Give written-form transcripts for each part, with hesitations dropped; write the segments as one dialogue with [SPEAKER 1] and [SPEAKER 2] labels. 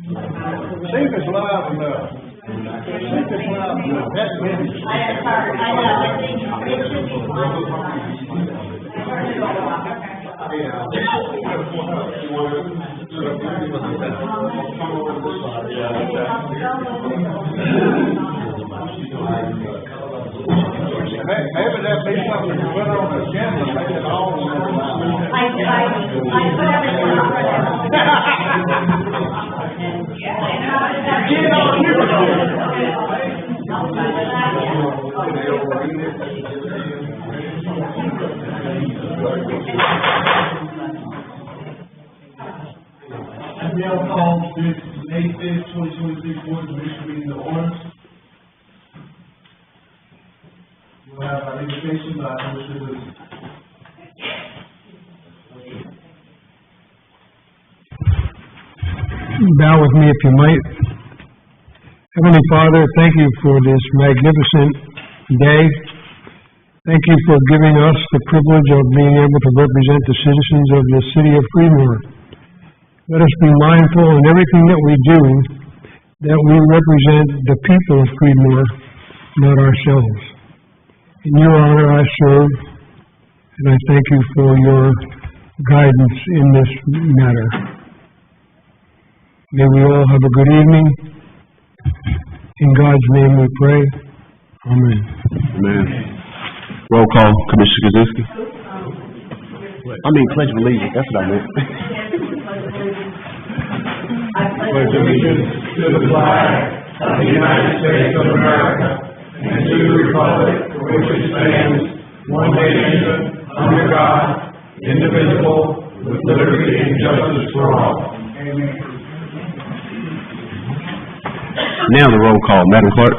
[SPEAKER 1] See if it's loud enough. See if it's loud enough. That's it.
[SPEAKER 2] I know, I think it should be loud enough. I turned it all off.
[SPEAKER 1] Maybe there'll be something to put on the agenda, make it all loud.
[SPEAKER 2] I put everything on for
[SPEAKER 3] I now call this May 5th, 2023 Board of Commissioners meeting to order. We'll have our invitation by Commissioner Wilson.
[SPEAKER 4] Bow with me if you might. Heavenly Father, thank you for this magnificent day. Thank you for giving us the privilege of being able to represent the citizens of the city of Creedmoor. Let us be mindful in everything that we do that we represent the people of Creedmoor, not ourselves. In your honor I serve, and I thank you for your guidance in this matter. May we all have a good evening. In God's name we pray. Amen.
[SPEAKER 5] Amen. Roll call, Commissioner Kaczynski. Pledge of Allegiance, that's what I meant.
[SPEAKER 1] I pledge allegiance to the flag of the United States of America and to the republic for which it stands, one nation, under God, indivisible, with liberty and justice for all. Amen.
[SPEAKER 5] Now the roll call, Madam Clerk.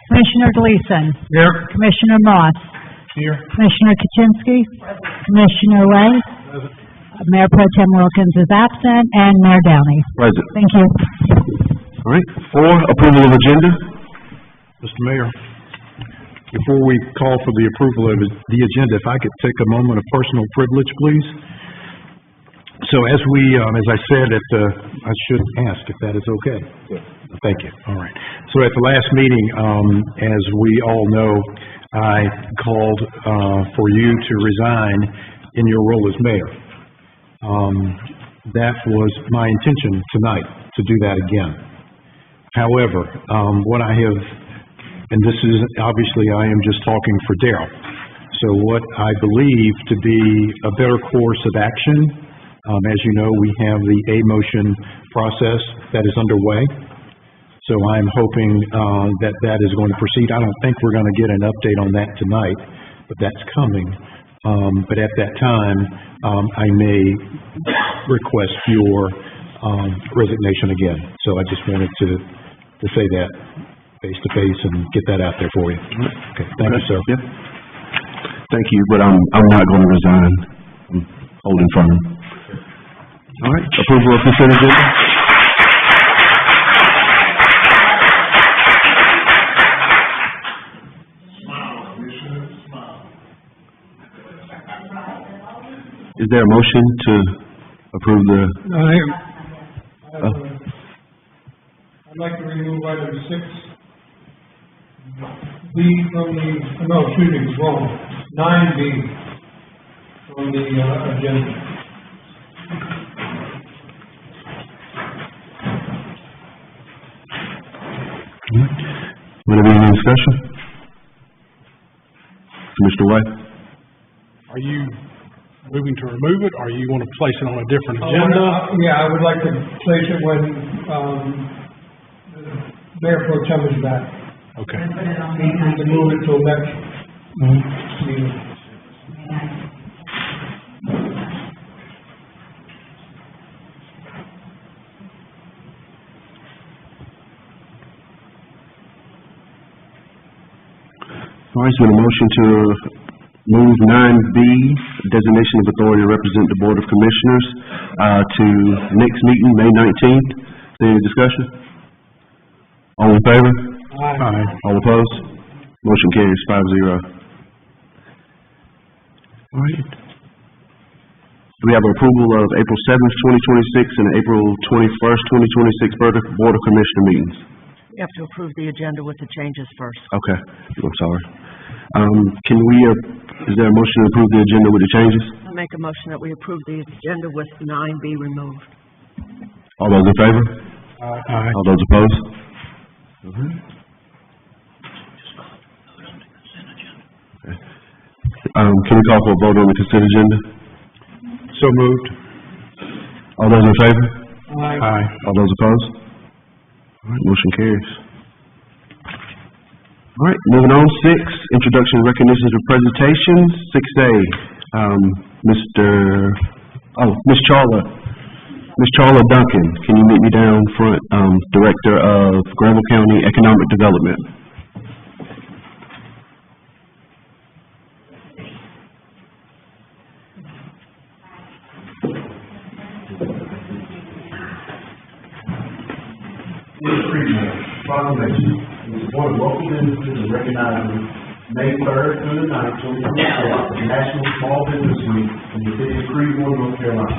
[SPEAKER 6] Commissioner Gleason.
[SPEAKER 4] Here.
[SPEAKER 6] Commissioner Moss.
[SPEAKER 4] Here.
[SPEAKER 6] Commissioner Kaczynski. Commissioner Ray. Mayor Pro Tem Wilkins is absent, and Mayor Downey.
[SPEAKER 5] Present.
[SPEAKER 6] Thank you.
[SPEAKER 5] All right. 4, approval of agenda.
[SPEAKER 7] Mr. Mayor, before we call for the approval of the agenda, if I could take a moment of personal privilege, please. So as I said I should ask if that is okay. Yeah. Thank you. All right. So at the last meeting, as we all know, I called for you to resign in your role as mayor. That was my intention tonight, to do that again. However, what I have, and this is obviously I am just talking for Darrell, so what I believe to be a better course of action, as you know, we have the A-motion process that is underway. So I'm hoping that is going to proceed. I don't think we're going to get an update on that tonight, but that's coming. But at that time, I may request your resignation again. So I just wanted to say that face to face and get that out there for you. Okay, thank you, sir.
[SPEAKER 5] Yeah. Thank you, but I'm not going to resign. I'm holding firm. All right. Approval of consent agenda. Is there a motion to approve the?
[SPEAKER 4] I'd like to remove item 6B from the, no, excuse me, it's wrong, 9B from the agenda.
[SPEAKER 5] Will there be any discussion? Commissioner White?
[SPEAKER 7] Are you moving to remove it, or you want to place it on a different agenda?
[SPEAKER 4] Yeah, I would like to place it when Mayor Pro Tem is back.
[SPEAKER 7] Okay.
[SPEAKER 4] We can move it till next meeting.
[SPEAKER 5] All right, so a motion to move 9B, designation of authority to represent the Board of Commissioners, to next meeting, May 19th. Any discussion? All in favor?
[SPEAKER 4] Aye.
[SPEAKER 5] All opposed? Motion carries 5-0. All right. we have approval of April 7th, 2026, and April 21st, 2026 Board of Commissioner meetings.
[SPEAKER 8] You have to approve the agenda with the changes first.
[SPEAKER 5] Okay, I'm sorry. Can we, is there a motion to approve the agenda with the changes?
[SPEAKER 8] I make a motion that we approve the agenda with 9B removed.
[SPEAKER 5] All those in favor?
[SPEAKER 4] Aye.
[SPEAKER 5] All those opposed? Okay. Can we call for a vote on the consent agenda?
[SPEAKER 4] So moved.
[SPEAKER 5] All those in favor?
[SPEAKER 4] Aye.
[SPEAKER 5] All those opposed? All right, motion carries. All right, moving on, 6, introduction, recognitions, and presentations. 6A, Miss Charla Duncan, can you meet me down front, Director of Granville County Economic Development?
[SPEAKER 3] Creedmoor, proclamation. The Board of Local Businesses is recognizing May 3rd through the 9th, 2026, as National Small Business Week in the city of Creedmoor, North Carolina.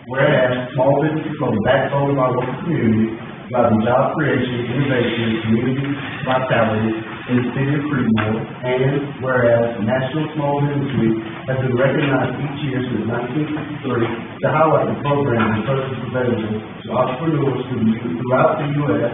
[SPEAKER 3] Whereas small businesses are the backbone of our local community, driving job creation, innovation, and community vitality in the city of Creedmoor. And whereas National Small Business Week has been recognized each year since 1963 to highlight the programs and services available to entrepreneurs throughout the U.S.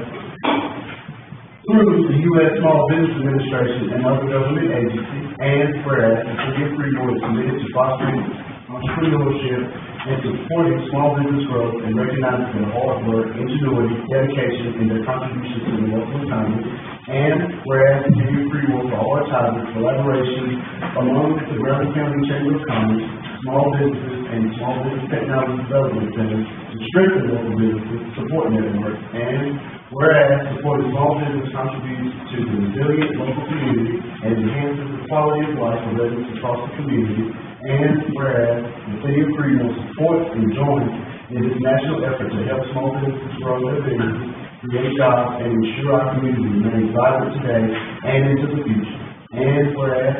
[SPEAKER 3] through the U.S. Small Business Administration and other government agencies. And whereas the city of Creedmoor is committed to fostering entrepreneurship and supporting small business growth and recognizing their hard work, ingenuity, dedication, and their contributions to the local economy. And whereas the city of Creedmoor prioritizes collaboration among the Granville County Chamber of Commerce, small businesses, and small business technology development centers to strengthen local businesses support network. And whereas supporting small business contributes to the resilient local community and enhances the quality of life for residents across the community. And whereas the city of Creedmoor supports and joins in this national effort to help small businesses grow their businesses, create jobs, and ensure our community remains vibrant today and into the future. And whereas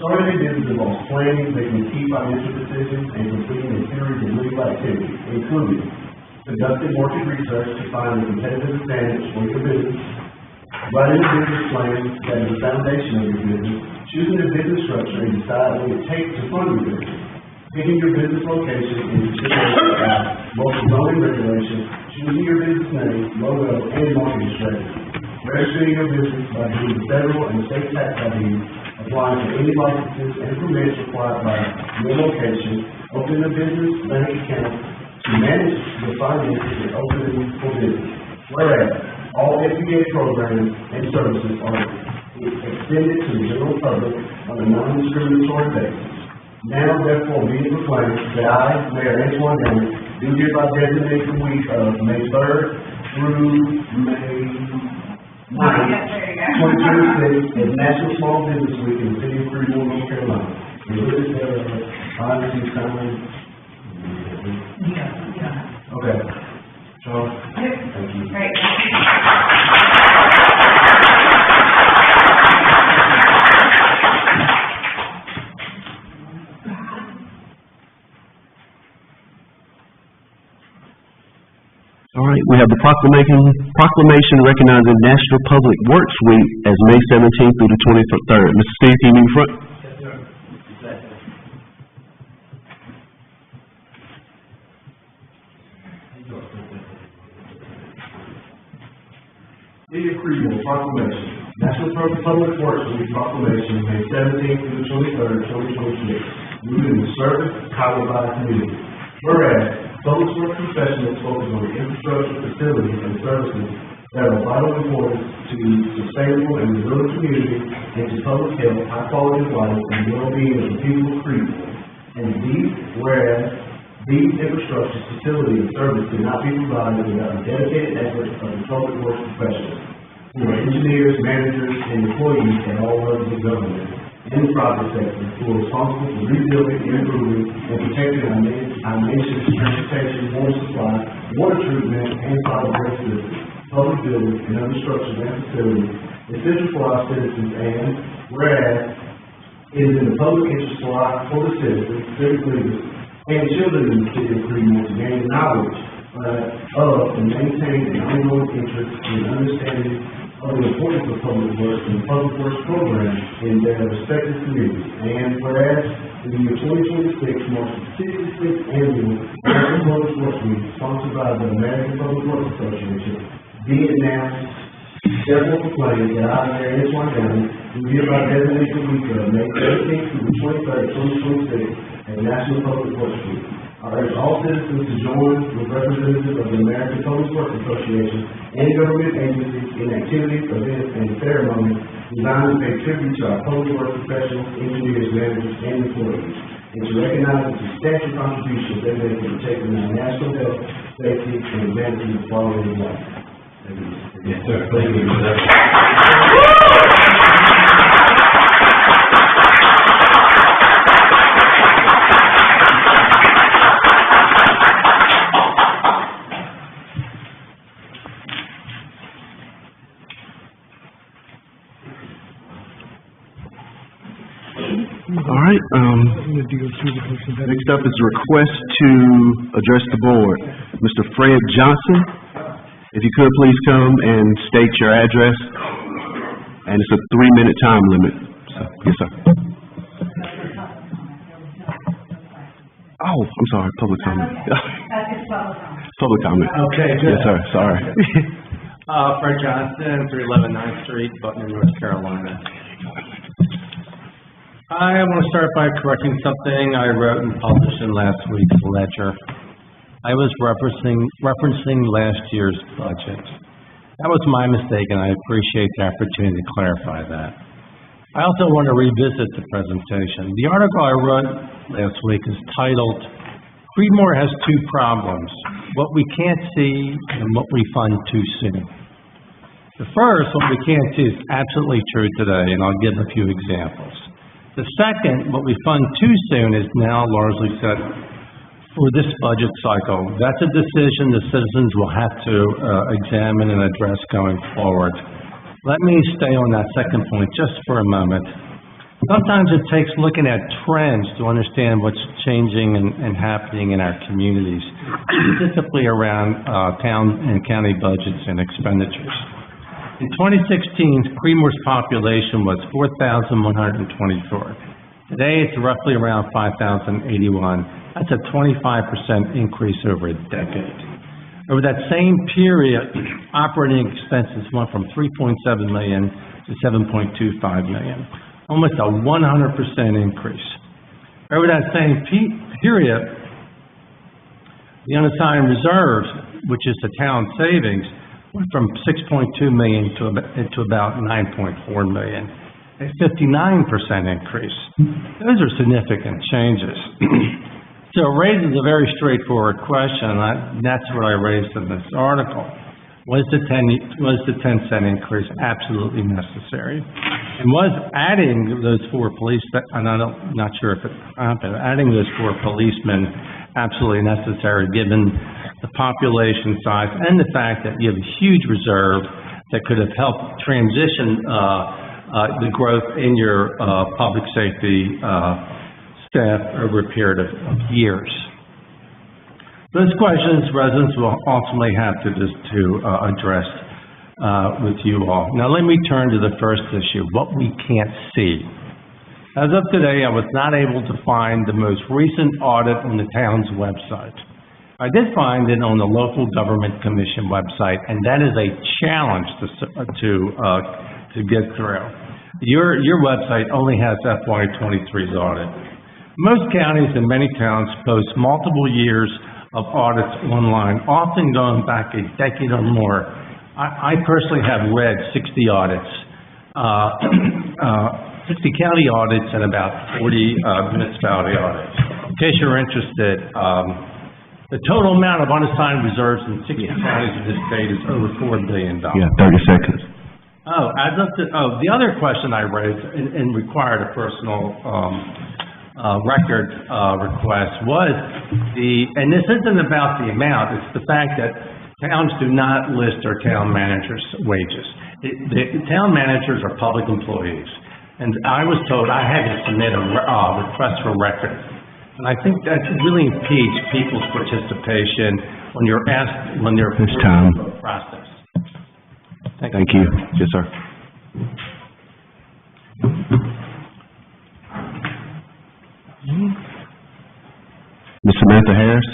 [SPEAKER 3] starting a business involves planning, making key financial decisions, and completing a series of legal activities, including conducting market research to find a competitive advantage for your business, writing a business plan that is the foundation of your business, choosing a business structure and decide what it takes to fund your business, picking your business location and consideration of local zoning regulations, choosing your business name, logo, and marketing strategy, registering your business by doing the federal and state tax IDs, applying for any licenses and permits required by your location, opening a business bank account to manage the finances and opening for business. Whereas all SBA programs and services are extended to the general public on a non-discriminatory basis. Now, therefore, be it proclaimed that I, Mayor Antoine Dillon, do hereby designate the week of May 3rd through May 9th, 2026 as National Small Business Week in the city of Creedmoor, North Carolina. And with this, honestly, time. Okay. Charles? Thank you.
[SPEAKER 2] Great.
[SPEAKER 5] All right, we have the proclamation recognizing National Public Works Week as May 17th through the 23rd. Mr. Steve, can you meet in front?
[SPEAKER 3] City of Creedmoor proclamation. National Public Works Week proclamation, May 17th through the 23rd, 2026. Rooted in the service, powered by the community. Whereas public works professionals focus on the infrastructure, facilities, and services that are of vital importance to sustainable and resilient community and to public health, high quality of life, and well-being of the people of Creedmoor. And whereas these infrastructures, facilities, and services cannot be provided without the dedicated efforts of the public works professionals, who are engineers, managers, and employees at all levels of government in the private sector, who are responsible for rebuilding, improving, and protecting our nation's transportation, water supply, water treatment, and solid waste systems, public buildings, and other structures and facilities essential for our citizens. And whereas it is in the public interest for the citizens, civic leaders, and children in the city of Creedmoor to gain knowledge of and maintain an ongoing interest in understanding of the importance of public works and public works programs in their respective communities. And whereas the year 2026 marks the 66th annual American Public Works Week sponsored by the American Public Works Association, be it now several proclaimed that I, Mayor Antoine County, do hereby designate the week of May 13th through the 23rd, 2026 as National Public Works Week. I urge all citizens to join with representatives of the American Public Works Association and government agencies in activities, events, and ceremonies designed to pay tribute to our public works professionals, engineers, managers, and employees, and to recognize the substantial contributions they make in protecting our national health, safety, and advancing the quality of life.
[SPEAKER 1] Yes, sir. Thank you.
[SPEAKER 5] All right, next up is a request to address the board. Mr. Fred Johnson, if you could please come and state your address, and it's a 3-minute time limit. So, yes, sir. Oh, I'm sorry, public comment. Public comment.
[SPEAKER 9] Okay, good.
[SPEAKER 5] Yes, sir, sorry.
[SPEAKER 9] Fred Johnson, 311 9th Street, Butner, North Carolina. I want to start by correcting something I wrote and published in last week's ledger. I was referencing last year's budget. That was my mistake, and I appreciate the opportunity to clarify that. I also want to revisit the presentation. The article I wrote last week is titled, Creedmoor has two problems, what we can't see and what we fund too soon. The first, what we can't see, is absolutely true today, and I'll give a few examples. The second, what we fund too soon, is now largely set for this budget cycle. That's a decision the citizens will have to examine and address going forward. Let me stay on that second point just for a moment. Sometimes it takes looking at trends to understand what's changing and happening in our communities, specifically around town and county budgets and expenditures. In 2016, Creedmoor's population was 4,124. Today, it's roughly around 5,081. That's a 25% increase over a decade. Over that same period, operating expenses went from $3.7 million to $7.25 million, almost a 100% increase. Over that same period, the unassigned reserves, which is the town savings, went from $6.2 million to about $9.4 million, a 59% increase. Those are significant changes. So it raises a very straightforward question, and that's what I raised in this article. Was the 10-cent increase absolutely necessary? And was adding those 4 police, and I'm not sure if it happened, adding those 4 policemen absolutely necessary given the population size and the fact that you have a huge reserve that could have helped transition the growth in your public safety staff over a period of years. Those questions residents will ultimately have to address with you all. Now let me turn to the first issue, what we can't see. As of today, I was not able to find the most recent audit on the town's website. I did find it on the local government commission website, and that is a challenge to get through. Your website only has FY23's audit. Most counties and many towns post multiple years of audits online, often going back a decade or more. I personally have read 60 audits, 60 county audits and about 40 municipality audits. In case you're interested, the total amount of unassigned reserves in 60 counties in this state is over $4 billion.
[SPEAKER 5] Yeah, 30 seconds.
[SPEAKER 9] The other question I raised and required a personal record request was and this isn't about the amount, it's the fact that towns do not list their town managers' wages. The town managers are public employees, and I was told I had to submit a request for record. And I think that really impedes people's participation when you're asked, when they're.
[SPEAKER 5] It's time.
[SPEAKER 9] Process.
[SPEAKER 5] Thank you. Yes, sir. Ms. Samantha Harris?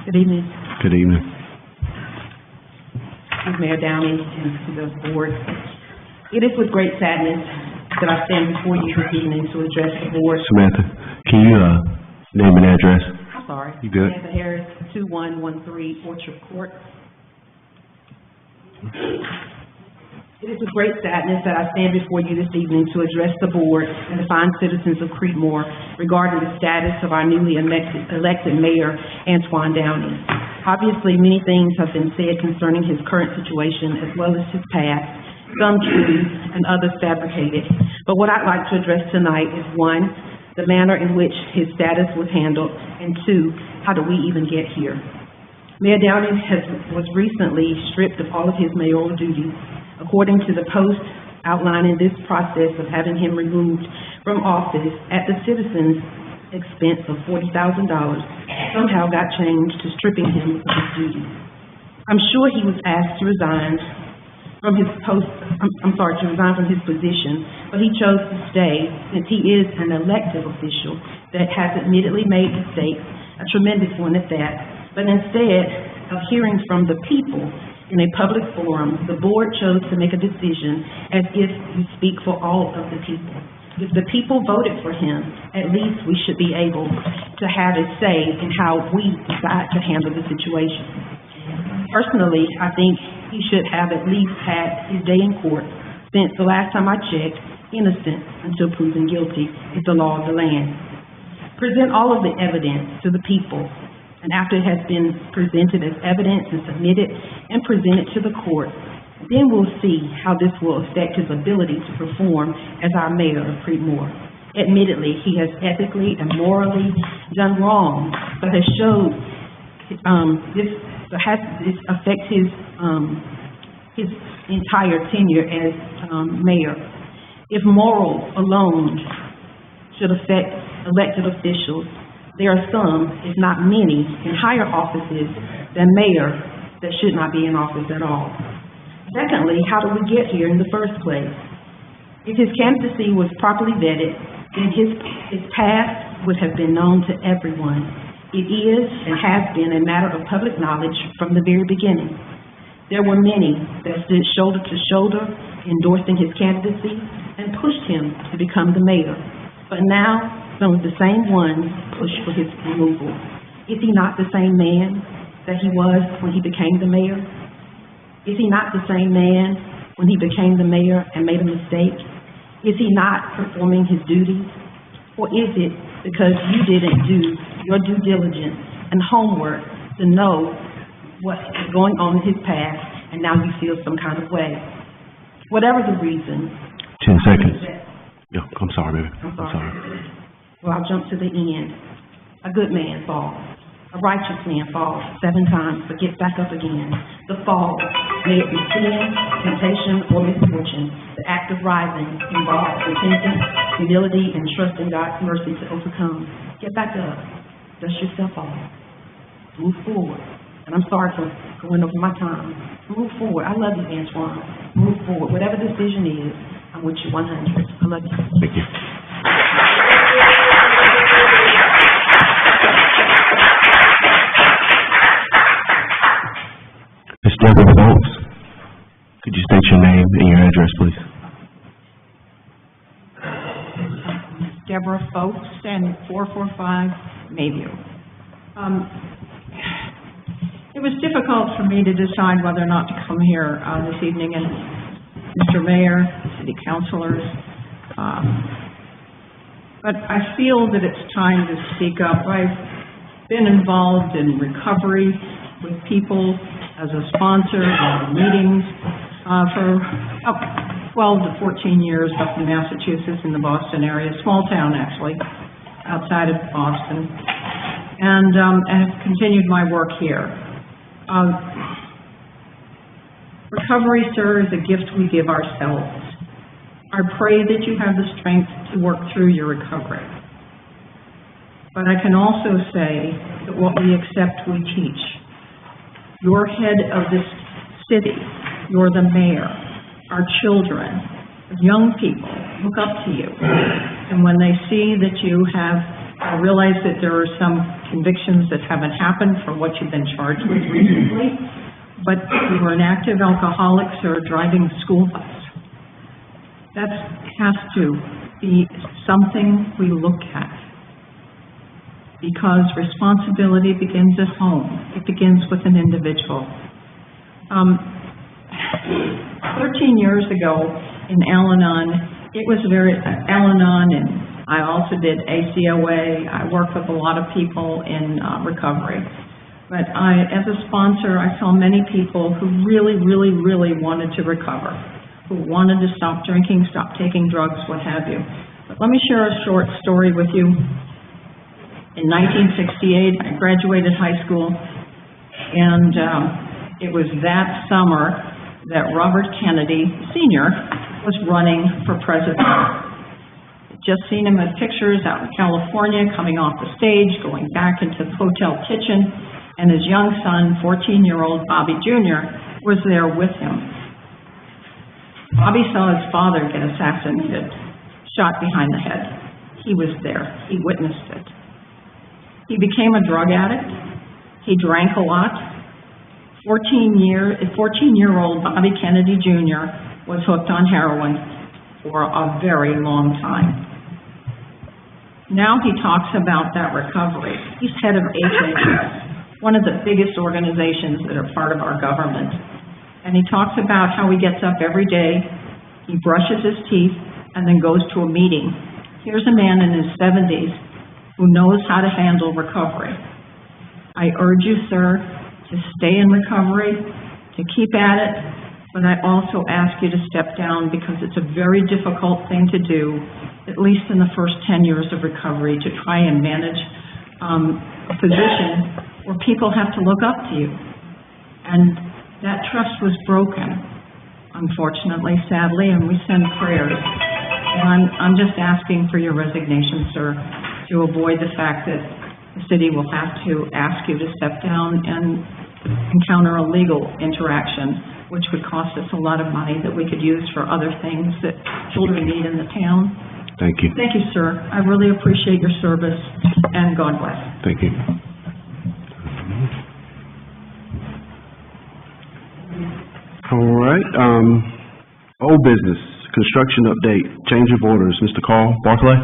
[SPEAKER 8] Good evening,
[SPEAKER 5] Good evening.
[SPEAKER 8] Mayor Downey and to the board. It is with great sadness that I stand before you this evening to address the board.
[SPEAKER 5] Samantha, can you, name and address?
[SPEAKER 8] I'm sorry.
[SPEAKER 5] You good?
[SPEAKER 8] Samantha Harris, 2113 Orchard Court. It is with great sadness that I stand before you this evening to address the board and the fine citizens of Creedmoor regarding the status of our newly elected mayor, Antoine Downey. Obviously, many things have been said concerning his current situation as well as his past, some true and others fabricated. But what I'd like to address tonight is one, the manner in which his status was handled, and two, how do we even get here? Mayor Downey was recently stripped of all of his mayoral duties. According to the post outlining this process of having him removed from office at the citizens' expense of $40,000, somehow got changed to stripping him of his duties. I'm sure he was asked to resign from his resign from his position, but he chose to stay since he is an elected official that has admittedly made mistakes, a tremendous one at that. But instead of hearing from the people in a public forum, the board chose to make a decision as if you speak for all of the people. If the people voted for him, at least we should be able to have a say in how we decide to handle the situation. Personally, I think he should have at least had his day in court, since the last time I checked, innocent until proven guilty is the law of the land. Present all of the evidence to the people, and after it has been presented as evidence and submitted and presented to the court, then we'll see how this will affect his ability to perform as our mayor of Creedmoor. Admittedly, he has ethically and morally done wrong, but has showed this affects his entire tenure as mayor. If morals alone should affect elected officials, there are some, if not many, in higher offices than mayor that should not be in office at all. Secondly, how did we get here in the first place? If his candidacy was properly vetted, then his past would have been known to everyone. It is and has been a matter of public knowledge from the very beginning. There were many that stood shoulder to shoulder endorsing his candidacy and pushed him to become the mayor. But now, some of the same ones pushed for his removal. Is he not the same man that he was when he became the mayor? Is he not the same man when he became the mayor and made a mistake? Is he not performing his duties? Or is it because you didn't do your due diligence and homework to know what is going on in his past and now you feel some kind of way? Whatever the reason.
[SPEAKER 5] 10 seconds. Yeah, I'm sorry, baby.
[SPEAKER 8] I'm sorry. Well, I'll jump to the end. A good man falls. A righteous man falls 7 times, but gets back up again. The fall, may it be sin, temptation, or misfortune, the act of rising involves repentance, humility, and trust in God's mercy to overcome. Get back up. Dust yourself off. Move forward. And I'm sorry for going over my time. Move forward. I love you, Antoine. Move forward. Whatever the decision is, I'm with you 100. I love you.
[SPEAKER 5] Thank you. Ms. Deborah Folks, could you state your name and your address, please?
[SPEAKER 10] Deborah Folks, and 445 Mayview. It was difficult for me to decide whether or not to come here this evening, and Mr. Mayor, city councilors, but I feel that it's time to speak up. I've been involved in recovery with people as a sponsor in meetings for 12 to 14 years up in Massachusetts in the Boston area, small town actually, outside of Boston, and have continued my work here. Recovery, sir, is a gift we give ourselves. I pray that you have the strength to work through your recovery. But I can also say that what we accept, we teach. You're head of this city. You're the mayor. Our children, young people, look up to you. And when they see that you have, I realize that there are some convictions that haven't happened for what you've been charged with recently, but you were an active alcoholic, sir, driving a school bus. That has to be something we look at, because responsibility begins at home. It begins with an individual. 13 years ago in Al-Anon, it was Al-Anon, and I also did ACOA. I worked with a lot of people in recovery. But as a sponsor, I saw many people who really, really, really wanted to recover, who wanted to stop drinking, stop taking drugs, what have you. But let me share a short story with you. In 1968, I graduated high school, and it was that summer that Robert Kennedy, Sr., was running for president. Just seen him in pictures out in California, coming off the stage, going back into the hotel kitchen, and his young son, 14-year-old Bobby Jr., was there with him. Bobby saw his father get assassinated, shot behind the head. He was there. He witnessed it. He became a drug addict. He drank a lot. 14-year-old Bobby Kennedy Jr. was hooked on heroin for a very long time. Now he talks about that recovery. He's head of HHS, one of the biggest organizations that are part of our government. And he talks about how he gets up every day, he brushes his teeth, and then goes to a meeting. Here's a man in his 70s who knows how to handle recovery. I urge you, sir, to stay in recovery, to keep at it, but I also ask you to step down, because it's a very difficult thing to do, at least in the first 10 years of recovery, to try and manage a position where people have to look up to you. And that trust was broken, unfortunately, sadly, and we send prayers. And I'm just asking for your resignation, sir, to avoid the fact that the city will have to ask you to step down and encounter a legal interaction, which would cost us a lot of money that we could use for other things that children need in the town.
[SPEAKER 5] Thank you.
[SPEAKER 10] Thank you, sir. I really appreciate your service, and God bless.
[SPEAKER 5] Thank you. All right, old business, construction update, change of orders. Mr. Carl Barclay?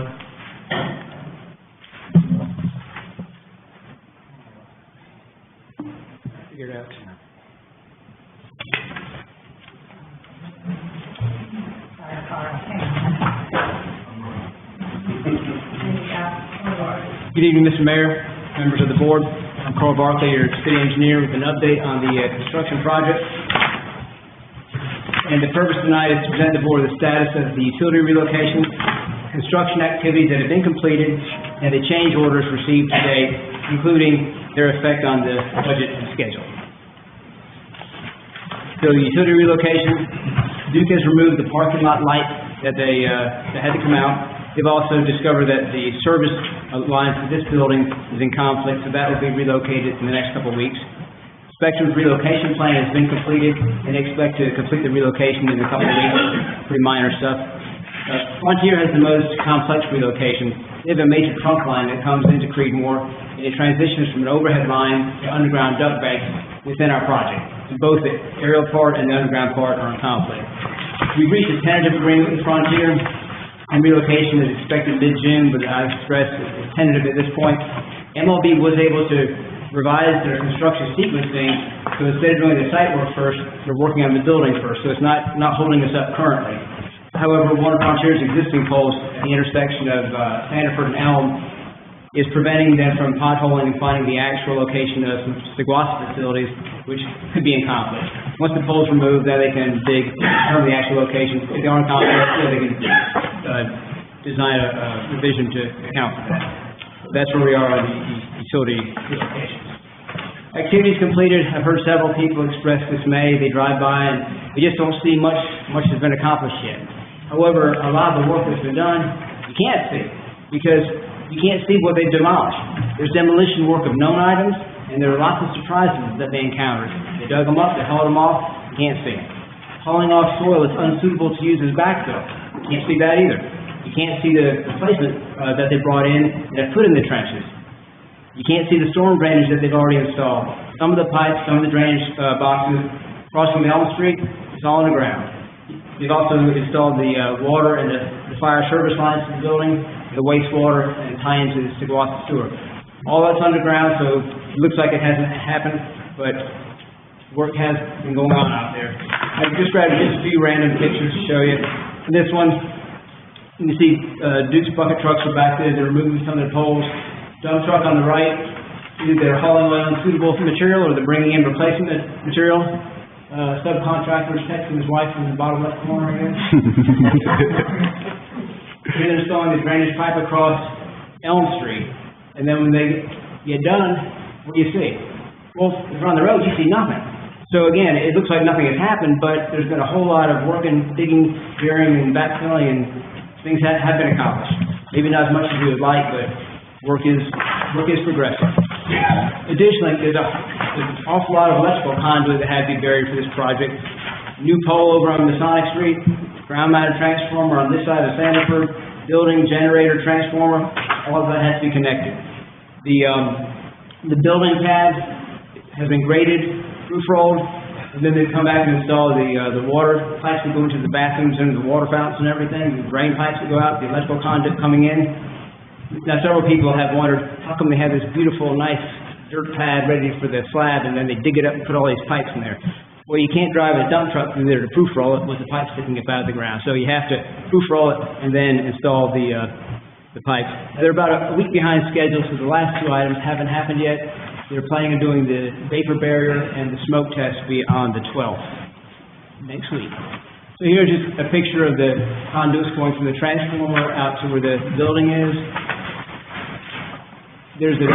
[SPEAKER 11] Figure it out. Good evening, Mr. Mayor, members of the board. I'm Carl Barclay, your city engineer, with an update on the construction project. And the purpose tonight is to present the board the status of the utility relocations, construction activities that have been completed, and the change orders received today, including their effect on the budget and schedule. So the utility relocations, Duke has removed the parking lot light that that had to come out. They've also discovered that the service line for this building is in conflict, so that will be relocated in the next couple of weeks. Spectrum's relocation plan has been completed, and they expect to complete the relocation in a couple of weeks. Pretty minor stuff. Frontier has the most complex relocation. They have a major trunk line that comes into Creedmoor, and it transitions from an overhead line to underground duct banks within our project. And both the aerial part and the underground part are in conflict. We've reached a tentative agreement with Frontier, and relocation is expected mid-June, but I stress it's tentative at this point. MLB was able to revise their construction sequencing, so instead of doing the site work first, they're working on the building first, so it's not holding us up currently. However, one of Frontier's existing poles at the intersection of Sanderford and Elm is preventing them from potholing and finding the actual location of some Seguasa facilities, which could be in conflict. Once the pole's removed, then they can dig, determine the actual location. If they aren't in conflict, then they can design a revision to account for that. That's where we are on the utility locations. Activities completed. I've heard several people express dismay. They drive by and they just don't see much has been accomplished yet. However, a lot of the work that's been done, you can't see because you can't see what they've demolished. There's demolition work of known items, and there are lots of surprises that they encountered. They dug them up, they hauled them off, you can't see them. Hauling off soil is unsuitable to use as backfill. You can't see that either. You can't see the replacement that they brought in and have put in the trenches. You can't see the storm drainage that they've already installed. Some of the pipes, some of the drainage boxes crossing Elm Street, it's all on the ground. They've also installed the water and the fire service lines to the building, the wastewater, and tie into the Seguasa sewer. All that's underground, so it looks like it hasn't happened, but work has been going on out there. I just grabbed just a few random pictures to show you. This one, you can see Duke's bucket trucks are back there. They're removing some of the poles. Dump truck on the right, either they're hauling away unsuitable material or they're bringing in replacement material. Subcontractor is texting his wife in the bottom left corner again. They're installing the drainage pipe across Elm Street, and then when they get done, what do you see? Well, if you're on the road, you see nothing. So again, it looks like nothing has happened, but there's been a whole lot of work and digging, burying, and backfilling, and things have been accomplished. Maybe not as much as we would like, but work is progressing. Additionally, there's an awful lot of electrical conduit that had to be buried for this project. New pole over on Masonic Street, ground-mounted transformer on this side of Sanford, building, generator, transformer, all of that has to be connected. The building pad has been graded, roof rolled, and then they come back and install the water pipes that go into the bathrooms and the water fountains and everything, the drain pipes that go out, the electrical conduit coming in. Now, several people have wondered, how come they have this beautiful, nice dirt pad ready for the slab, and then they dig it up and put all these pipes in there? Well, you can't drive a dump truck through there to proof roll it with the pipe sticking up out of the ground. So you have to proof roll it and then install the pipes. They're about a week behind schedule, so the last two items haven't happened yet. They're planning on doing the vapor barrier and the smoke test be on the 12th, next week. So here's just a picture of the conduits going from the transformer out to where the building is. There's the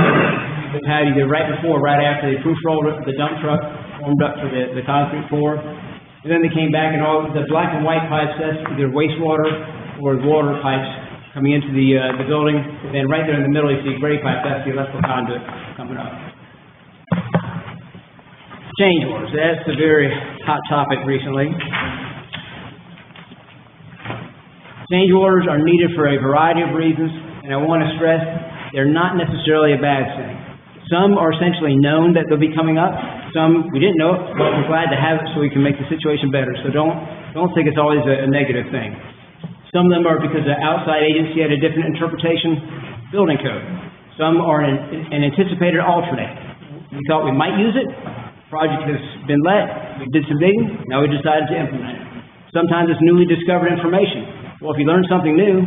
[SPEAKER 11] pad either right before or right after they proof rolled the dump truck, warmed up for the concrete pour. And then they came back and all the black and white pipes, that's either wastewater or water pipes coming into the building. And then right there in the middle you see gray pipe, that's the electrical conduit coming up. Change orders, that's a very hot topic recently. Change orders are needed for a variety of reasons, and I want to stress they're not necessarily a bad thing. Some are essentially known that they'll be coming up. Some we didn't know it, but we're glad to have it so we can make the situation better. So don't think it's always a negative thing. Some of them are because the outside agency had a different interpretation, building code. Some are an anticipated alternate. We thought we might use it. Project has been let. We did some digging. Now we decided to implement it. Sometimes it's newly discovered information. Well, if you learn something new,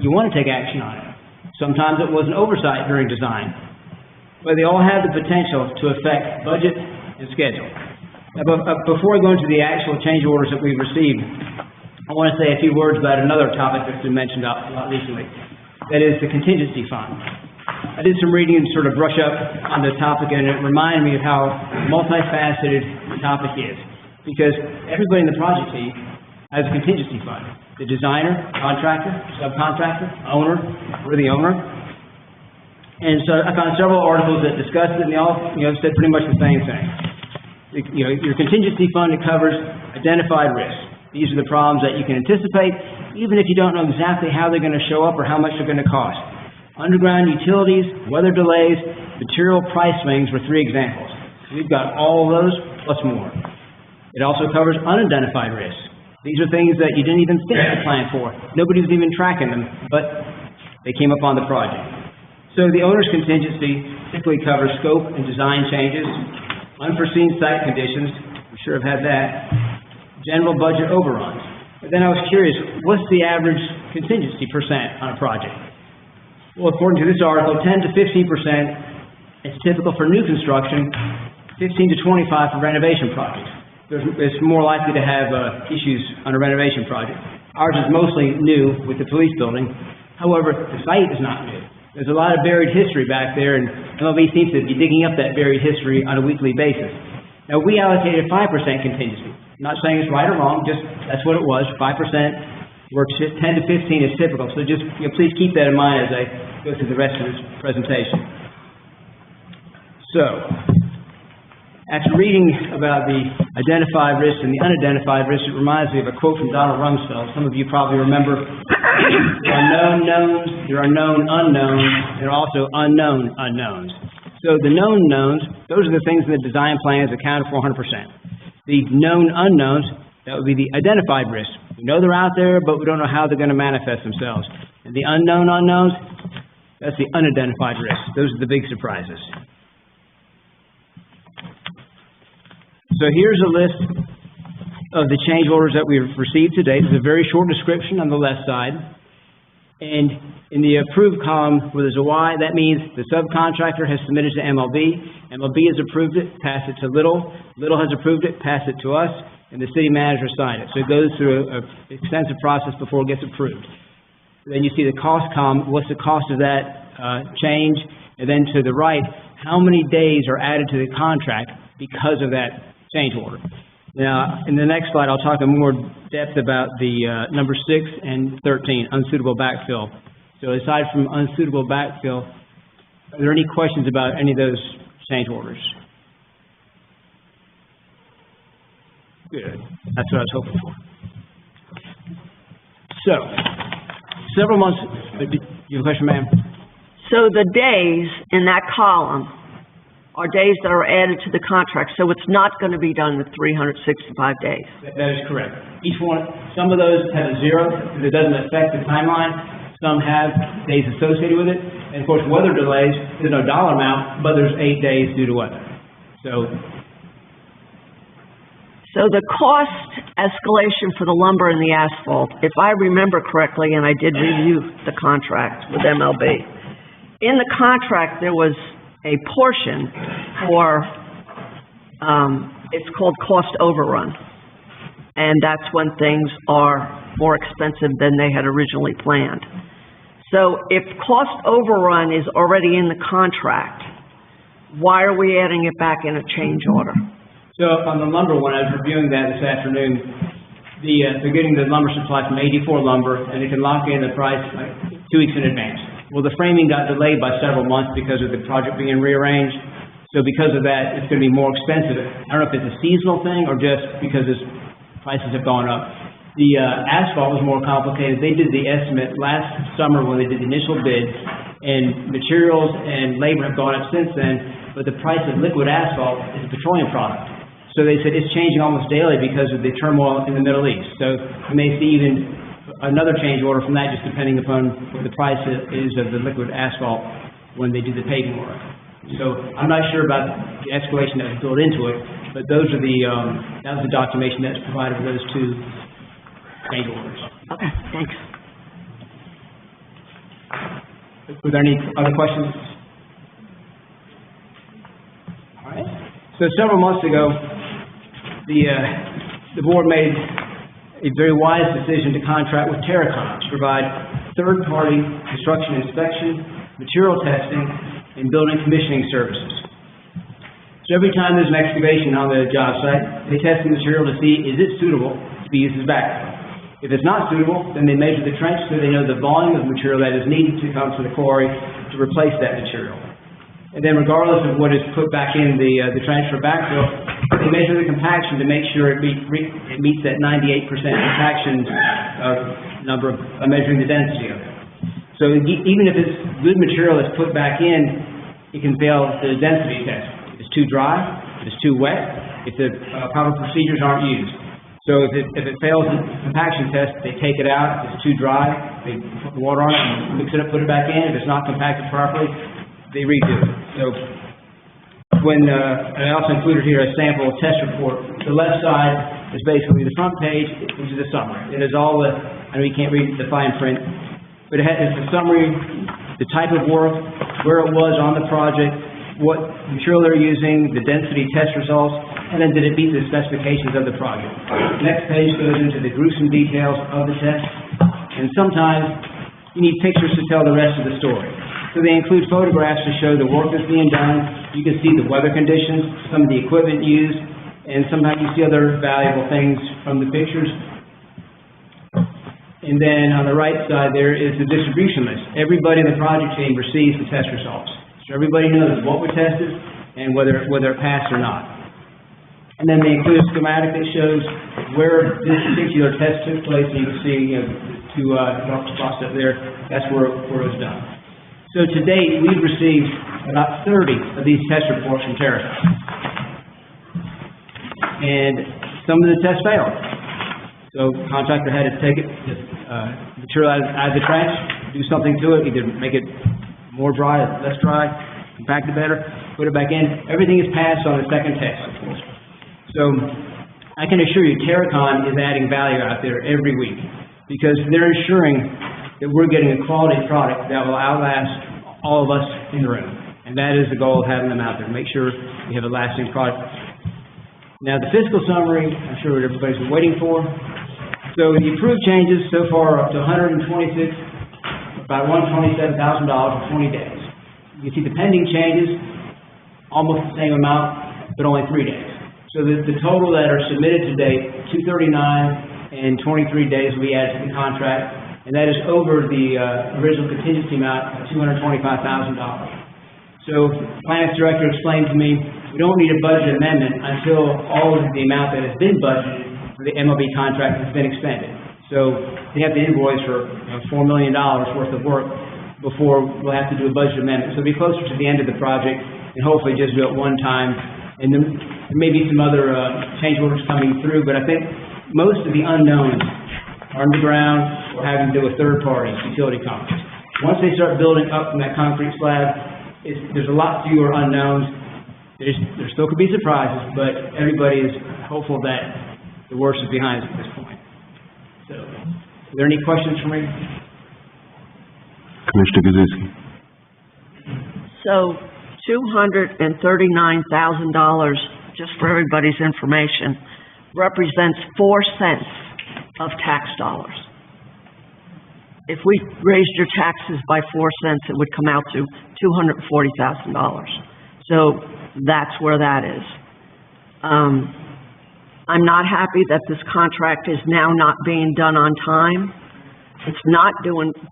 [SPEAKER 11] you want to take action on it. Sometimes it was an oversight during design. But they all have the potential to affect budget and schedule. Now, before I go into the actual change orders that we've received, I want to say a few words about another topic that's been mentioned a lot recently. That is the contingency fund. I did some reading and sort of brush up on the topic, and it reminded me of how multifaceted the topic is. Because everybody in the project team has a contingency fund. The designer, contractor, subcontractor, owner, we're the owner. And so I found several articles that discussed it, and they all, said pretty much the same thing. Your contingency fund, it covers identified risks. These are the problems that you can anticipate, even if you don't know exactly how they're going to show up or how much they're going to cost. Underground utilities, weather delays, material price swings were 3 examples. We've got all of those, plus more. It also covers unidentified risks. These are things that you didn't even think to plan for. Nobody was even tracking them, but they came up on the project. So the owner's contingency typically covers scope and design changes, unforeseen site conditions, we sure have had that, general budget overruns. But then I was curious, what's the average contingency percent on a project? Well, according to this article, 10 to 15% is typical for new construction, 15 to 25 for renovation projects. It's more likely to have issues on a renovation project. Ours is mostly new with the police building. However, the site is not new. There's a lot of buried history back there, and MLB seems to be digging up that buried history on a weekly basis. Now, we allocated 5% contingency. I'm not saying it's right or wrong, just that's what it was, 5%, where 10 to 15 is typical. So just, please keep that in mind as I go through the rest of this presentation. So, after reading about the identified risks and the unidentified risks, it reminds me of a quote from Donald Rumsfeld. Some of you probably remember, there are known knowns, there are known unknowns, there are also unknown unknowns. So the known knowns, those are the things in the design plans accounted for 100%. The known unknowns, that would be the identified risks. We know they're out there, but we don't know how they're going to manifest themselves. And the unknown unknowns, that's the unidentified risks. Those are the big surprises. So here's a list of the change orders that we've received to date. There's a very short description on the left side. And in the approved column where there's a Y, that means the subcontractor has submitted to MLB. MLB has approved it, passed it to Little. Little has approved it, passed it to us, and the city manager signed it. So it goes through an extensive process before it gets approved. Then you see the cost column. What's the cost of that change? And then to the right, how many days are added to the contract because of that change order. Now, in the next slide, I'll talk in more depth about the number 6 and 13, unsuitable backfill. So aside from unsuitable backfill, are there any questions about any of those change orders? Good. That's what I was hoping for. So, several months... You have a question, ma'am?
[SPEAKER 12] So the days in that column are days that are added to the contract, so it's not going to be done with 365 days.
[SPEAKER 11] That is correct. Each one, some of those have a 0, because it doesn't affect the timeline. Some have days associated with it. And of course, weather delays, there's no dollar amount, but there's 8 days due to weather. So
[SPEAKER 12] the cost escalation for the lumber and the asphalt, if I remember correctly, and I did review the contract with MLB, in the contract there was a portion for, it's called cost overrun. And that's when things are more expensive than they had originally planned. So if cost overrun is already in the contract, why are we adding it back in a change order?
[SPEAKER 11] So on the lumber one, I was reviewing that this afternoon. They're getting the lumber supply from 84 Lumber, and they can lock in the price like 2 weeks in advance. Well, the framing got delayed by several months because of the project being rearranged. So because of that, it's going to be more expensive. I don't know if it's a seasonal thing or just because prices have gone up. The asphalt was more complicated. They did the estimate last summer when they did the initial bid, and materials and labor have gone up since then, but the price of liquid asphalt is a petroleum product. So they said it's changing almost daily because of the turmoil in the Middle East. So you may see even another change order from that, just depending upon what the price is of the liquid asphalt when they do the paving work. So I'm not sure about the escalation that was built into it, but those are that was the documentation that's provided for those 2 change orders.
[SPEAKER 12] Okay, thanks.
[SPEAKER 11] Were there any other questions? All right. So several months ago, the board made a very wise decision to contract with Terracon to provide third-party construction inspection, material testing, and building commissioning services. So every time there's an excavation on the job site, they test the material to see is it suitable to be used as backfill. If it's not suitable, then they measure the trench so they know the volume of material that is needed to come to the quarry to replace that material. And then regardless of what is put back in the trench for backfill, they measure the compaction to make sure it meets that 98% compaction number of measuring the density of it. So even if it's good material that's put back in, it can fail the density test. If it's too dry, if it's too wet, if the proper procedures aren't used. So if it fails the compaction test, they take it out. If it's too dry, they put water on it and mix it up, put it back in. If it's not compacted properly, they redo it. So and I also included here a sample test report. The left side is basically the front page, which is a summary. It is all I know you can't read the fine print, but it's a summary the type of work, where it was on the project, what material they're using, the density test results, and then did it meet the specifications of the project. Next page goes into the gruesome details of the test, and sometimes you need pictures to tell the rest of the story. So they include photographs to show the work that's being done. You can see the weather conditions, some of the equipment used, and sometimes you see other valuable things from the pictures. And then on the right side there is the distribution list. Everybody in the project team receives the test results. So everybody knows what we tested and whether it passed or not. And then they include a schematic that shows where this particular test took place. And you can see, two spots up there, that's where it was done. So to date, we've received about 30 of these test reports from Terracotta. And some of the tests failed. So the contractor had to take it, material out of the trash, do something to it, either make it more dry, less dry, compact it better, put it back in. Everything is passed on the second test, of course. So I can assure you, Terracon is adding value out there every week because they're ensuring that we're getting a quality product that will outlast all of us in the room. And that is the goal of having them out there, make sure we have a lasting product. Now, the fiscal summary, I'm sure what everybody's been waiting for. So the approved changes so far are up to about $127,000 in 20 days. You can see the pending changes, almost the same amount, but only 3 days. So the total that are submitted to date, 239 and 23 days will be added to the contract, and that is over the original contingency amount of $225,000. So the finance director explained to me, we don't need a budget amendment until all of the amount that has been budgeted for the MLB contract has been expended. So they have to invoice for $4 million worth of work before we'll have to do a budget amendment. So it'll be closer to the end of the project and hopefully just do it one time. And then there may be some other change orders coming through, but I think most of the unknowns are underground or having to do with third-party utility companies. Once they start building up from that concrete slab, there's a lot fewer unknowns. There still could be surprises, but everybody is hopeful that the worst is behind us at this point. So, are there any questions for me?
[SPEAKER 5] Commissioner Kaczynski.
[SPEAKER 12] So, $239,000, just for everybody's information, represents 4 cents of tax dollars. If we raised your taxes by 4 cents, it would come out to $240,000. So that's where that is. I'm not happy that this contract is now not being done on time. It's not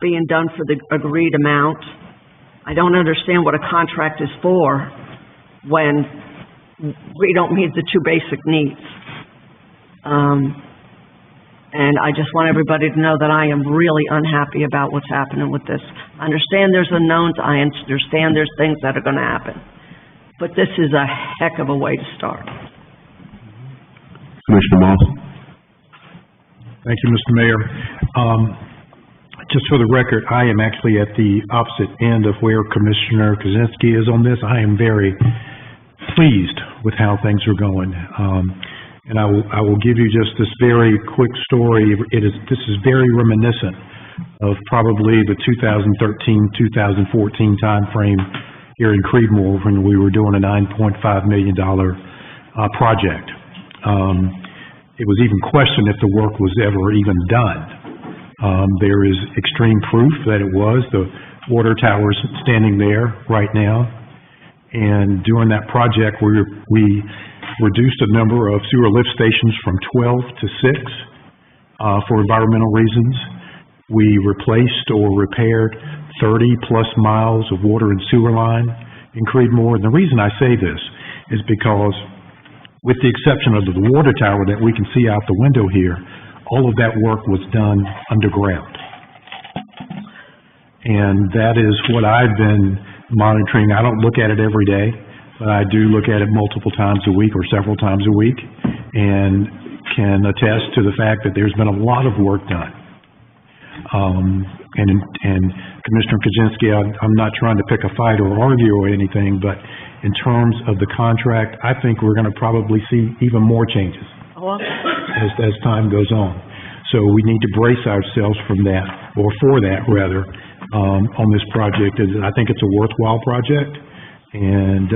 [SPEAKER 12] being done for the agreed amount. I don't understand what a contract is for when we don't meet the 2 basic needs. And I just want everybody to know that I am really unhappy about what's happening with this. I understand there's unknowns. I understand there's things that are going to happen. But this is a heck of a way to start.
[SPEAKER 5] Commissioner Moss.
[SPEAKER 7] Thank you, Mr. Mayor. Just for the record, I am actually at the opposite end of where Commissioner Kaczynski is on this. I am very pleased with how things are going. And I will give you just this very quick story. This is very reminiscent of probably the 2013-2014 timeframe here in Creedmoor when we were doing a $9.5 million project. It was even questioned if the work was ever even done. There is extreme proof that it was. The water tower's standing there right now. And during that project, we reduced the number of sewer lift stations from 12 to 6 for environmental reasons. We replaced or repaired 30-plus miles of water and sewer line in Creedmoor. And the reason I say this is because, with the exception of the water tower that we can see out the window here, all of that work was done underground. And that is what I've been monitoring. I don't look at it every day, but I do look at it multiple times a week or several times a week, and can attest to the fact that there's been a lot of work done. And Commissioner Kaczynski, I'm not trying to pick a fight or argue or anything, but in terms of the contract, I think we're going to probably see even more changes as time goes on. So we need to brace ourselves from that, or for that rather, on this project. I think it's a worthwhile project, and,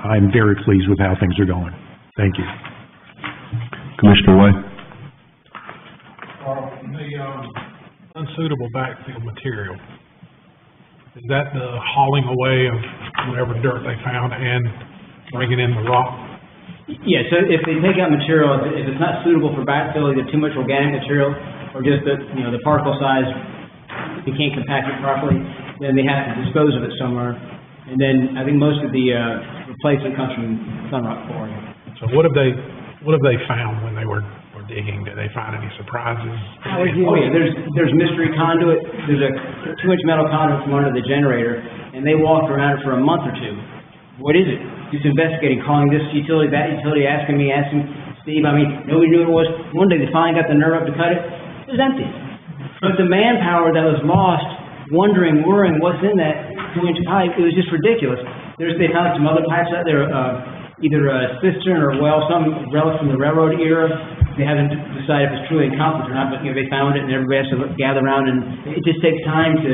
[SPEAKER 7] I'm very pleased with how things are going. Thank you.
[SPEAKER 5] Commissioner White?
[SPEAKER 1] The unsuitable backfill material, is that the hauling away of whatever dirt they found and bringing in the rock?
[SPEAKER 11] Yeah, so if they take out material, if it's not suitable for backfill, either too much organic material or just the particle size, you can't compact it properly, then they have to dispose of it somewhere. And then I think most of the replacement comes from Sunrock Quarry.
[SPEAKER 1] So what have they found when they were digging? Did they find any surprises?
[SPEAKER 11] Oh yeah, there's mystery conduit, there's a 2-inch metal conduit from under the generator, and they walked around it for a month or two. What is it? Just investigating, calling this utility, that utility, asking Steve, nobody knew what it was. One day they finally got the nerve up to cut it, it was empty. But the manpower that was lost, wondering, worrying what's in that 2-inch pipe, it was just ridiculous. They found some other pipes out there, either a cistern or well, some relic from the railroad era. They haven't decided if it's truly incompetent or not, but they found it, and everybody has to gather around, and it just takes time to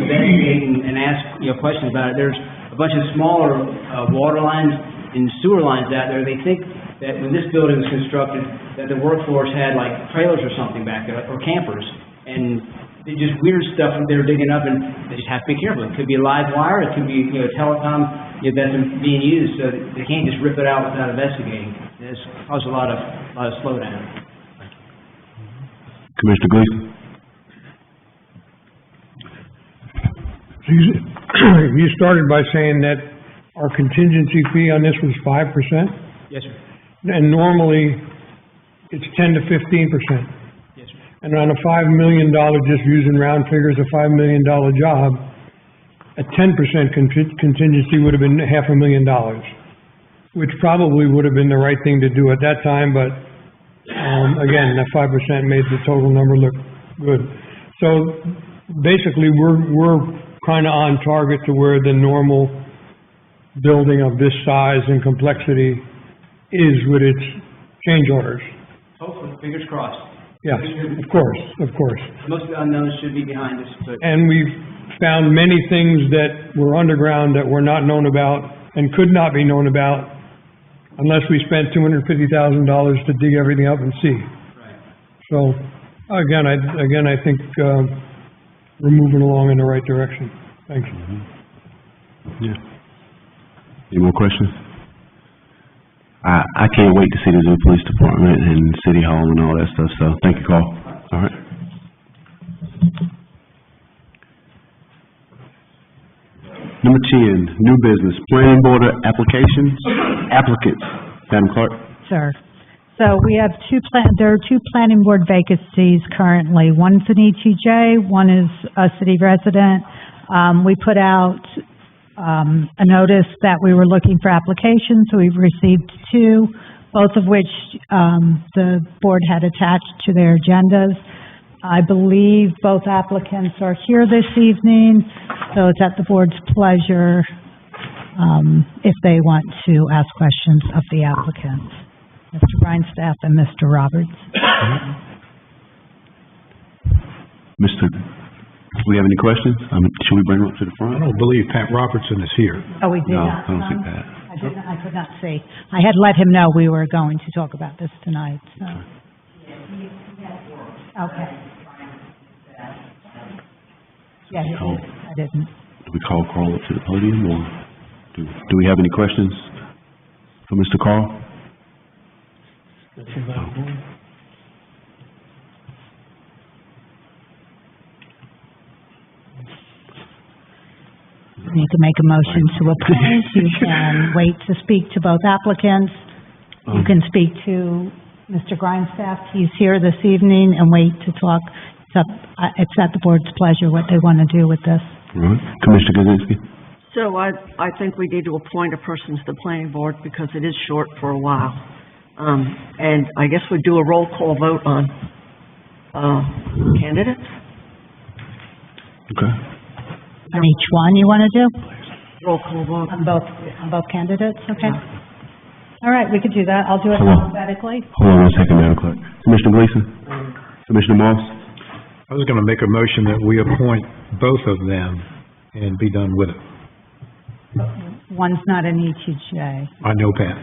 [SPEAKER 11] investigate and ask questions about it. There's a bunch of smaller water lines and sewer lines out there. They think that when this building was constructed, that the workforce had like trailers or something back there, or campers, and just weird stuff that they're digging up, and they just have to be careful. It could be a live wire, it could be telecom that's being used, so they can't just rip it out without investigating. It's caused a lot of slowdown.
[SPEAKER 5] Commissioner Gleason?
[SPEAKER 4] You started by saying that our contingency fee on this was 5%?
[SPEAKER 11] Yes, sir.
[SPEAKER 4] And normally, it's 10 to 15%.
[SPEAKER 11] Yes, sir.
[SPEAKER 4] And on a $5 million, just using round figures, a $5 million job, a 10% contingency would have been $500,000, which probably would have been the right thing to do at that time, but, again, that 5% made the total number look good. So, basically, we're kind of on target to where the normal building of this size and complexity is with its change orders.
[SPEAKER 11] Hopefully, fingers crossed.
[SPEAKER 4] Yeah, of course.
[SPEAKER 11] Most of the unknowns should be behind us, but...
[SPEAKER 4] And we've found many things that were underground that were not known about and could not be known about unless we spent $250,000 to dig everything up and see.
[SPEAKER 11] Right.
[SPEAKER 4] So, again, I think, we're moving along in the right direction. Thanks.
[SPEAKER 5] Yeah. Any more questions? I can't wait to see the new police department and city hall and all that stuff, so thank you, Carl. All right. Number 10, new business, planning board applicants. Madam Clerk?
[SPEAKER 6] Sir. So we have there are two planning board vacancies currently. One's an ETJ, one is a city resident. We put out a notice that we were looking for applications. We've received 2, both of which the board had attached to their agendas. I believe both applicants are here this evening, so it's at the board's pleasure if they want to ask questions of the applicants. Mr. Grindstaff and Mr. Roberts.
[SPEAKER 5] Do we have any questions? Should we bring them up to the front?
[SPEAKER 7] I don't believe Pat Robertson is here.
[SPEAKER 6] Oh, we did
[SPEAKER 5] No,
[SPEAKER 6] not.
[SPEAKER 5] I don't see Pat.
[SPEAKER 6] I could not see. I had let him know we were going to talk about this tonight, so. Okay. Yeah, I didn't.
[SPEAKER 5] Do we call Carl up to the podium, or do we have any questions for Mr. Carl?
[SPEAKER 6] You can make a motion to appoint, you can wait to speak to both applicants, you can speak to Mr. Grindstaff, he's here this evening, and wait to talk. It's at the board's pleasure what they want to do with this.
[SPEAKER 5] All right. Commissioner Kozinski?
[SPEAKER 12] So I think we need to appoint a person to the planning board because it is short for a while. And I guess we'd do a roll call vote on candidates.
[SPEAKER 5] Okay.
[SPEAKER 6] On each one you want to do?
[SPEAKER 12] Roll call vote.
[SPEAKER 6] On both candidates, okay? All right, we could do that. I'll do it
[SPEAKER 5] Hold on.
[SPEAKER 6] alphabetically.
[SPEAKER 5] Hold on one second, Madam Clerk. Commissioner Gleason? Commissioner Moss?
[SPEAKER 7] I was gonna make a motion that we appoint both of them and be done with it.
[SPEAKER 6] One's not an ETJ.
[SPEAKER 7] I know, Pat.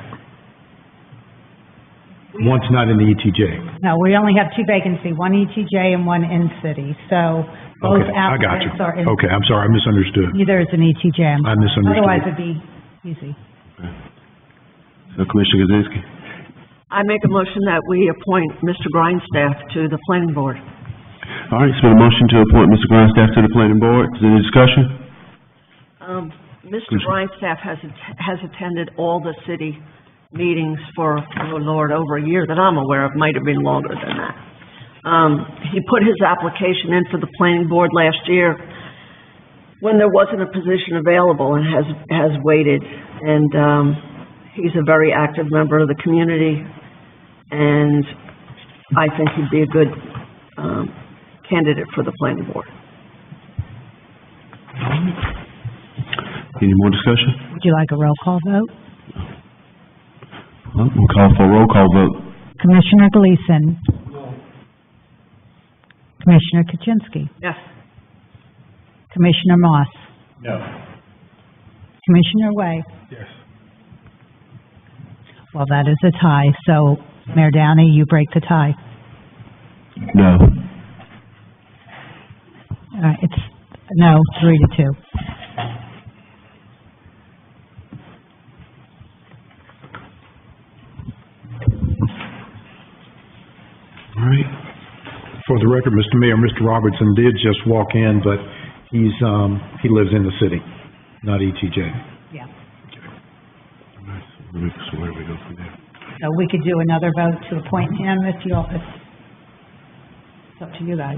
[SPEAKER 7] One's not in the ETJ.
[SPEAKER 6] No, we only have two vacancies, one ETJ and one in-city, so both
[SPEAKER 7] Okay, I got you.
[SPEAKER 6] applicants are in.
[SPEAKER 7] Okay, I'm sorry, I misunderstood.
[SPEAKER 6] Neither is an ETJ.
[SPEAKER 7] I misunderstood.
[SPEAKER 6] Otherwise, it'd be easy.
[SPEAKER 5] So Commissioner Kozinski.
[SPEAKER 12] I make a motion that we appoint Mr. Grindstaff to the planning board.
[SPEAKER 5] All right, it's been a motion to appoint Mr. Grindstaff to the planning board. Is there any discussion?
[SPEAKER 12] Mr. Grindstaff has attended all the city meetings for, oh Lord, over a year that I'm aware of, might have been longer than that. He put his application in for the planning board last year when there wasn't a position available and has waited. And, he's a very active member of the community, and I think he'd be a good, candidate for the planning board.
[SPEAKER 5] Any more discussion?
[SPEAKER 6] Would you like a roll call vote?
[SPEAKER 5] Well, we'll call for a roll call vote.
[SPEAKER 6] Commissioner Gleason? Commissioner Kuczynski?
[SPEAKER 12] Yes.
[SPEAKER 6] Commissioner Moss?
[SPEAKER 1] No.
[SPEAKER 6] Commissioner Way?
[SPEAKER 1] Yes.
[SPEAKER 6] Well, that is a tie, so Mayor Downey, you break the tie.
[SPEAKER 5] No.
[SPEAKER 6] It's, no, 3-2.
[SPEAKER 5] All right.
[SPEAKER 7] For the record, Mr. Mayor, Mr. Robertson did just walk in, but he lives in the city, not ETJ.
[SPEAKER 6] Yeah.
[SPEAKER 5] So where do we go from there?
[SPEAKER 6] So we could do another vote to appoint him if you, it's up to you guys,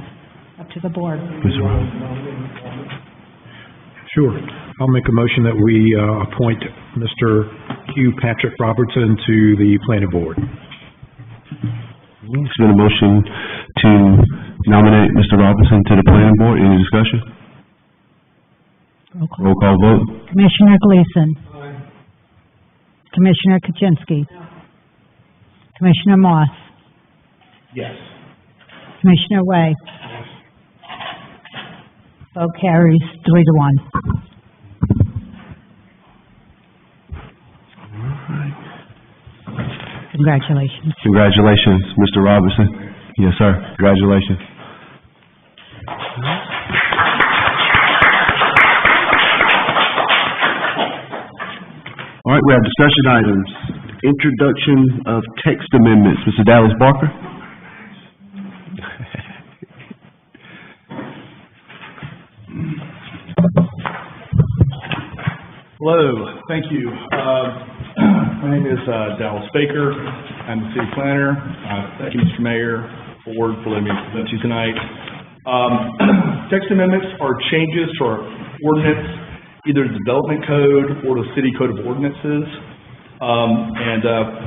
[SPEAKER 6] up to the board.
[SPEAKER 5] Mr. Robertson.
[SPEAKER 7] Sure. I'll make a motion that we appoint Mr. Hugh Patrick Robertson to the planning board.
[SPEAKER 5] It's been a motion to nominate Mr. Robinson to the planning board. Any discussion? Roll call vote.
[SPEAKER 6] Commissioner Gleason? Commissioner Kuczynski? Commissioner Moss?
[SPEAKER 1] Yes.
[SPEAKER 6] Commissioner Way? Vote carries 3-1. Congratulations.
[SPEAKER 5] Congratulations, Mr. Robinson. Yes, sir. Congratulations. All right, we have discussion items. Introduction of text amendments. Mr. Dallas Barker.
[SPEAKER 13] Hello, thank you. My name is Dallas Baker. I'm the city planner. Thank you, Mr. Mayor, Ford, for letting me present to you tonight. Text amendments are changes to our ordinance, either the development code or the city code of ordinances.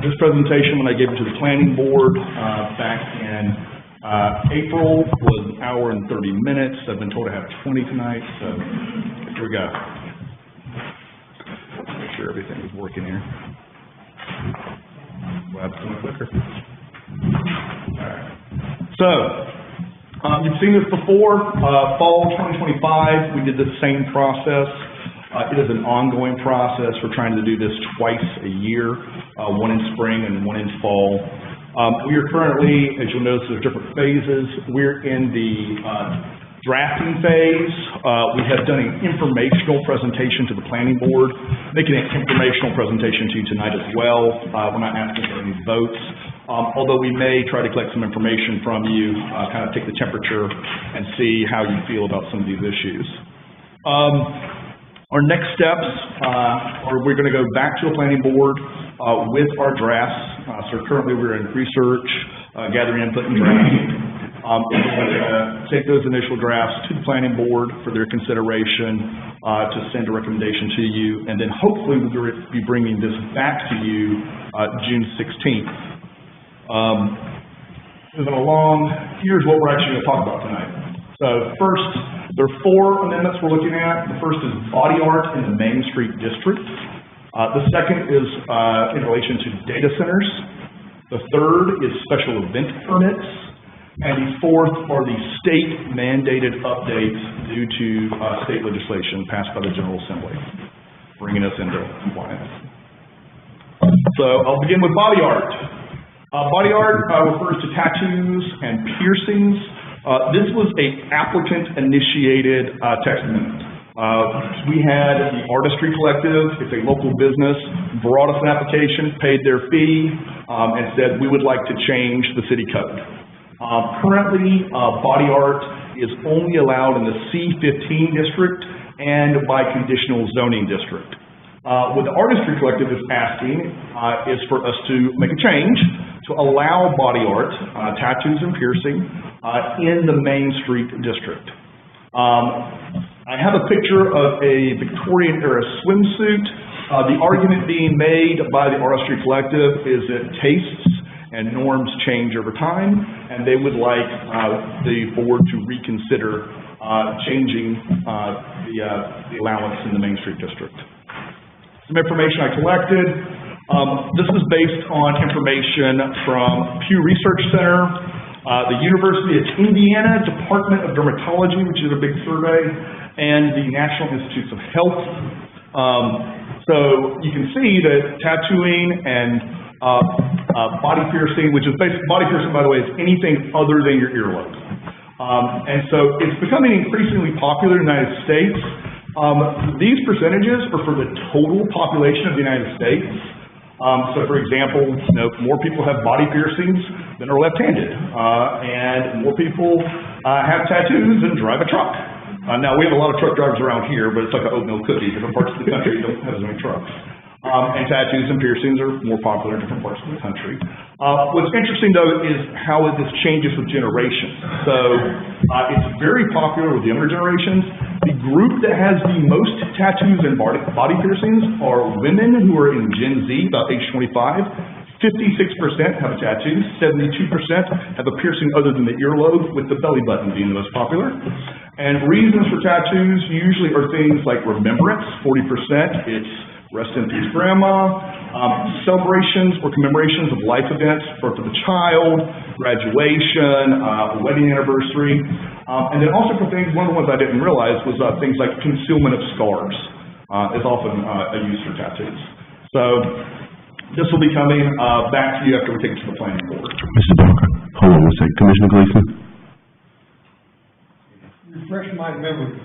[SPEAKER 13] This presentation, when I gave it to the planning board back in April, was an hour and 30 minutes. I've been told I have 20 tonight, so here we go. Make sure everything is working here. Grab some quicker. Alright. So, you've seen this before, fall 2025, we did the same process. It is an ongoing process. We're trying to do this twice a year, one in spring and one in fall. We are currently, as you'll notice, there's different phases. We're in the drafting phase. We have done an informational presentation to the planning board, making an informational presentation to you tonight as well. We're not asking for any votes, although we may try to collect some information from you, kind of take the temperature and see how you feel about some of these issues. Our next steps are we're going to go back to the planning board with our drafts. So currently we're in research, gathering input and drafting. We're going to take those initial drafts to the planning board for their consideration to send a recommendation to you, and then hopefully we'll be bringing this back to you June 16th. Moving along, here's what we're actually going to talk about tonight. So first, there are 4 amendments we're looking at. The first is body art in the Main Street District. The second is in relation to data centers. The third is special event permits. and the fourth are the state mandated updates due to state legislation passed by the General Assembly, bringing us into compliance. So I'll begin with body art. Body art refers to tattoos and piercings. This was a applicant-initiated text amendment. We had the Artistry Collective, it's a local business, brought us an application, paid their fee, and said we would like to change the city code. Currently, body art is only allowed in the C-15 district and by conditional zoning district. What the Artistry Collective is asking is for us to make a change to allow body art, tattoos and piercing, in the Main Street district. I have a picture of a Victorian-era swimsuit. The argument being made by the Artistry Collective is that tastes and norms change over time, and they would like the board to reconsider changing the allowance in the Main Street district. Some information I collected. This is based on information from Pew Research Center, the University of Indiana Department of Dermatology, which is a big survey, and the National Institutes of Health. So you can see that tattooing and body piercing, which is basically, body piercing, by the way, is anything other than your earlobe. And so it's becoming increasingly popular in the United States. These percentages are for the total population of the United States. So for example, more people have body piercings than are left-handed, and more people have tattoos than drive a truck. Now, we have a lot of truck drivers around here, but it's like an oatmeal cookie. Different parts of the country don't have as many trucks. And tattoos and piercings are more popular in different parts of the country. What's interesting, though, is how this changes with generations. So it's very popular with younger generations. The group that has the most tattoos and body piercings are women who are in Gen Z, about age 25. 56% have a tattoo, 72% have a piercing other than the earlobe, with the belly button being the most popular. And reasons for tattoos usually are things like remembrance, 40%, it's rest in peace grandma, celebrations or commemorations of life events, birth of a child, graduation, a wedding anniversary, and then also for things, one of the ones I didn't realize was things like concealment of scars is often a use for tattoos. So this will be coming back to you after we take it to the planning board.
[SPEAKER 5] Mr. Barker, hold on one second. Commissioner Gleason?
[SPEAKER 1] Refresh my memory.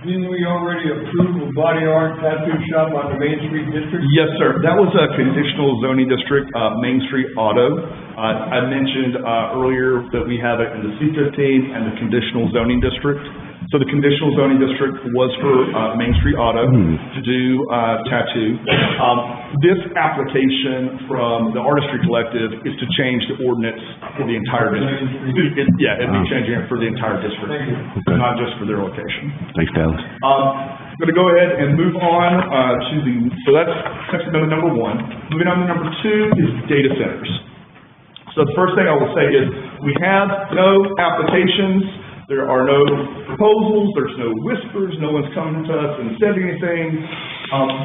[SPEAKER 1] Didn't we already approve a body art tattoo shop on the Main Street district?
[SPEAKER 13] Yes, sir. That was a conditional zoning district, Main Street Auto. I mentioned earlier that we have it in the C-15 and the conditional zoning district. So the conditional zoning district was for Main Street Auto to do tattoo. This application from the Artistry Collective is to change the ordinance for the entire district. It'd be changing it for the entire district, not just for their location.
[SPEAKER 5] Thanks, Dallas.
[SPEAKER 13] I'm going to go ahead and move on to so that's text amendment number 1. Moving on to number 2 is data centers. So the first thing I will say is we have no applications. There are no proposals, there's no whispers, no one's come to us and said anything,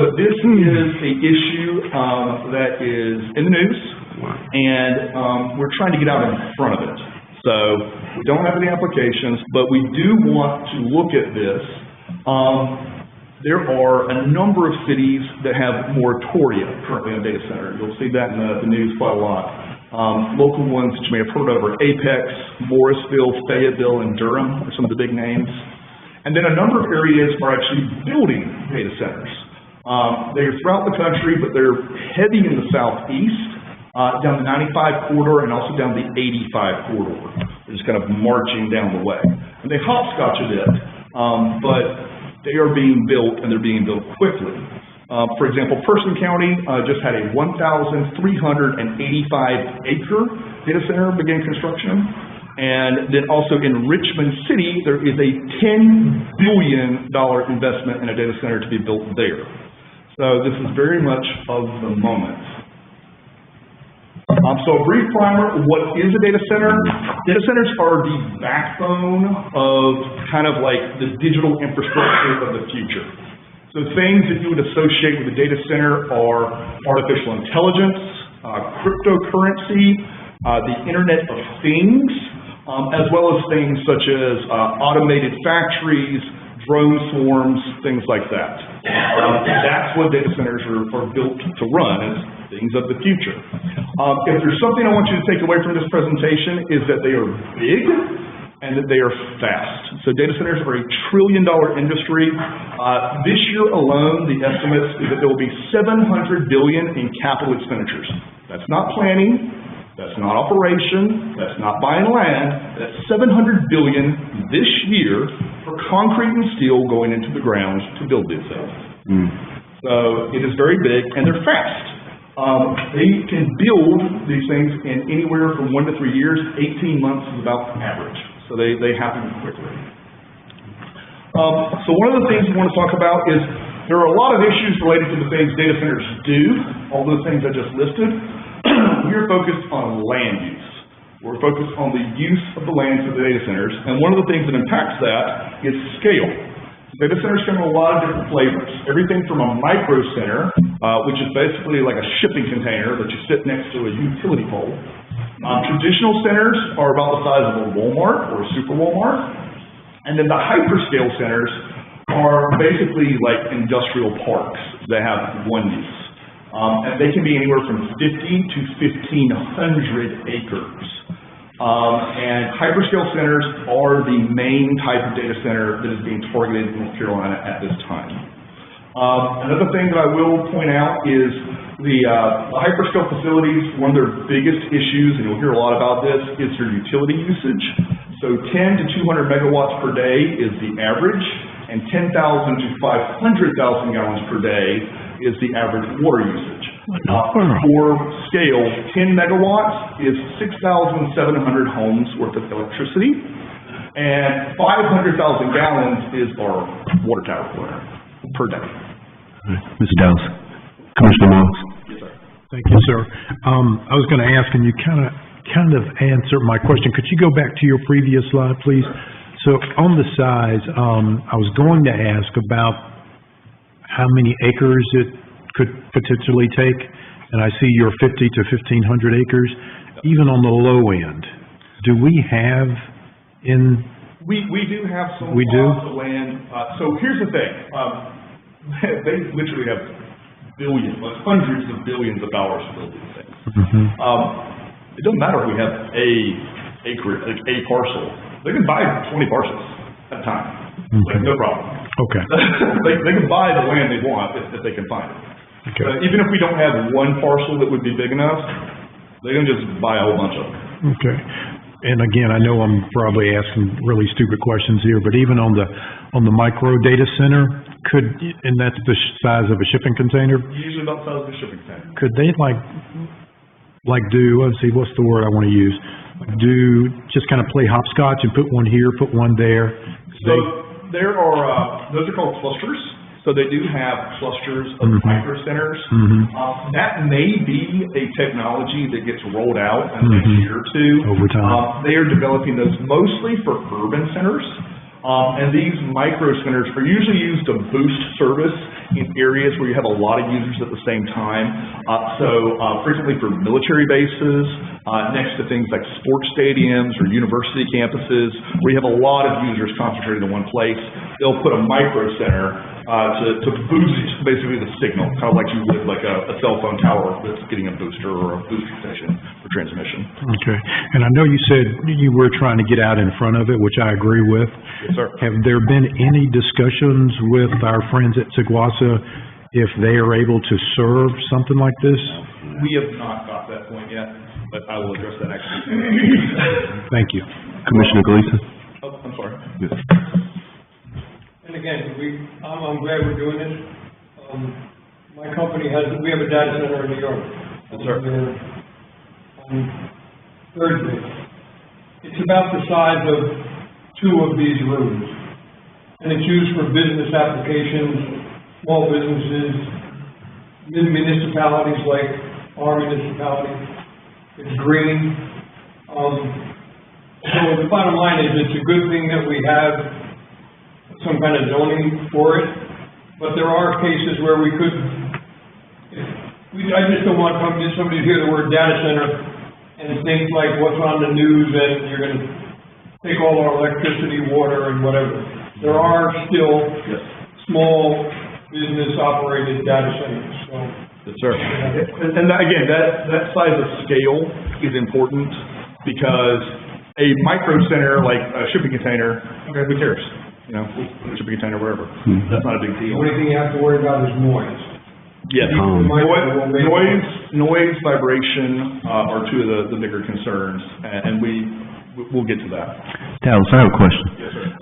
[SPEAKER 13] but this is an issue that is in the news, and we're trying to get out in front of it. So we don't have any applications, but we do want to look at this. There are a number of cities that have moratoria currently on data center. You'll see that in the news quite a lot. Local ones that you may have heard of are Apex, Morrisville, Fayetteville, and Durham are some of the big names. And then a number of areas are actually building data centers. They're throughout the country, but they're heavy in the southeast, down the 95 corridor and also down the 85 corridor. They're just kind of marching down the way. And they hopscotch a bit, but they are being built, and they're being built quickly. For example, Person County just had a 1,385-acre data center begin construction. And then also in Richmond City, there is a $10 billion investment in a data center to be built there. So this is very much of the moment. So a brief primer, what is a data center? Data centers are the backbone of kind of like the digital infrastructure of the future. So things that you would associate with a data center are artificial intelligence, cryptocurrency, the Internet of Things, as well as things such as automated factories, drone swarms, things like that. That's what data centers are built to run, as things of the future. If there's something I want you to take away from this presentation, is that they are big and that they are fast. So data centers are a $1 trillion industry. This year alone, the estimate is that there will be $700 billion in capital expenditures. That's not planning, that's not operation, that's not buying land, that's $700 billion this year for concrete and steel going into the ground to build these things. So it is very big and they're fast. They can build these things in anywhere from 1 to 3 years. 18 months is about average. So they happen quickly. So one of the things we want to talk about is there are a lot of issues related to the things data centers do, all those things I just listed. We are focused on land use. We're focused on the use of the land for the data centers, and one of the things that impacts that is scale. Data centers come in a lot of different flavors. Everything from a micro center, which is basically like a shipping container that you sit next to a utility pole. Traditional centers are about the size of a Walmart or a super Walmart. And then the hyperscale centers are basically like industrial parks that have one use. And they can be anywhere from 50 to 1,500 acres. And hyperscale centers are the main type of data center that is being targeted in North Carolina at this time. Another thing that I will point out is the hyperscale facilities, one of their biggest issues, and you'll hear a lot about this, is their utility usage. So 10 to 200 megawatts per day is the average, and 10,000 to 500,000 gallons per day is the average water usage. For scale, 10 megawatts is 6,700 homes worth of electricity, and 500,000 gallons is our water tower per day.
[SPEAKER 5] Mr. Dallas. Commissioner Miles.
[SPEAKER 13] Yes, sir.
[SPEAKER 7] Thank you, sir. I was going to ask, and you kind of answered my question. Could you go back to your previous slide, please? So on the size, I was going to ask about how many acres it could potentially take, and I see your 50 to 1,500 acres. Even on the low end, do we have in...
[SPEAKER 13] We do have some
[SPEAKER 7] we do?
[SPEAKER 13] plots of land. So here's the thing. They literally have billions, like hundreds of billions of dollars to build these things. It doesn't matter if we have a parcel. They can buy 20 parcels at a time. Like, no problem.
[SPEAKER 7] Okay.
[SPEAKER 13] they can buy the land they want if they can find it.
[SPEAKER 7] Okay.
[SPEAKER 13] Even if we don't have one parcel that would be big enough, they can just buy a whole bunch of them.
[SPEAKER 7] Okay. And again, I know I'm probably asking really stupid questions here, but even on the micro data center, and that's the size of a shipping container?
[SPEAKER 13] Usually about the size of a shipping container.
[SPEAKER 7] Could they like do, let's see, what's the word I want to use? Just kind of play hopscotch and put one here, put one there?
[SPEAKER 13] So there are, those are called clusters. So they do have clusters of micro centers. That may be a technology that gets rolled out in the next year or two.
[SPEAKER 7] Over time.
[SPEAKER 13] They are developing those mostly for urban centers. And these micro centers are usually used to boost service in areas where you have a lot of users at the same time. Frequently for military bases, next to things like sports stadiums or university campuses, where you have a lot of users concentrated in one place, they'll put a micro center to boost basically the signal, kind of like you would like a cell phone tower that's getting a booster or a booster station for transmission.
[SPEAKER 7] Okay. And I know you said you were trying to get out in front of it, which I agree with.
[SPEAKER 13] Yes, sir.
[SPEAKER 7] Have there been any discussions with our friends at Seguasa if they are able to serve something like this?
[SPEAKER 13] We have not got that point yet, but I will address that next week.
[SPEAKER 7] Thank you.
[SPEAKER 5] Commissioner Gleason.
[SPEAKER 13] Oh, I'm sorry.
[SPEAKER 5] Yes.
[SPEAKER 1] And again, I'm glad we're doing this. My company we have a data center in New York.
[SPEAKER 13] Yes, sir.
[SPEAKER 1] On Thursday. It's about the size of 2 of these rooms. And it's used for business applications, small businesses, municipalities like our municipality. It's green. So the bottom line is it's a good thing that we have some kind of zoning for it, but there are cases where I just don't want somebody to hear the word data center and things like what's on the news that you're gonna take all our electricity, water, and whatever. There are still small business operated data centers, so.
[SPEAKER 13] Yes, sir. And again, that size of scale is important because a micro center like a shipping container, okay, who cares? You know, shipping container, wherever. That's not a big
[SPEAKER 1] The
[SPEAKER 13] deal.
[SPEAKER 1] only thing you have to worry about is noise.
[SPEAKER 13] Yes. Noise, vibration, are two of the bigger concerns, and we'll get to that.
[SPEAKER 5] Dallas, I have a question.
[SPEAKER 13] Yes, sir.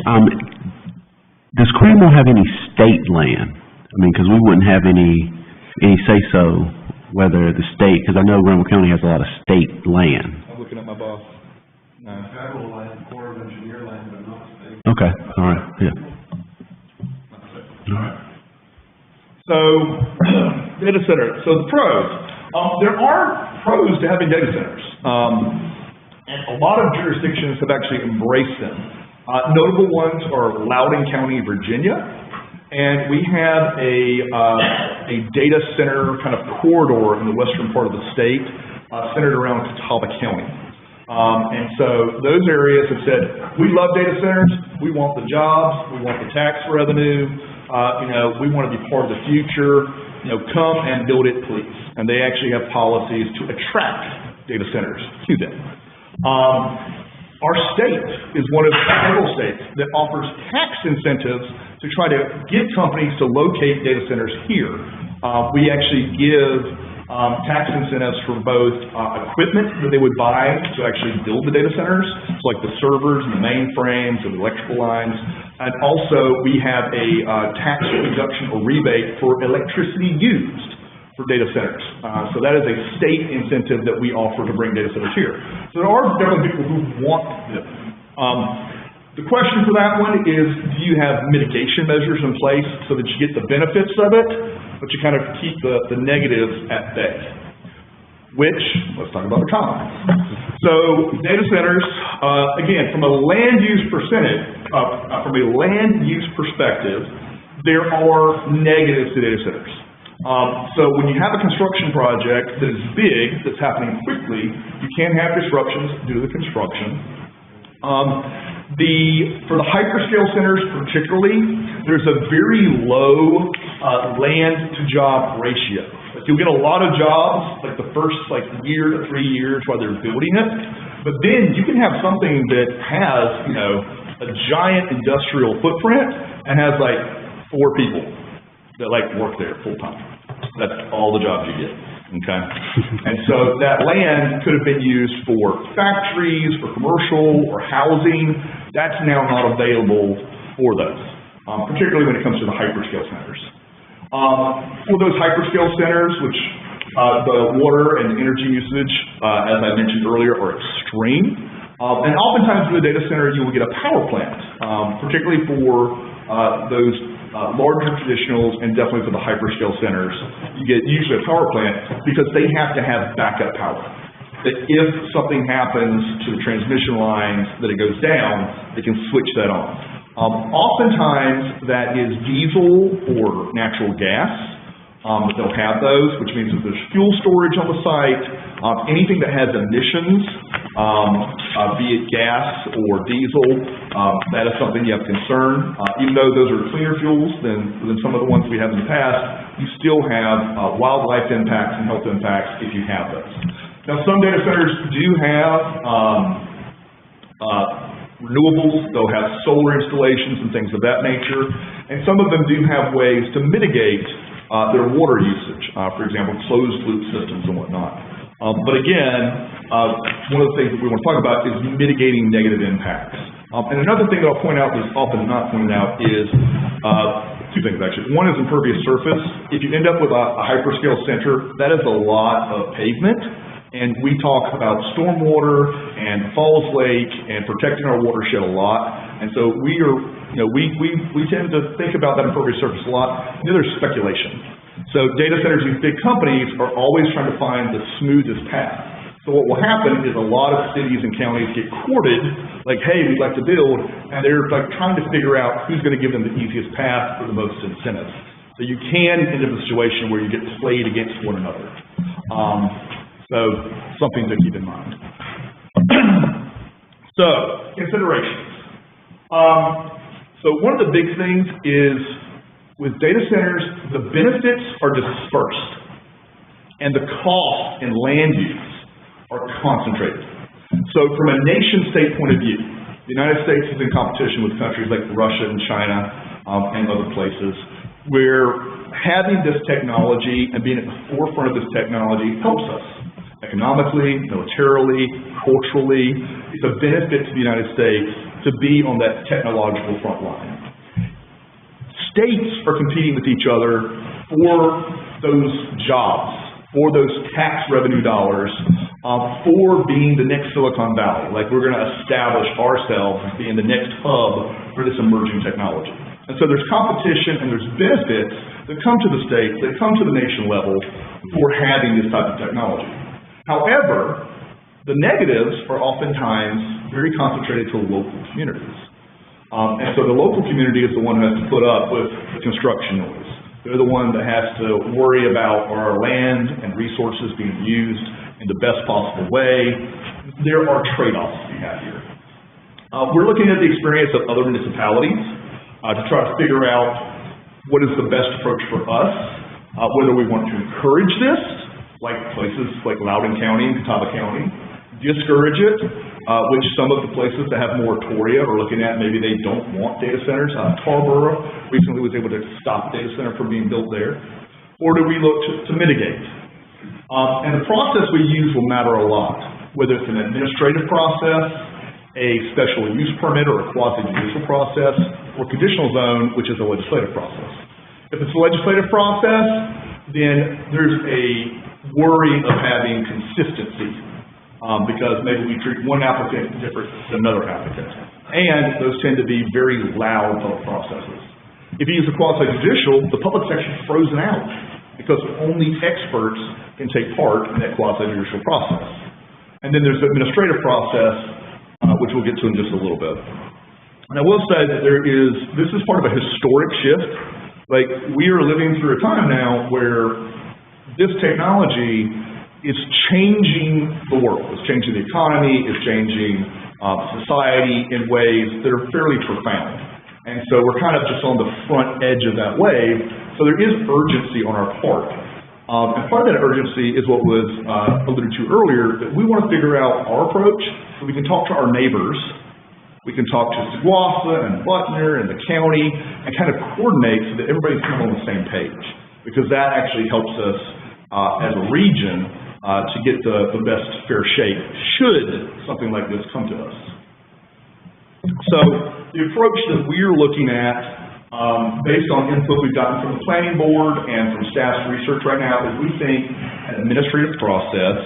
[SPEAKER 5] Does Creedmoor have any state land? I mean, because we wouldn't have any say-so whether the state, because I know Rundle County has a lot of state land.
[SPEAKER 13] I'm looking at my boss. No.
[SPEAKER 1] Federal land, Corps of Engineer land, but not state.
[SPEAKER 5] Okay, all right, yeah. All right.
[SPEAKER 13] So, data center. So the pros. There are pros to having data centers. And a lot of jurisdictions have actually embraced them. Notable ones are Loudoun County, Virginia. And we have a data center kind of corridor in the western part of the state, centered around Catawba County. And so those areas have said, we love data centers, we want the jobs, we want the tax revenue, we want to be part of the future, come and build it, please. And they actually have policies to attract data centers to them. Our state is one of several states that offers tax incentives to try to get companies to locate data centers here. We actually give tax incentives for both equipment that they would buy to actually build the data centers, so like the servers and the mainframes and the electrical lines, and also we have a tax reduction or rebate for electricity used for data centers. So that is a state incentive that we offer to bring data centers here. So there are definitely people who want them. The question for that one is, do you have mitigation measures in place so that you get the benefits of it, but you kind of keep the negatives at bay? Which, let's talk about the cons. So data centers, again, from a land use perspective, there are negatives to data centers. So when you have a construction project that is big, that's happening quickly, you can have disruptions due to the construction. For the hyperscale centers particularly, there's a very low land to job ratio. Like you'll get a lot of jobs like the first year to 3 years while they're building it, but then you can have something that has a giant industrial footprint and has 4 people that work there full time. That's all the jobs you get. Okay? And so that land could have been used for factories, for commercial, or housing. That's now not available for those, particularly when it comes to the hyperscale centers. For those hyperscale centers, which the water and energy usage, as I mentioned earlier, are extreme. And oftentimes with a data center, you will get a power plant, particularly for those larger traditionals and definitely for the hyperscale centers. You get usually a power plant because they have to have backup power. That if something happens to the transmission lines, that it goes down, they can switch that on. Oftentimes that is diesel or natural gas. They'll have those, which means that there's fuel storage on the site. Anything that has emissions, be it gas or diesel, that is something you have concern. Even though those are cleaner fuels than some of the ones we have in the past, you still have wildlife impacts and health impacts if you have those. Now, some data centers do have renewables. They'll have solar installations and things of that nature. And some of them do have ways to mitigate their water usage, for example, closed loop systems and whatnot. But again, one of the things that we want to talk about is mitigating negative impacts. And another thing that I'll point out that's often not pointed out is 2 things actually. One is impervious surface. If you end up with a hyperscale center, that is a lot of pavement. And we talk about stormwater and Falls Lake and protecting our watershed a lot. And so we tend to think about that impervious surface a lot. The other is speculation. So data centers, these big companies are always trying to find the smoothest path. So what will happen is a lot of cities and counties get courted, like, hey, we'd like to build, and they're trying to figure out who's going to give them the easiest path for the most incentives. So you can end up in a situation where you get played against one another. So, something to keep in mind. So, considerations. So one of the big things is with data centers, the benefits are dispersed and the cost and land use are concentrated. So from a nation-state point of view, the United States is in competition with countries like Russia and China and other places where having this technology and being at the forefront of this technology helps us economically, militarily, culturally. It's a benefit to the United States to be on that technological front line. States are competing with each other for those jobs, for those tax revenue dollars, for being the next Silicon Valley. Like we're going to establish ourselves as being the next hub for this emerging technology. And so there's competition and there's benefits that come to the states, that come to the nation level for having this type of technology. However, the negatives are oftentimes very concentrated to local communities. And so the local community is the one who has to put up with the construction noise. They're the one that has to worry about our land and resources being used in the best possible way. There are trade-offs we have here. We're looking at the experience of other municipalities to try to figure out what is the best approach for us, whether we want to encourage this, like places like Loudoun County and Catawba County, discourage it, which some of the places that have moratoria are looking at, maybe they don't want data centers. Tarboro recently was able to stop a data center from being built there. Or do we look to mitigate? And the process we use will matter a lot, whether it's an administrative process, a special use permit or a quasi-judicial process, or conditional zone, which is a legislative process. If it's a legislative process, then there's a worry of having consistency, because maybe we treat one applicant different than another applicant. And those tend to be very loud public processes. If you use a quasi-judicial, the public's actually frozen out, because only experts can take part in that quasi-judicial process. And then there's the administrative process, which we'll get to in just a little bit. And I will say that this is part of a historic shift. Like, we are living through a time now where this technology is changing the world. It's changing the economy, it's changing society in ways that are fairly profound. And so we're kind of just on the front edge of that wave. So there is urgency on our part. And part of that urgency is what was alluded to earlier, that we want to figure out our approach so we can talk to our neighbors. We can talk to Seguasa and Butner and the county and kind of coordinate so that everybody's kind of on the same page. Because that actually helps us as a region to get the best fair shake should something like this come to us. So the approach that we're looking at, based on input we've gotten from the planning board and from staff's research right now, is we think an administrative process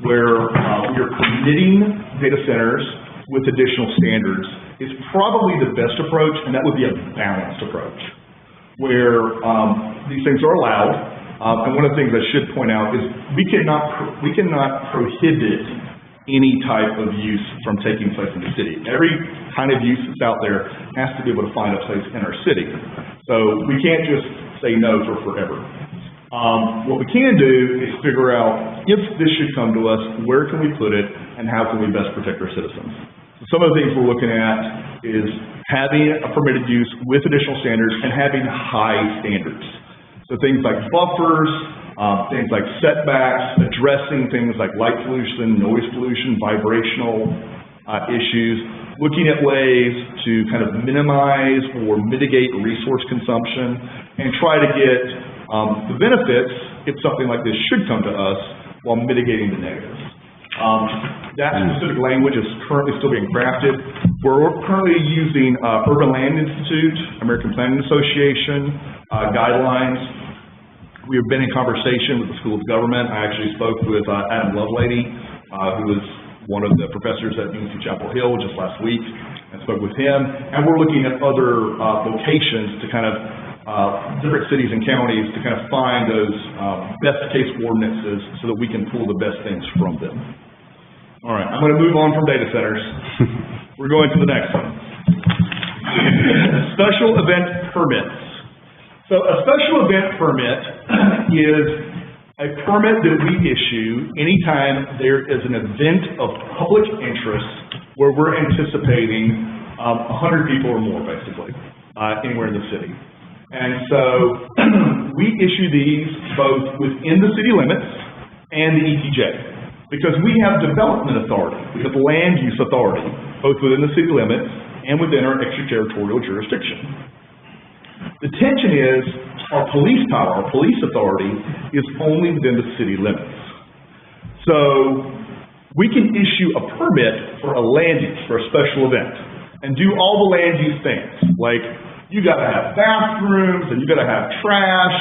[SPEAKER 13] where we are permitting data centers with additional standards is probably the best approach, and that would be a balanced approach, where these things are allowed. And one of the things I should point out is we cannot prohibit any type of use from taking place in the city. Every kind of use that's out there has to be able to find a place in our city. So we can't just say no for forever. What we can do is figure out if this should come to us, where can we put it, and how can we best protect our citizens. So some of the things we're looking at is having a permitted use with additional standards and having high standards. So things like buffers, things like setbacks, addressing things like light pollution, noise pollution, vibrational issues, looking at ways to kind of minimize or mitigate resource consumption and try to get the benefits if something like this should come to us while mitigating the negatives. That specific language is currently still being crafted. We're currently using Urban Land Institute, American Planning Association guidelines. We have been in conversation with the School of Government. I actually spoke with Adam Lovelady, who is one of the professors at UNC Chapel Hill just last week, and spoke with him. And we're looking at other locations to kind of different cities and counties to kind of find those best case ordinances so that we can pull the best things from them. All right, I'm going to move on from data centers. We're going to the next one. Special event permits. So a special event permit is a permit that we issue anytime there is an event of public interest where we're anticipating 100 people or more, basically, anywhere in the city. And so we issue these both within the city limits and the ETJ, because we have development authority, we have land use authority, both within the city limits and within our extraterritorial jurisdiction. The tension is our police power, our police authority, is only within the city limits. So we can issue a permit for a land use, for a special event, and do all the land use things, like you gotta have bathrooms, and you gotta have trash,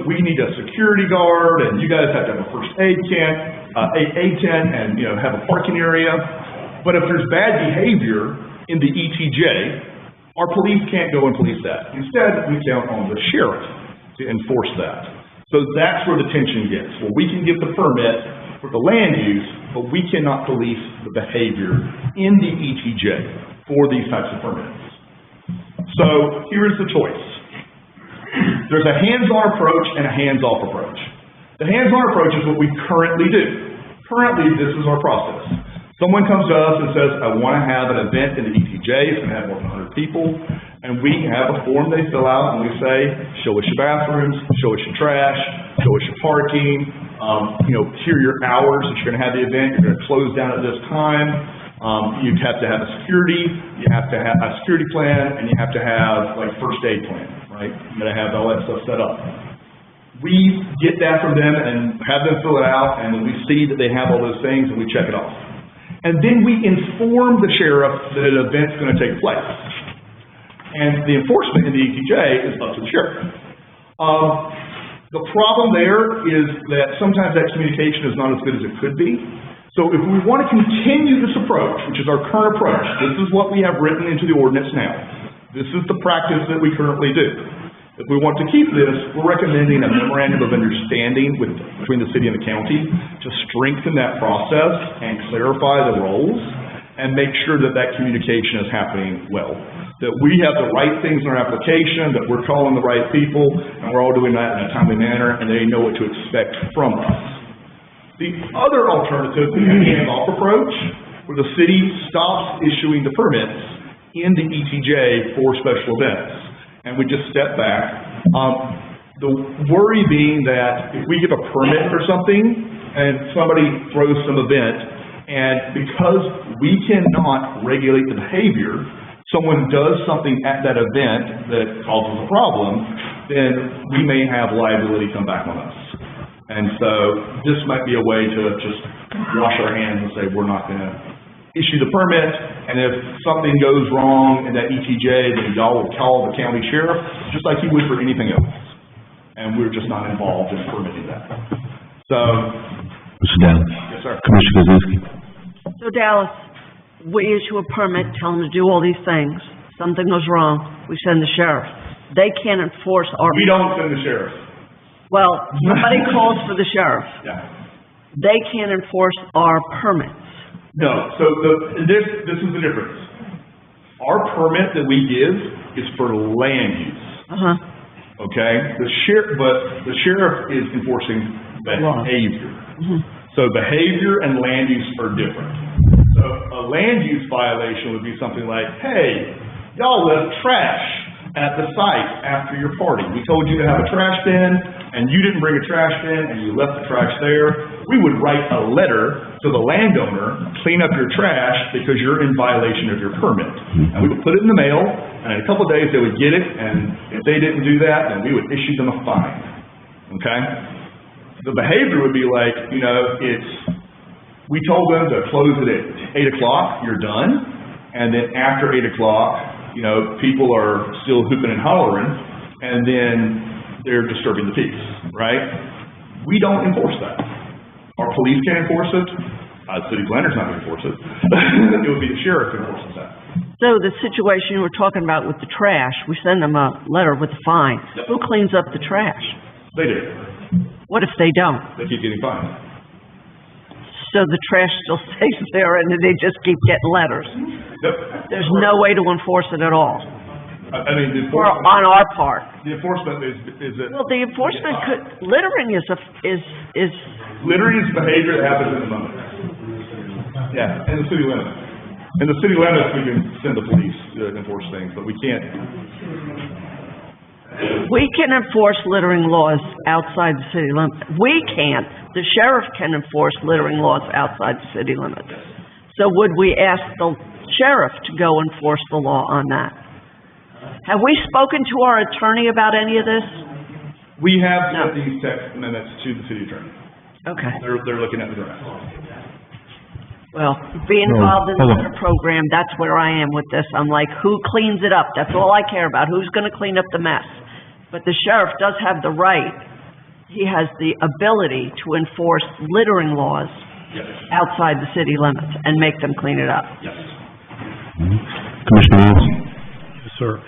[SPEAKER 13] we need a security guard, and you guys have to have a first aid tent, and, have a parking area. But if there's bad behavior in the ETJ, our police can't go and police that. Instead, we count on the sheriff to enforce that. So that's where the tension gets. Well, we can give the permit for the land use, but we cannot police the behavior in the ETJ for these types of permits. So here is the choice. There's a hands-on approach and a hands-off approach. The hands-on approach is what we currently do. Currently, this is our process. Someone comes to us and says, I want to have an event in the ETJ, it's going to have more than 100 people, and we have a form they fill out, and we say, show us your bathrooms, show us your trash, show us your parking, here are your hours that you're going to have the event, you're going to close down at this time, you have to have a security, you have to have a security plan, and you have to have, first aid plan, right? You're going to have all that stuff set up. We get that from them and have them fill it out, and then we see that they have all those things, and we check it off. And then we inform the sheriff that an event's going to take place. And the enforcement in the ETJ is up to the sheriff. The problem there is that sometimes that communication is not as good as it could be. So if we want to continue this approach, which is our current approach, this is what we have written into the ordinance now. This is the practice that we currently do. If we want to keep this, we're recommending a memorandum of understanding between the city and the county to strengthen that process and clarify the roles and make sure that that communication is happening well. That we have the right things in our application, that we're calling the right people, and we're all doing that in a timely manner, and they know what to expect from us. The other alternative is the hands-off approach, where the city stops issuing the permits in the ETJ for special events. And we just step back. The worry being that if we give a permit for something and somebody throws some event, and because we cannot regulate the behavior, someone does something at that event that causes a problem, then we may have liability come back on us. And so this might be a way to just wash our hands and say we're not going to issue the permit, and if something goes wrong in that ETJ, then y'all will call the county sheriff, just like you would for anything else. And we're just not involved in permitting that. So.
[SPEAKER 5] Mr. Dallas.
[SPEAKER 13] Yes, sir.
[SPEAKER 5] Commissioner Kozinski.
[SPEAKER 12] So Dallas, we issue a permit, tell them to do all these things. Something goes wrong, we send the sheriff. They can't enforce our...
[SPEAKER 13] We don't send the sheriff.
[SPEAKER 12] Well, somebody calls for the sheriff.
[SPEAKER 13] Yeah.
[SPEAKER 12] They can't enforce our permits.
[SPEAKER 13] No, so this is the difference. Our permit that we give is for land use. Okay? The sheriff is enforcing behavior. So behavior and land use are different. So a land use violation would be something like, hey, y'all left trash at the site after your party. We told you to have a trash bin, and you didn't bring a trash bin, and you left the trash there. We would write a letter to the landowner, clean up your trash because you're in violation of your permit. And we would put it in the mail, and in a couple of days they would get it, and if they didn't do that, then we would issue them a fine. Okay? The behavior would be like, we told them to close it at 8 o'clock, you're done, and then after 8 o'clock, people are still hooping and hollering, and then they're disturbing the peace, right? We don't enforce that. Our police can't enforce it. City planner's not going to enforce it. It would be the sheriff who enforces that.
[SPEAKER 12] So the situation you were talking about with the trash, we send them a letter with a fine.
[SPEAKER 13] Yep.
[SPEAKER 12] Who cleans up the trash?
[SPEAKER 13] They do.
[SPEAKER 12] What if they don't?
[SPEAKER 13] They keep getting fined.
[SPEAKER 12] So the trash still stays there and they just keep getting letters.
[SPEAKER 13] Yep.
[SPEAKER 12] There's no way to enforce it at all.
[SPEAKER 13] I mean, the
[SPEAKER 12] or
[SPEAKER 13] enforcement,
[SPEAKER 12] on our part?
[SPEAKER 13] the enforcement is that
[SPEAKER 12] Well, the enforcement could, littering is
[SPEAKER 13] littering is behavior that happens in the moment. Yeah, in the city limits. In the city limits, we can send the police to enforce things, but we can't.
[SPEAKER 12] we can enforce littering laws outside the city limits. We can't. The sheriff can enforce littering laws outside the city limits. So would we ask the sheriff to go enforce the law on that? Have we spoken to our attorney about any of this?
[SPEAKER 13] We have
[SPEAKER 12] No.
[SPEAKER 13] sent these text amendments to the city attorney.
[SPEAKER 12] Okay.
[SPEAKER 13] They're looking at the draft.
[SPEAKER 12] Well, being
[SPEAKER 7] No,
[SPEAKER 12] involved in the
[SPEAKER 7] hold on.
[SPEAKER 12] litter program, that's where I am with this. I'm like, who cleans it up? That's all I care about. Who's gonna clean up the mess? But the sheriff does have the right, he has the ability to enforce littering laws
[SPEAKER 13] Yes.
[SPEAKER 12] outside the city limits and make them clean it up.
[SPEAKER 13] Yes.
[SPEAKER 5] Commissioner Lance?
[SPEAKER 7] Yes, sir.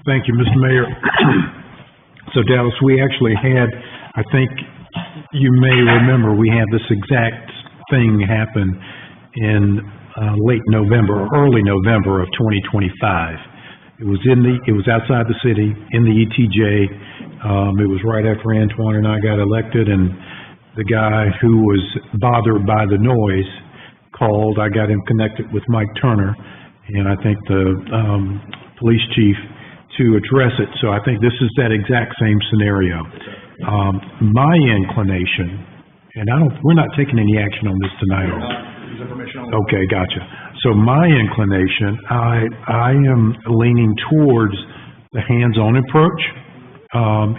[SPEAKER 7] Thank you, Mr. Mayor. So Dallas, we actually had, I think you may remember, we had this exact thing happen in late November, or early November of 2025. It was outside the city, in the ETJ. It was right after Antoine and I got elected, and the guy who was bothered by the noise called. I got him connected with Mike Turner, and I think the police chief, to address it. So I think this is that exact same scenario. My inclination, and we're not taking any action on this tonight, are we?
[SPEAKER 13] Use information on.
[SPEAKER 7] Okay, gotcha. So my inclination, I am leaning towards the hands-on approach,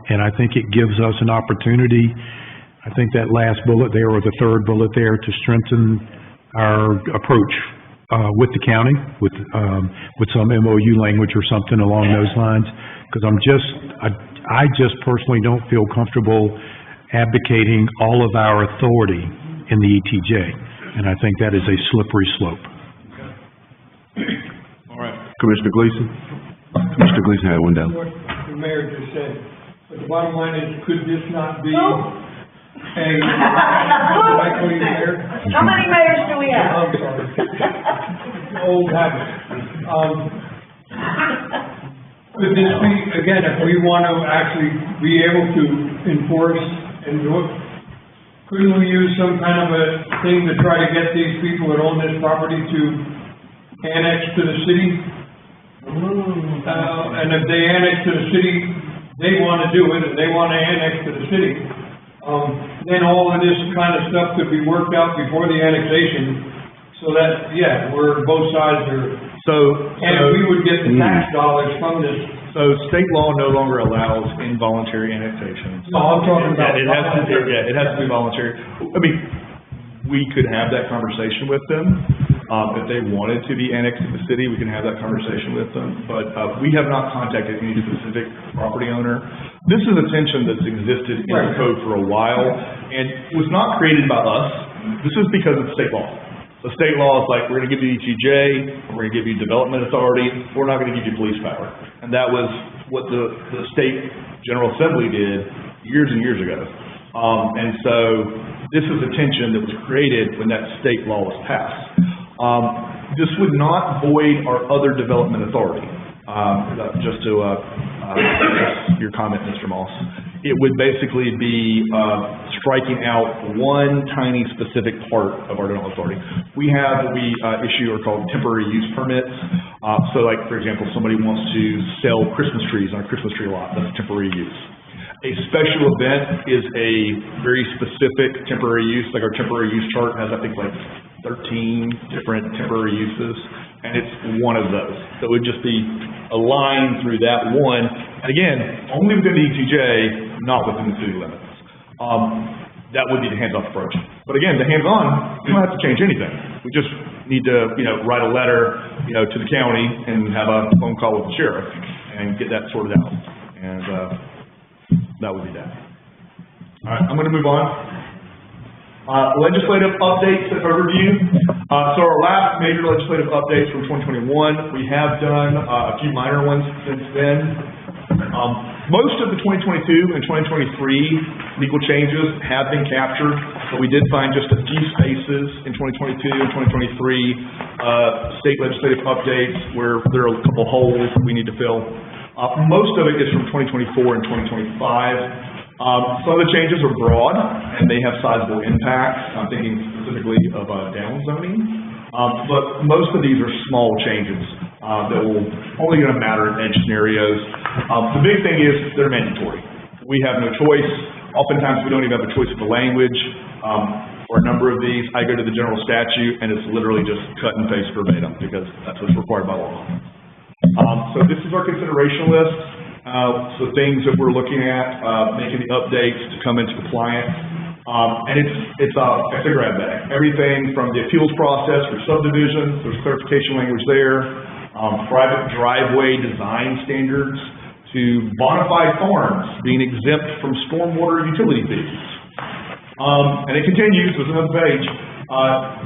[SPEAKER 7] and I think it gives us an opportunity. I think that last bullet there, or the third bullet there, to strengthen our approach with the county, with some MOU language or something along those lines, because I just personally don't feel comfortable abdicating all of our authority in the ETJ, and I think that is a slippery slope.
[SPEAKER 13] All right.
[SPEAKER 5] Commissioner Gleason? Commissioner Gleason had one down.
[SPEAKER 1] What the mayor just said, but the bottom line is, could this not be likely mayor?
[SPEAKER 12] How many mayors do we have?
[SPEAKER 1] I'm sorry. Old habit. Could this be, again, if we want to actually be able to enforce and do it, couldn't we use some kind of a thing to try to get these people that own this property to annex to the city? And if they annex to the city, they want to do it, and they want to annex to the city, then all of this kind of stuff could be worked out before the annexation, so that, yeah, both sides are, and we would get the tax dollars from this.
[SPEAKER 13] So state law no longer allows involuntary annexation.
[SPEAKER 1] No, I'm talking about.
[SPEAKER 13] It has to be voluntary. I mean, we could have that conversation with them. If they wanted to be annexed to the city, we can have that conversation with them. But we have not contacted any specific property owner. This is a tension that's existed in the code for a while, and was not created by us. This is because of state law. The state law is like, we're going to give you ETJ, we're going to give you development authority, we're not going to give you police power. And that was what the state General Assembly did years and years ago. And so this is a tension that was created when that state law was passed. This would not void our other development authority. Just to address your comment, Mr. Moss. It would basically be striking out one tiny specific part of our development authority. We have what we issue are called temporary use permits. So like, for example, somebody wants to sell Christmas trees on a Christmas tree lot, that's temporary use. A special event is a very specific temporary use, like our temporary use chart has, I think, like 13 different temporary uses, and it's one of those. So it would just be a line through that one, and again, only within the ETJ, not within the city limits. That would be the hands-off approach. But again, the hands-on, we don't have to change anything. We just need to, write a letter, to the county and have a phone call with the sheriff and get that sorted out. And, that would be that. All right, I'm going to move on. Legislative updates and overview. So our last major legislative updates from 2021, we have done a few minor ones since then. Most of the 2022 and 2023 legal changes have been captured, but we did find just a few spaces in 2022 and 2023 state legislative updates where there are a couple holes we need to fill. Most of it is from 2024 and 2025. Some of the changes are broad, and they have sizable impacts. I'm thinking specifically of downzoning. But most of these are small changes that will only going to matter in edge scenarios. The big thing is they're mandatory. We have no choice. Oftentimes, we don't even have a choice of the language. For a number of these, I go to the general statute, and it's literally just cut and paste verbatim, because that's what's required by law. So this is our consideration list. So things that we're looking at, making the updates to come into compliance. And it's a grab bag. Everything from the appeals process for subdivisions, there's clarification language there, private driveway design standards, to bona fide farms being exempt from stormwater utility fees. And it continues, there's another page.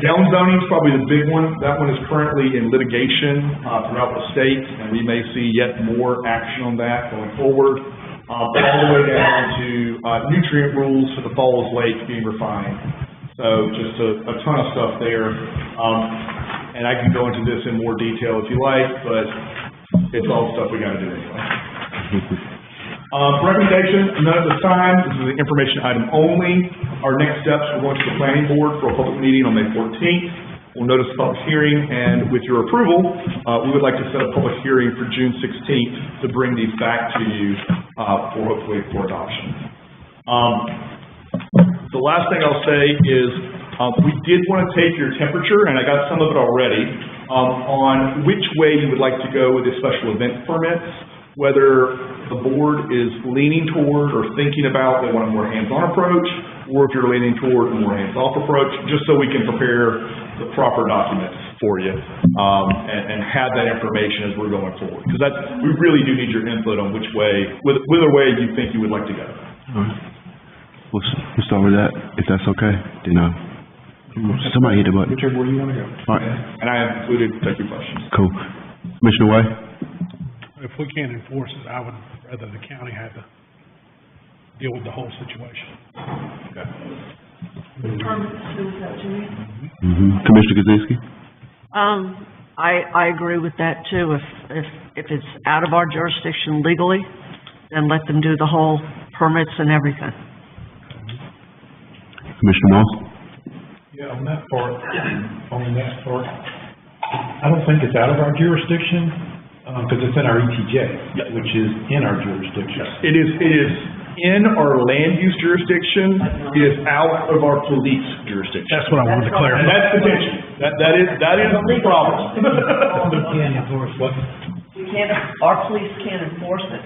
[SPEAKER 13] Downzoning is probably the big one. That one is currently in litigation throughout the state, and we may see yet more action on that going forward. All the way down to nutrient rules for the Falls Lake being refined. So just a ton of stuff there. And I can go into this in more detail if you like, but it's all stuff we got to do anyway. Recommendation, none at this time. This is an information item only. Our next steps, we're going to the planning board for a public meeting on May 14th. We'll notice a public hearing, and with your approval, we would like to set a public hearing for June 16th to bring these back to you for hopefully for adoption. The last thing I'll say is we did want to take your temperature, and I got some of it already, on which way you would like to go with the special event permits, whether the board is leaning toward or thinking about they want a more hands-on approach, or if you're leaning toward a more hands-off approach, just so we can prepare the proper documents for you, and have that information as we're going forward. Because we really do need your input on which way, whether way you think you would like to go.
[SPEAKER 5] All right. We'll start with that, if that's okay. Then, somebody hit the button.
[SPEAKER 1] Whichever way you want to go.
[SPEAKER 5] All right.
[SPEAKER 13] And I have included, take your questions.
[SPEAKER 5] Cool. Commissioner White?
[SPEAKER 14] If we can't enforce it, I would rather the county have to deal with the whole situation.
[SPEAKER 13] Okay.
[SPEAKER 5] Commissioner Kaczynski?
[SPEAKER 12] I agree with that too. If it's out of our jurisdiction legally, then let them do the whole permits and everything.
[SPEAKER 5] Commissioner Moss?
[SPEAKER 14] Yeah, on that part, I don't think it's out of our jurisdiction, because it's in our ETJ, which is in our jurisdiction.
[SPEAKER 13] It is in our land use jurisdiction. It is out of our police jurisdiction.
[SPEAKER 14] That's what I wanted to clarify.
[SPEAKER 13] And that's the tension. That is the problem.
[SPEAKER 12] Our police can't enforce it.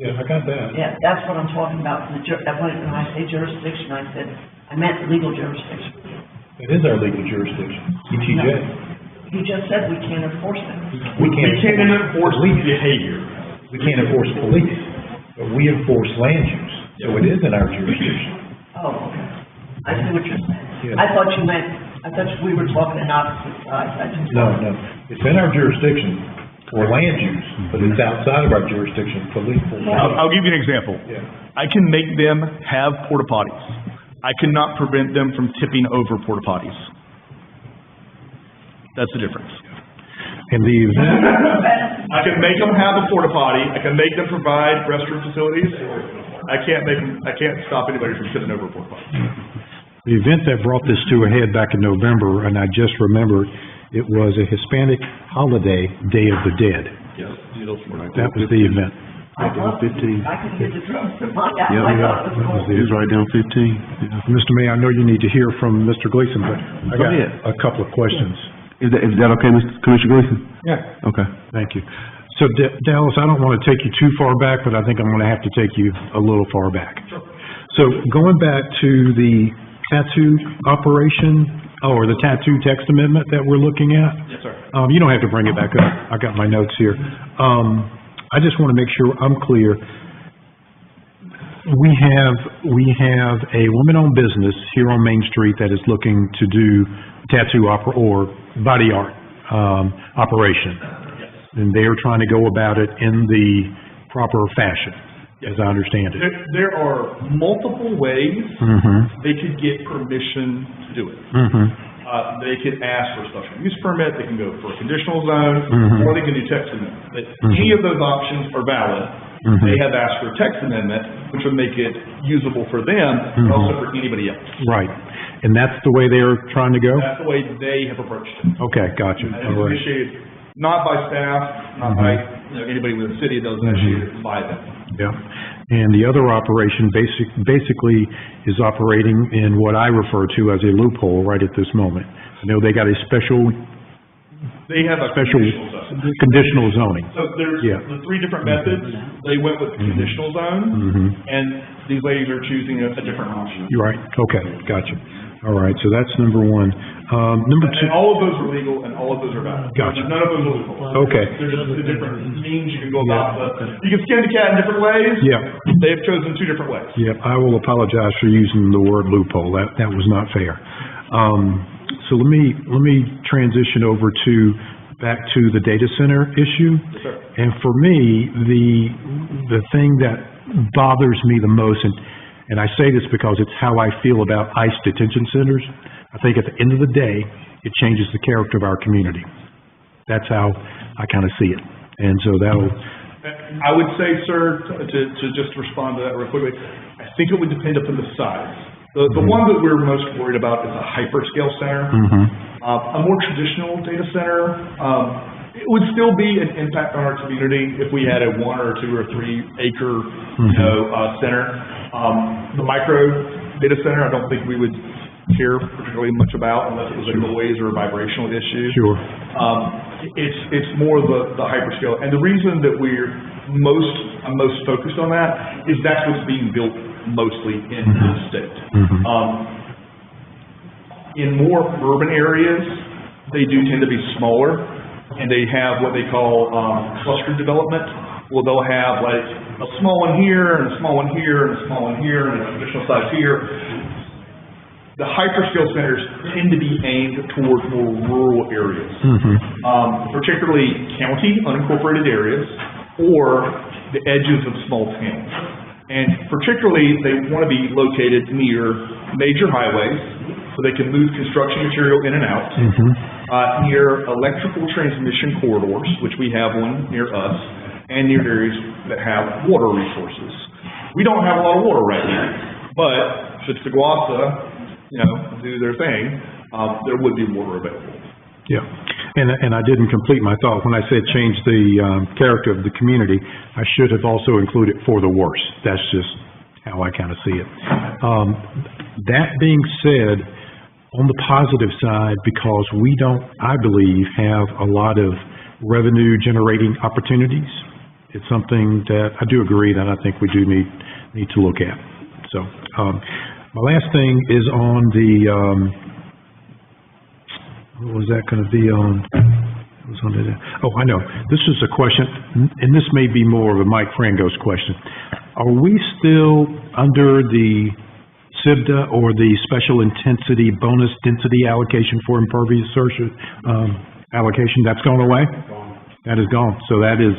[SPEAKER 14] Yeah, I got that.
[SPEAKER 12] Yeah, that's what I'm talking about. When I say jurisdiction, I meant legal jurisdiction.
[SPEAKER 14] It is our legal jurisdiction, ETJ.
[SPEAKER 12] You just said we can't enforce it.
[SPEAKER 14] We can't
[SPEAKER 13] enforce behavior.
[SPEAKER 14] We can't enforce police, but we enforce land use, so it is in our jurisdiction.
[SPEAKER 12] Oh, okay. I see what you're saying.
[SPEAKER 14] Yeah.
[SPEAKER 12] I thought we were talking in opposite sides.
[SPEAKER 14] No, it's in our jurisdiction for land use, but it's outside of our jurisdiction for legal.
[SPEAKER 13] I'll give you an example.
[SPEAKER 14] Yeah.
[SPEAKER 13] I can make them have porta potties. I cannot prevent them from tipping over porta potties. That's the difference.
[SPEAKER 14] In the event,
[SPEAKER 13] I can make them have a porta potty. I can make them provide restroom facilities. I can't stop anybody from tipping over a porta potty.
[SPEAKER 14] the event that brought this to a head back in November, and I just remembered, it was a Hispanic holiday, Day of the Dead.
[SPEAKER 13] Yes.
[SPEAKER 14] That was the event.
[SPEAKER 5] Right down 15.
[SPEAKER 12] I can hear the drums in my house.
[SPEAKER 5] Yeah, it was right down 15. Yeah.
[SPEAKER 14] Mr. Mayor, I know you need to hear from Mr. Gleason, but I
[SPEAKER 5] Go
[SPEAKER 14] got
[SPEAKER 5] ahead.
[SPEAKER 14] a couple of questions.
[SPEAKER 5] Is that okay, Commissioner Gleason?
[SPEAKER 14] Yeah.
[SPEAKER 5] Okay.
[SPEAKER 14] Thank you. So Dallas, I don't want to take you too far back, but I think I'm going to have to take you a little far back. So going back to the tattoo operation, or the tattoo text amendment that we're looking at?
[SPEAKER 13] Yes, sir.
[SPEAKER 14] You don't have to bring it back up. I got my notes here. I just want to make sure I'm clear. We have a woman-owned business here on Main Street that is looking to do tattoo or body art operation.
[SPEAKER 13] Yes.
[SPEAKER 14] And they're trying to go about it in the proper fashion, as I understand it.
[SPEAKER 13] There are multiple ways
[SPEAKER 14] Mm-hmm.
[SPEAKER 13] they could get permission to do it.
[SPEAKER 14] Mm-hmm.
[SPEAKER 13] they could ask for a special use permit, they can go for a conditional zone, or they can do text amendment. But any of those options are valid. They have asked for a text amendment, which would make it usable for them, and also for anybody else.
[SPEAKER 14] Right. And that's the way they're trying to go?
[SPEAKER 13] That's the way they have approached it.
[SPEAKER 14] Okay, gotcha.
[SPEAKER 13] And
[SPEAKER 14] All
[SPEAKER 13] it's
[SPEAKER 14] right.
[SPEAKER 13] initiated not by staff, not by, anybody within the city, that was initiated by them.
[SPEAKER 14] Yeah. And the other operation basically is operating in what I refer to as a loophole right at this moment. I know they got a special
[SPEAKER 13] They have a
[SPEAKER 14] Special-
[SPEAKER 13] conditional zone.
[SPEAKER 14] conditional zoning.
[SPEAKER 13] So there's
[SPEAKER 14] Yeah.
[SPEAKER 13] the three different methods. They went with the conditional zone, and these ladies are choosing a different option.
[SPEAKER 14] You're right. Okay, gotcha. All right, so that's number one. Number two,
[SPEAKER 13] And all of those are legal, and all of those are valid.
[SPEAKER 14] Gotcha.
[SPEAKER 13] None of those are legal.
[SPEAKER 14] Okay.
[SPEAKER 13] There's just the different means you can go about you can skin the cat in different ways.
[SPEAKER 14] Yeah.
[SPEAKER 13] They have chosen two different ways.
[SPEAKER 14] yep, I will apologize for using the word loophole. That was not fair. So let me transition over back to the data center issue.
[SPEAKER 13] Yes, sir.
[SPEAKER 14] And for me, the thing that bothers me the most, and I say this because it's how I feel about ICE detention centers, I think at the end of the day, it changes the character of our community. That's how I kind of see it. And so that'll,
[SPEAKER 13] I would say, sir, to just respond to that real quickly, I think it would depend upon the size. The one that we're most worried about is a hyperscale center. A more traditional data center, it would still be an impact on our community if we had a 1 or 2 or 3 acre, center. The micro data center, I don't think we would care particularly much about unless it was a noise or a vibrational issue.
[SPEAKER 14] Sure.
[SPEAKER 13] It's more the hyperscale, and the reason that I'm most focused on that is that's what's being built mostly in the state. In more urban areas, they do tend to be smaller, and they have what they call cluster development. Well, they'll have like a small one here, and a small one here, and a small one here, and a traditional size here. The hyperscale centers tend to be aimed towards more rural areas, particularly county unincorporated areas or the edges of small towns. And particularly, they want to be located near major highways so they can move construction material in and out, near electrical transmission corridors, which we have one near us, and near areas that have water resources. We don't have a lot of water right now, but should Seguasa do their thing, there would be water available.
[SPEAKER 14] Yeah, and I didn't complete my thought. When I said change the character of the community, I should have also included for the worse. That's just how I kind of see it. That being said, on the positive side, because we don't, I believe, have a lot of revenue generating opportunities, it's something that I do agree that I think we do need to look at. So, my last thing is on the, what was that going to be on? It was on the, oh, I know. This is a question, and this may be more of a Mike Frango's question. Are we still under the SIBDA or the special intensity bonus density allocation for impervious surface allocation? That's gone away? That is gone. So that is,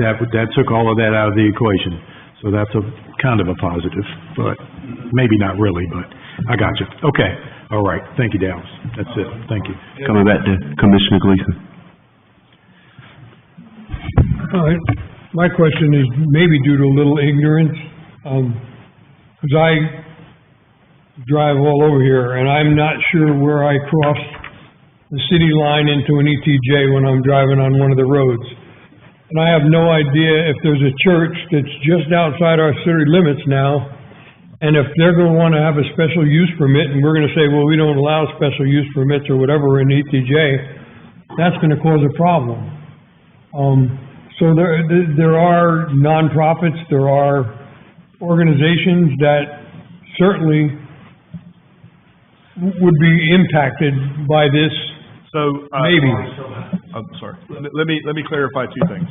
[SPEAKER 14] that took all of that out of the equation. So that's a kind of a positive, but maybe not really, but I got you. Okay. All right. Thank you, Dallas. That's it. Thank you.
[SPEAKER 5] Coming back to Commissioner Gleason.
[SPEAKER 4] All right. My question is maybe due to a little ignorance, because I drive all over here, and I'm not sure where I cross the city line into an ETJ when I'm driving on one of the roads. And I have no idea if there's a church that's just outside our city limits now, and if they're going to want to have a special use permit, and we're going to say, well, we don't allow special use permits or whatever in ETJ, that's going to cause a problem. So there are nonprofits, there are organizations that certainly would be impacted by this.
[SPEAKER 13] So,
[SPEAKER 4] maybe.
[SPEAKER 13] I'm sorry. Let me clarify two things.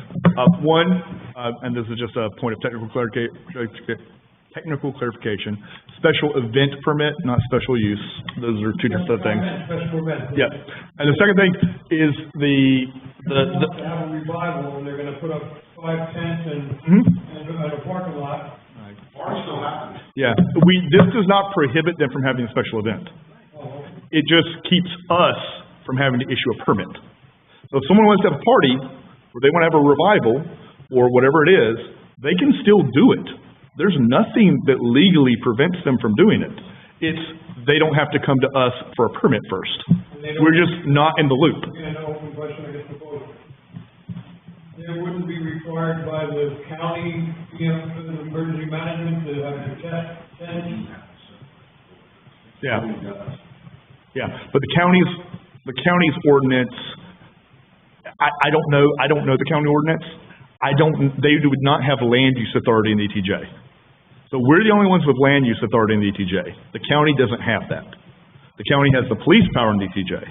[SPEAKER 13] One, and this is just a point of technical clarification. Special event permit, not special use. Those are two different things.
[SPEAKER 4] Special event.
[SPEAKER 13] Yeah. And the second thing is the
[SPEAKER 4] have a revival, and they're gonna put up 5 tents and a parking lot.
[SPEAKER 13] Yeah. This does not prohibit them from having a special event. It just keeps us from having to issue a permit. So if someone wants to have a party, or they want to have a revival, or whatever it is, they can still do it. There's nothing that legally prevents them from doing it. It's, they don't have to come to us for a permit first. We're just not in the loop.
[SPEAKER 1] An open question, I guess, for both. It wouldn't be required by the county, emergency management to have to test.
[SPEAKER 13] Yeah. Yeah, but the county's ordinance, I don't know the county ordinance. They would not have land use authority in the ETJ. So we're the only ones with land use authority in the ETJ. The county doesn't have that. The county has the police power in the ETJ.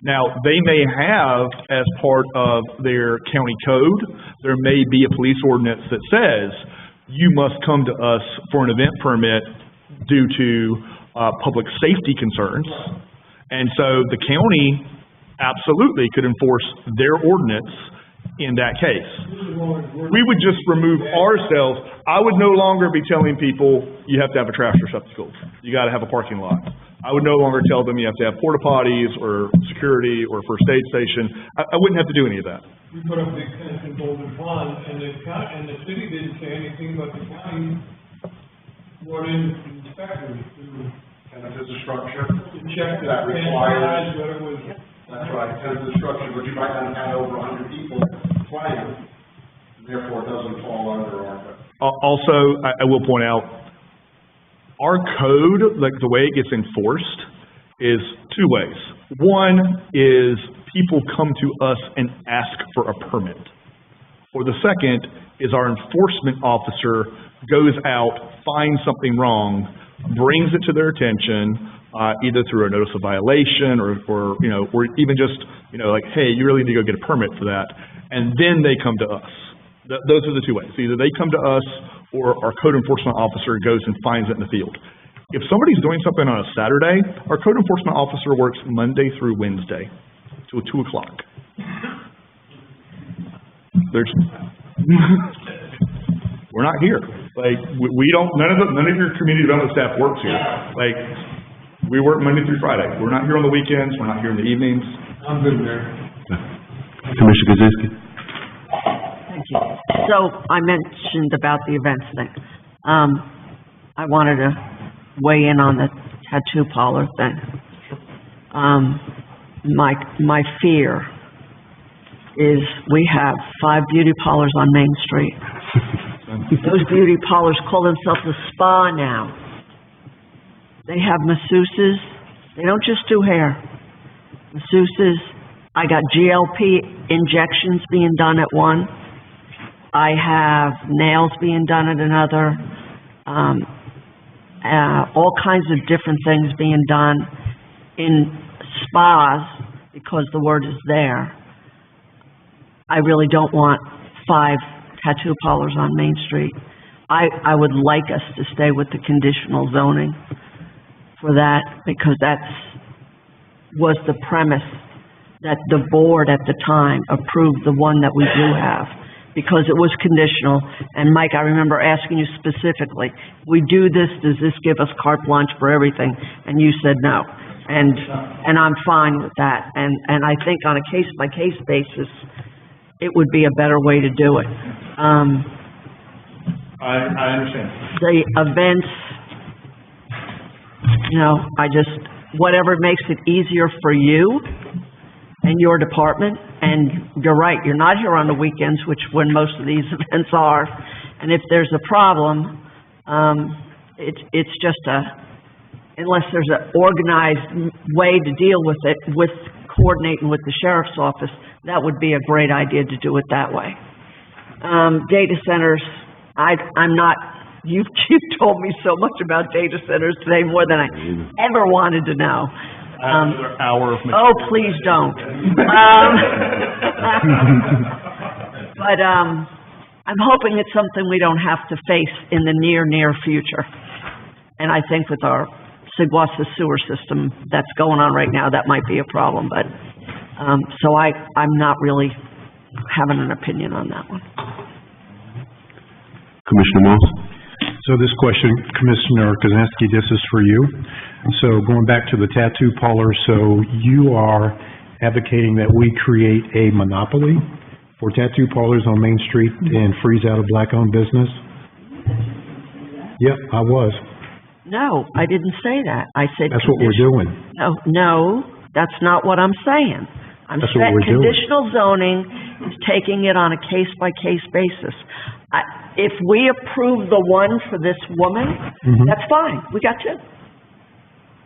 [SPEAKER 13] Now, they may have, as part of their county code, there may be a police ordinance that says, you must come to us for an event permit due to public safety concerns. And so the county absolutely could enforce their ordinance in that case. We would just remove ourselves. I would no longer be telling people, you have to have a trash receptacle. You gotta have a parking lot. I would no longer tell them you have to have porta potties or security or first aid station. I wouldn't have to do any of that.
[SPEAKER 1] We put up big fence in Golden Pond, and the city didn't say anything, but the county brought in inspectors to.
[SPEAKER 3] And if it's a structure.
[SPEAKER 1] To check
[SPEAKER 3] that requires.
[SPEAKER 1] whether it was.
[SPEAKER 3] That's right, because the structure, but you might not have had over 100 people playing, therefore it doesn't fall under our.
[SPEAKER 13] Also, I will point out, our code, like the way it gets enforced, is two ways. One is people come to us and ask for a permit. Or the second is our enforcement officer goes out, finds something wrong, brings it to their attention, either through a notice of violation or even just, like, hey, you really need to go get a permit for that. And then they come to us. Those are the two ways. Either they come to us or our code enforcement officer goes and finds it in the field. If somebody's doing something on a Saturday, our code enforcement officer works Monday through Wednesday till 2 o'clock. We're not here. Like, we don't, none of your community development staff works here. Like, we work Monday through Friday. We're not here on the weekends. We're not here in the evenings.
[SPEAKER 1] I'm good there.
[SPEAKER 5] Commissioner Kozinski.
[SPEAKER 12] Thank you. So I mentioned about the events thing. I wanted to weigh in on the tattoo parlor thing. My fear is we have 5 beauty parlors on Main Street. Those beauty parlors call themselves a spa now. They have masseuses. They don't just do hair. Masseuses. I got GLP injections being done at one. I have nails being done at another. All kinds of different things being done in spas because the word is there. I really don't want 5 tattoo parlors on Main Street. I would like us to stay with the conditional zoning for that, because was the premise that the board at the time approved the one that we do have, because it was conditional. And Mike, I remember asking you specifically, we do this, does this give us carte blanche for everything? And you said no. And I'm fine with that. And I think on a case-by-case basis, it would be a better way to do it.
[SPEAKER 13] I understand.
[SPEAKER 12] The events, whatever makes it easier for you and your department. And you're right, you're not here on the weekends, which when most of these events are. And if there's a problem, it's just unless there's an organized way to deal with it, with coordinating with the sheriff's office, that would be a great idea to do it that way. Data centers, I'm not, you've told me so much about data centers today, more than I ever wanted to know.
[SPEAKER 13] Another hour of
[SPEAKER 12] oh, please don't. But I'm hoping it's something we don't have to face in the near future. And I think with our Seguasa sewer system that's going on right now, that might be a problem. But so I'm not really having an opinion on that one.
[SPEAKER 5] Commissioner Moss.
[SPEAKER 14] So this question, Commissioner Kozinski, this is for you. So going back to the tattoo parlor, so you are advocating that we create a monopoly for tattoo parlors on Main Street and freeze out a black-owned business? Yep, I was.
[SPEAKER 12] No, I didn't say that. I said.
[SPEAKER 14] That's what we're doing.
[SPEAKER 12] No, that's not what I'm saying.
[SPEAKER 14] That's what we're doing.
[SPEAKER 12] Conditional zoning is taking it on a case-by-case basis. If we approve the one for this woman, that's fine. We got 2.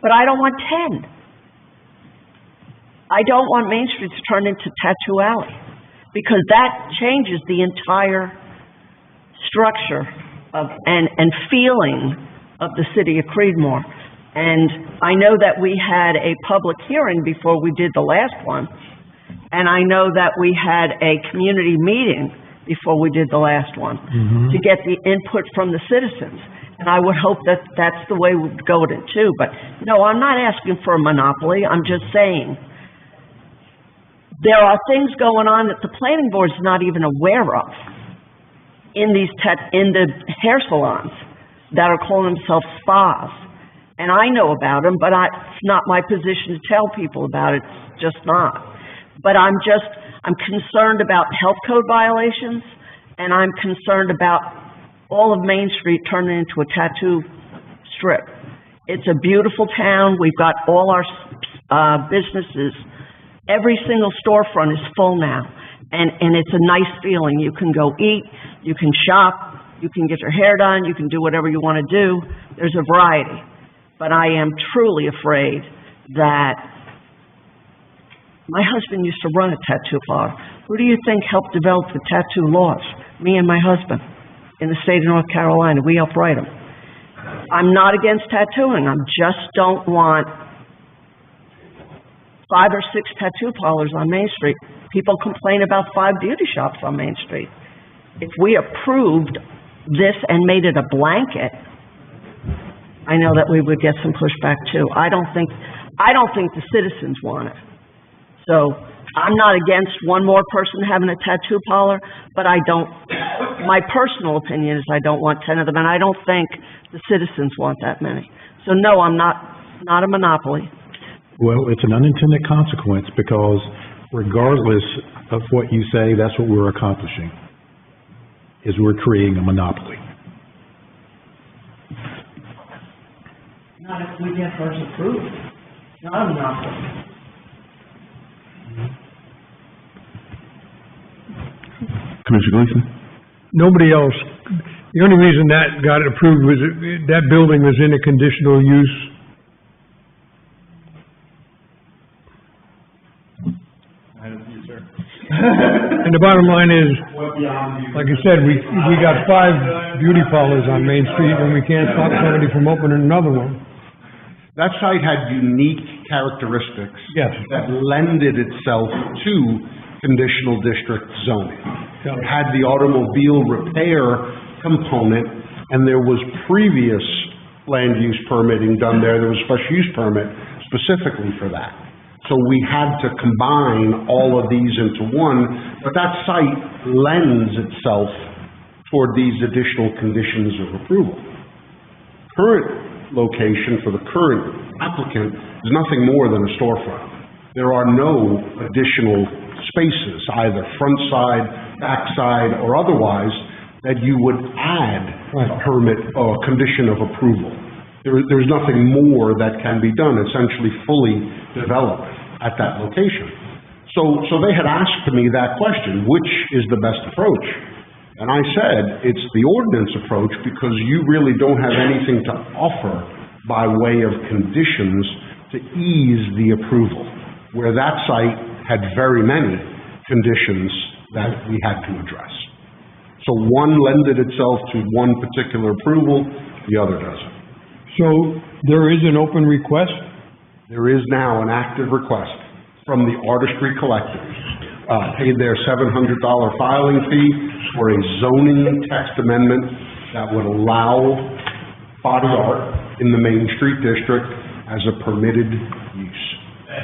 [SPEAKER 12] But I don't want 10. I don't want Main Street to turn into Tattoo Alley, because that changes the entire structure and feeling of the city of Creedmoor. And I know that we had a public hearing before we did the last one, and I know that we had a community meeting before we did the last one to get the input from the citizens. And I would hope that that's the way we'd go with it too. But no, I'm not asking for a monopoly. I'm just saying there are things going on that the planning board's not even aware of in the hair salons that are calling themselves spas. And I know about them, but it's not my position to tell people about it. It's just not. But I'm concerned about health code violations, and I'm concerned about all of Main Street turning into a tattoo strip. It's a beautiful town. We've got all our businesses. Every single storefront is full now, and it's a nice feeling. You can go eat, you can shop, you can get your hair done, you can do whatever you want to do. There's a variety. But I am truly afraid that my husband used to run a tattoo parlor. Who do you think helped develop the tattoo laws? Me and my husband in the state of North Carolina. We helped write them. I'm not against tattooing. I just don't want 5 or 6 tattoo parlors on Main Street. People complain about 5 beauty shops on Main Street. If we approved this and made it a blanket, I know that we would get some pushback too. I don't think the citizens want it. So I'm not against one more person having a tattoo parlor, but my personal opinion is I don't want 10 of them, and I don't think the citizens want that many. So no, I'm not a monopoly.
[SPEAKER 14] Well, it's an unintended consequence, because regardless of what you say, that's what we're accomplishing, is we're creating a monopoly.
[SPEAKER 12] Not if we get first approved. Not a monopoly.
[SPEAKER 5] Commissioner Gleason?
[SPEAKER 4] Nobody else. The only reason that got approved was that building was in a conditional use. And the bottom line is, like I said, we got 5 beauty parlors on Main Street, and we can't stop somebody from opening another one.
[SPEAKER 15] That site had unique characteristics
[SPEAKER 4] Yes.
[SPEAKER 15] that lended itself to conditional district zoning.
[SPEAKER 4] Yeah.
[SPEAKER 15] It had the automobile repair component, and there was previous land use permitting done there. There was a special use permit specifically for that. So we had to combine all of these into one, but that site lends itself toward these additional conditions of approval. Current location for the current applicant is nothing more than a storefront. There are no additional spaces, either front side, back side, or otherwise, that you would add a permit or condition of approval. There's nothing more that can be done, essentially fully developed at that location. So they had asked me that question, which is the best approach? And I said, it's the ordinance approach, because you really don't have anything to offer by way of conditions to ease the approval, where that site had very many conditions that we had to address. So one lended itself to one particular approval, the other doesn't.
[SPEAKER 4] So there is an open request?
[SPEAKER 15] There is now an active request from the artistry collectors. Paid their $700 filing fee for a zoning text amendment that would allow body art in the Main Street District as a permitted use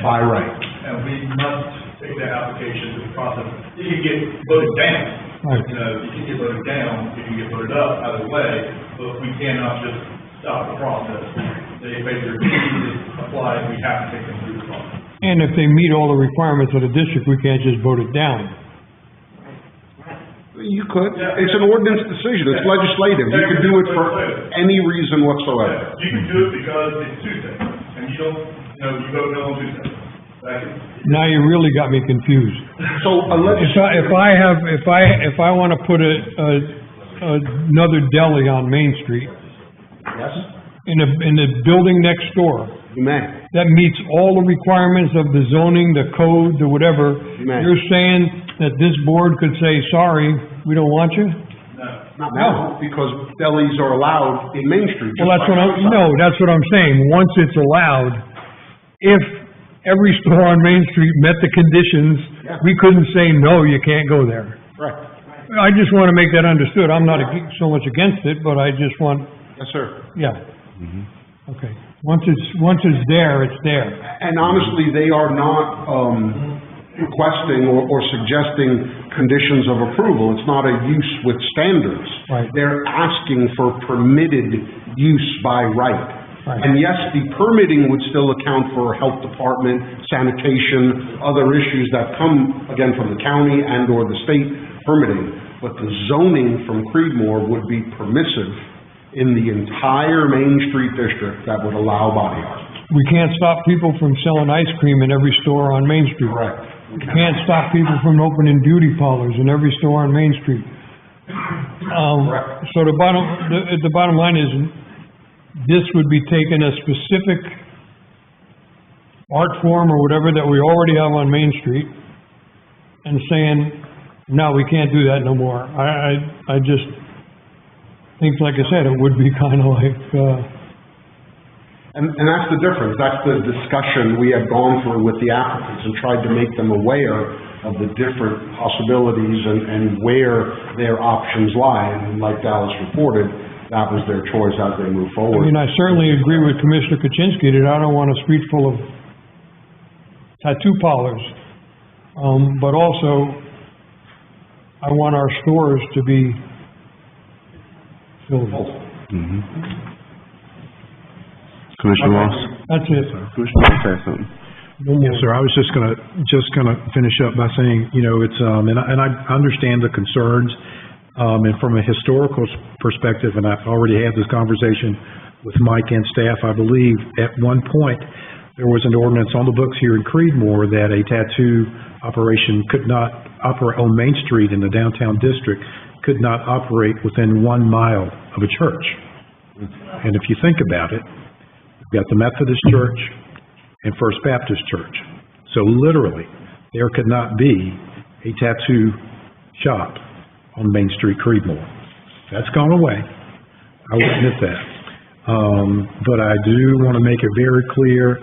[SPEAKER 15] by right.
[SPEAKER 1] And we must take that application to the process. You can get voted down,
[SPEAKER 4] Right.
[SPEAKER 13] You know, you can get voted down, you can get voted up, either way, but we cannot just stop the process. They basically apply, we have to take them through the process.
[SPEAKER 4] And if they meet all the requirements of the district, we can't just vote it down.
[SPEAKER 15] You could. It's an ordinance decision. It's legislative. You could do it for any reason whatsoever.
[SPEAKER 13] You can do it because it's Tuesday, and you don't, you vote no on Tuesday.
[SPEAKER 4] Now you really got me confused.
[SPEAKER 15] So
[SPEAKER 4] If I want to put another deli on Main Street,
[SPEAKER 15] yes,
[SPEAKER 4] in the building next door,
[SPEAKER 15] you may.
[SPEAKER 4] that meets all the requirements of the zoning, the code, the whatever,
[SPEAKER 15] may.
[SPEAKER 4] you're saying that this board could say, sorry, we don't want you?
[SPEAKER 15] Not now, because delis are allowed in Main Street.
[SPEAKER 4] Well, that's what I'm saying. Once it's allowed, if every store on Main Street met the conditions, we couldn't say, no, you can't go there.
[SPEAKER 15] Right.
[SPEAKER 4] I just want to make that understood. I'm not so much against it, but I just want,
[SPEAKER 15] Yes, sir.
[SPEAKER 4] yeah. Okay. Once it's there, it's there.
[SPEAKER 15] And honestly, they are not, requesting or suggesting conditions of approval. It's not a use with standards.
[SPEAKER 4] Right.
[SPEAKER 15] They're asking for permitted use by right.
[SPEAKER 4] Right.
[SPEAKER 15] And yes, the permitting would still account for health department, sanitation, other issues that come, again, from the county and/or the state permitting. But the zoning from Creedmoor would be permissive in the entire Main Street district that would allow body art.
[SPEAKER 4] We can't stop people from selling ice cream in every store on Main Street.
[SPEAKER 15] Correct.
[SPEAKER 4] We can't stop people from opening beauty parlors in every store on Main Street. So the bottom line is, this would be taking a specific art form or whatever that we already have on Main Street and saying, no, we can't do that no more. I just think, like I said, it would be kind of like,
[SPEAKER 15] And that's the difference. That's the discussion we have gone through with the applicants and tried to make them aware of the different possibilities and where their options lie. And like Dallas reported, that was their choice as they move forward.
[SPEAKER 4] I mean, I certainly agree with Commissioner Kuczynski that I don't want a street full of tattoo parlors. But also, I want our stores to be filled.
[SPEAKER 5] Commissioner Ross?
[SPEAKER 4] That's it.
[SPEAKER 5] Commissioner Ross has something.
[SPEAKER 14] Yes, sir. I was just gonna finish up by saying, it's, and I understand the concerns, and from a historical perspective, and I've already had this conversation with Mike and staff, I believe at one point, there was an ordinance on the books here in Creedmoor that a tattoo operation could not operate on Main Street in the downtown district, could not operate within 1 mile of a church. And if you think about it, you've got the Methodist Church and First Baptist Church. So literally, there could not be a tattoo shop on Main Street, Creedmoor. That's gone away. I will admit that. But I do want to make it very clear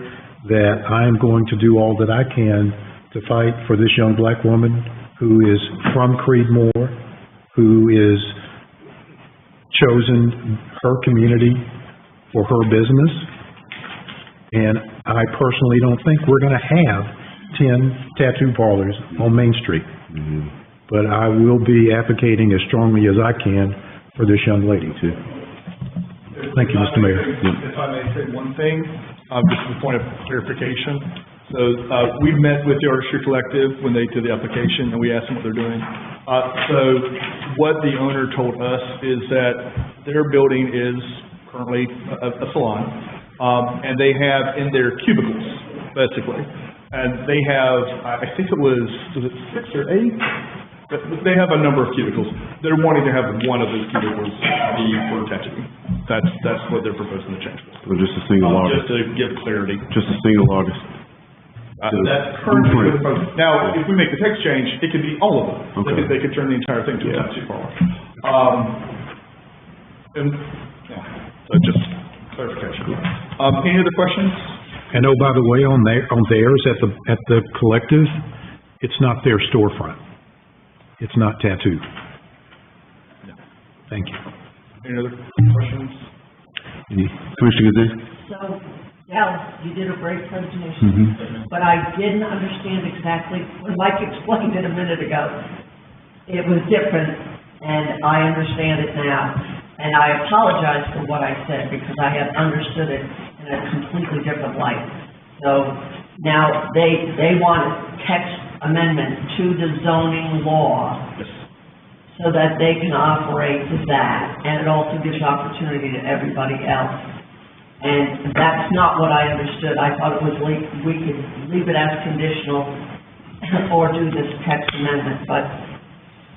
[SPEAKER 14] that I am going to do all that I can to fight for this young black woman who is from Creedmoor, who is chosen her community for her business. And I personally don't think we're going to have 10 tattoo parlors on Main Street. But I will be advocating as strongly as I can for this young lady, too. Thank you, Mr. Mayor.
[SPEAKER 13] If I may say one thing, just as a point of clarification. So, we met with the Artistry Collective when they did the application, and we asked them what they're doing. So, what the owner told us is that their building is currently a salon, and they have in their cubicles, basically. And they have, I think it was it 6 or 8? But they have a number of cubicles. They're wanting to have one of those cubicles be for tattooing. That's what they're proposing to change.
[SPEAKER 5] Or just a single August?
[SPEAKER 13] Just to give clarity.
[SPEAKER 5] Just a single August?
[SPEAKER 13] That's currently what they're proposing. Now, if we make the text change, it could be all of them.
[SPEAKER 5] Okay.
[SPEAKER 13] They could turn the entire thing to a tattoo parlor. So just clarification. Any other questions?
[SPEAKER 14] And oh, by the way, on theirs at the collective, it's not their storefront. It's not tattoo. Thank you.
[SPEAKER 13] Any other questions?
[SPEAKER 5] Commissioner Gazette?
[SPEAKER 16] So, Dallas, you did a great presentation, but I didn't understand exactly, like you explained it a minute ago.
[SPEAKER 12] it was different, and I understand it now. And I apologize for what I said, because I had understood it in a completely different light. So now they want a text amendment to the zoning law so that they can operate to that, and it also gives opportunity to everybody else. And that's not what I understood. I thought it was we could leave it as conditional or do this text amendment,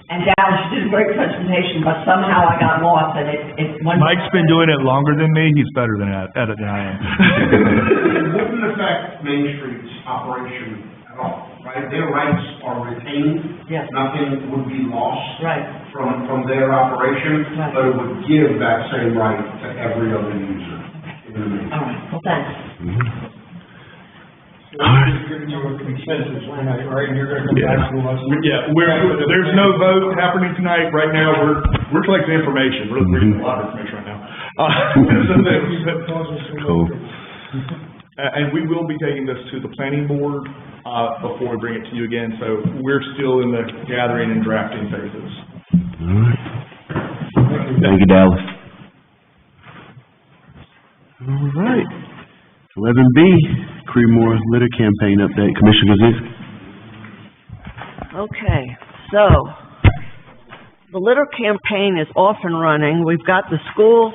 [SPEAKER 12] and Dallas, you did a great presentation, but somehow I got lost, and it went...
[SPEAKER 13] Mike's been doing it longer than me, he's better than at it than I am.
[SPEAKER 15] It wouldn't affect Main Street's operation at all, right? Their rights are retained.
[SPEAKER 12] Yes.
[SPEAKER 15] Nothing would be lost.
[SPEAKER 12] Right.
[SPEAKER 15] From their operation,
[SPEAKER 12] right.
[SPEAKER 15] But it would give that same right to every other user.
[SPEAKER 12] All right, well, thanks.
[SPEAKER 5] Mm-hmm.
[SPEAKER 1] Just giving you a consensus tonight, right, and you're gonna come back to us.
[SPEAKER 13] Yeah, there's no vote happening tonight. Right now, we're collecting information, really bringing a lot of information right now.
[SPEAKER 5] Cool.
[SPEAKER 13] And we will be taking this to the planning board, before we bring it to you again, so we're still in the gathering and drafting phases.
[SPEAKER 5] All right. Thank you, Dallas. All right. 11B, Creedmoor litter campaign update. Commissioner Gazinski.
[SPEAKER 12] Okay, so the litter campaign is off and running. We've got the schools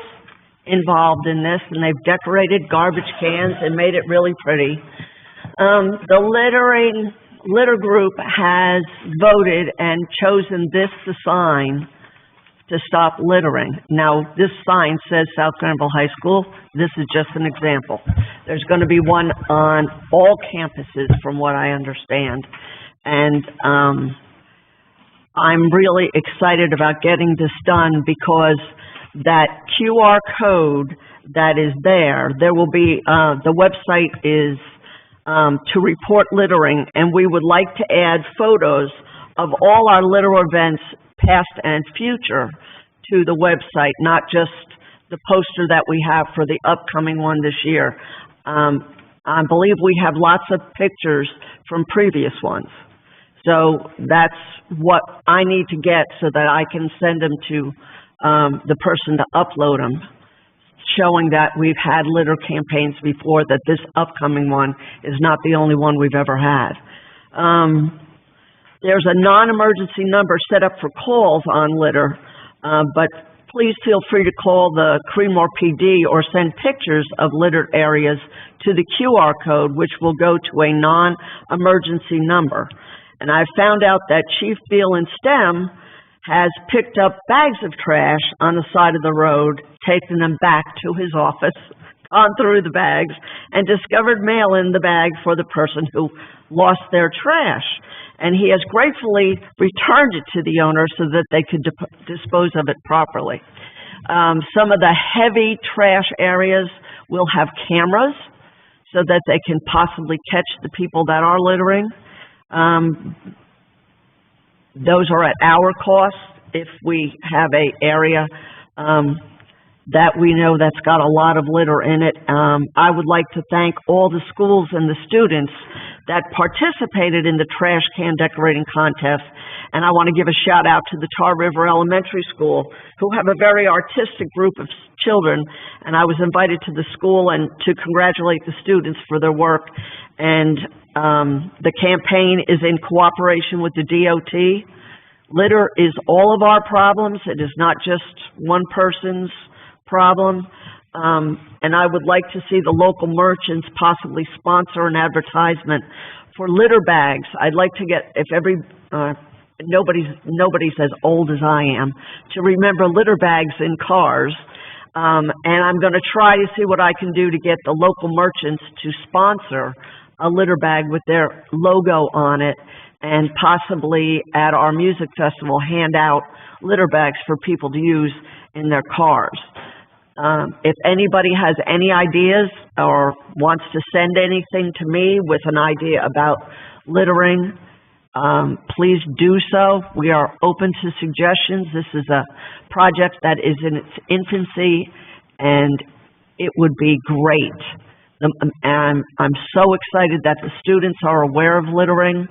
[SPEAKER 12] involved in this, and they've decorated garbage cans and made it really pretty. The litter group has voted and chosen this sign to stop littering. Now, this sign says South Granville High School. This is just an example. There's going to be one on all campuses, from what I understand. And I'm really excited about getting this done, because that QR code that is there will be, the website is to report littering, and we would like to add photos of all our litter events, past and future, to the website, not just the poster that we have for the upcoming one this year. I believe we have lots of pictures from previous ones. So that's what I need to get so that I can send them to the person to upload them, showing that we've had litter campaigns before, that this upcoming one is not the only one we've ever had. There's a non-emergency number set up for calls on litter, but please feel free to call the Creedmoor PD or send pictures of littered areas to the QR code, which will go to a non-emergency number. And I found out that Chief Beal in STEM has picked up bags of trash on the side of the road, taken them back to his office, gone through the bags, and discovered mail in the bag for the person who lost their trash. And he has gratefully returned it to the owner so that they could dispose of it properly. Some of the heavy trash areas will have cameras so that they can possibly catch the people that are littering. Those are at our cost. If we have an area that we know that's got a lot of litter in it, I would like to thank all the schools and the students that participated in the trash can decorating contest. And I want to give a shout out to the Tar River Elementary School, who have a very artistic group of children. And I was invited to the school and to congratulate the students for their work. And the campaign is in cooperation with the DOT. Litter is all of our problems. It is not just one person's problem. And I would like to see the local merchants possibly sponsor an advertisement for litter bags. I'd like to get, if nobody's as old as I am, to remember litter bags in cars. And I'm going to try to see what I can do to get the local merchants to sponsor a litter bag with their logo on it, and possibly at our music festival hand out litter bags for people to use in their cars. If anybody has any ideas or wants to send anything to me with an idea about littering, please do so. We are open to suggestions. This is a project that is in its infancy, and it would be great. And I'm so excited that the students are aware of littering,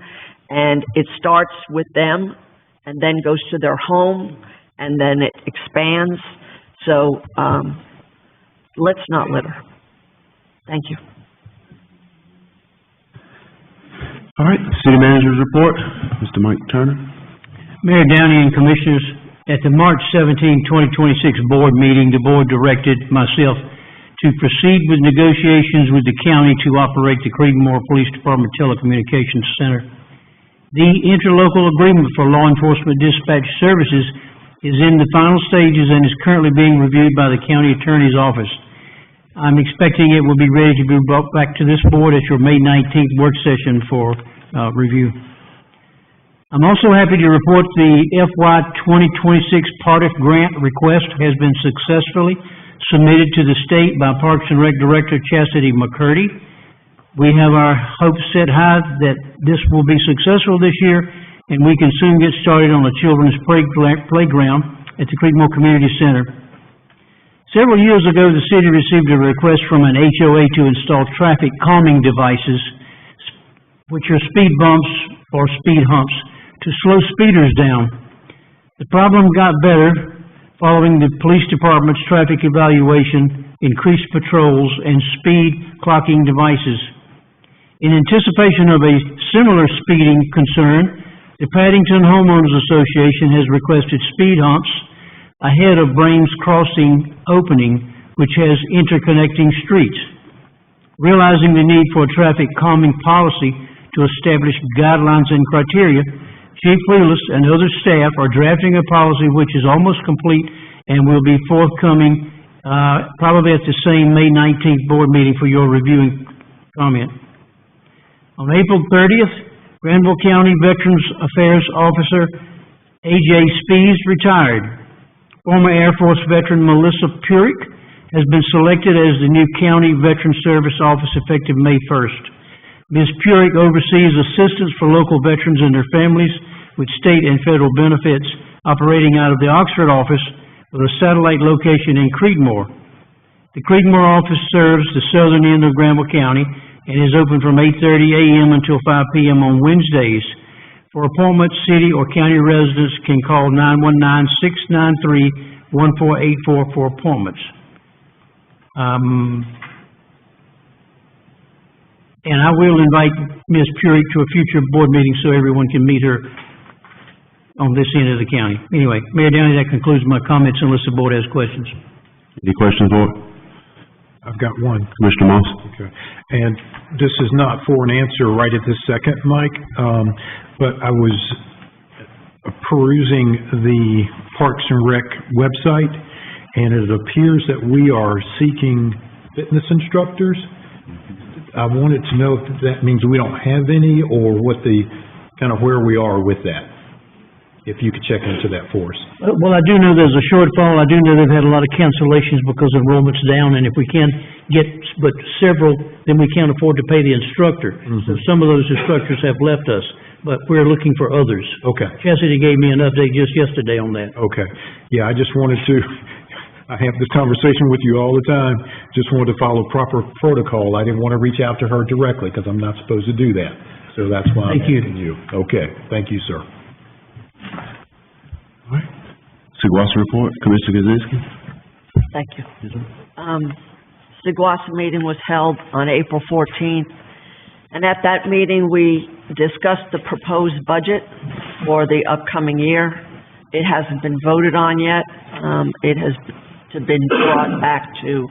[SPEAKER 12] and it starts with them. and then goes to their home, and then it expands. So, let's not litter. Thank you.
[SPEAKER 5] All right, city manager's report, Mr. Mike Turner.
[SPEAKER 17] Mayor Downey and Commissioners, at the March 17, 2026 board meeting, the board directed myself to proceed with negotiations with the county to operate the Creedmoor Police Department Telecommunications Center. The interlocal agreement for law enforcement dispatch services is in the final stages and is currently being reviewed by the county attorney's office. I'm expecting it will be ready to be brought back to this board at your May 19th work session for review. I'm also happy to report the FY 2026 Partif grant request has been successfully submitted to the state by Parks and Rec Director Chastity McCurdy. We have our hopes set high that this will be successful this year, and we can soon get started on the children's playground at the Creedmoor Community Center. Several years ago, the city received a request from an HOA to install traffic calming devices, which are speed bumps or speed humps, to slow speeders down. The problem got better following the police department's traffic evaluation, increased patrols, and speed clocking devices. In anticipation of a similar speeding concern, the Paddington Homeowners Association has requested speed humps ahead of Brames Crossing opening, which has interconnecting streets. Realizing the need for a traffic calming policy to establish guidelines and criteria, Chief Wheelis and other staff are drafting a policy which is almost complete and will be forthcoming probably at the same May 19th board meeting for your review and comment. On April 30th, Granville County Veterans Affairs Officer A.J. Spees retired. Former Air Force veteran Melissa Purick has been selected as the new County Veteran Service Office effective May 1st. Ms. Purick oversees assistance for local veterans and their families with state and federal benefits, operating out of the Oxford office with a satellite location in Creedmoor. The Creedmoor office serves the southern end of Granville County and is open from 8:30 a.m. until 5 p.m. on Wednesdays. For appointments, city or county residents can call 919-693-1484 for appointments. And I will invite Ms. Purick to a future board meeting so everyone can meet her on this end of the county. Anyway, Mayor Downey, that concludes my comments unless the board has questions.
[SPEAKER 5] Any questions, board?
[SPEAKER 14] I've got one.
[SPEAKER 5] Commissioner Moss?
[SPEAKER 14] Okay. And this is not for an answer right at this second, Mike, but I was perusing the Parks and Rec website, and it appears that we are seeking fitness instructors. I wanted to know if that means we don't have any, or what the, kind of where we are with that. If you could check into that for us.
[SPEAKER 17] Well, I do know there's a shortfall. I do know they've had a lot of cancellations because enrollment's down, and if we can't get but several, then we can't afford to pay the instructor. So some of those instructors have left us, but we're looking for others.
[SPEAKER 14] Okay.
[SPEAKER 17] Chastity gave me an update just yesterday on that.
[SPEAKER 14] Okay. Yeah, I just wanted to, I have this conversation with you all the time, just wanted to follow proper protocol. I didn't want to reach out to her directly because I'm not supposed to do that. So that's why I'm asking you. Okay. Thank you, sir.
[SPEAKER 5] All right. Seguasa report, Commissioner Gazinski.
[SPEAKER 12] Thank you. Seguasa meeting was held on April 14th, and at that meeting, we discussed the proposed budget for the upcoming year. It hasn't been voted on yet. It has been brought back to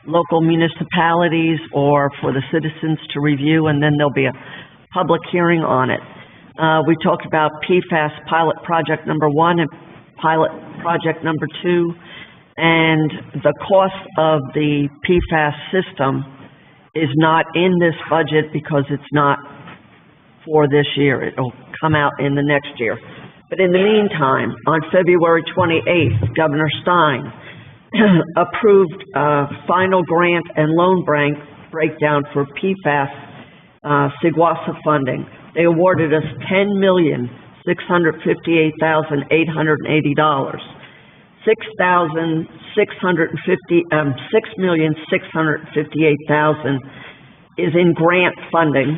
[SPEAKER 12] local municipalities or for the citizens to review, and then there'll be a public hearing on it. We talked about PFAS pilot project number 1 and pilot project number 2, and the cost of the PFAS system is not in this budget because it's not for this year. It'll come out in the next year. But in the meantime, on February 28th, Governor Stein approved final grant and loan breakdown for PFAS Seguasa funding. They awarded us $10,658,880. $6,658,000 is in grant funding,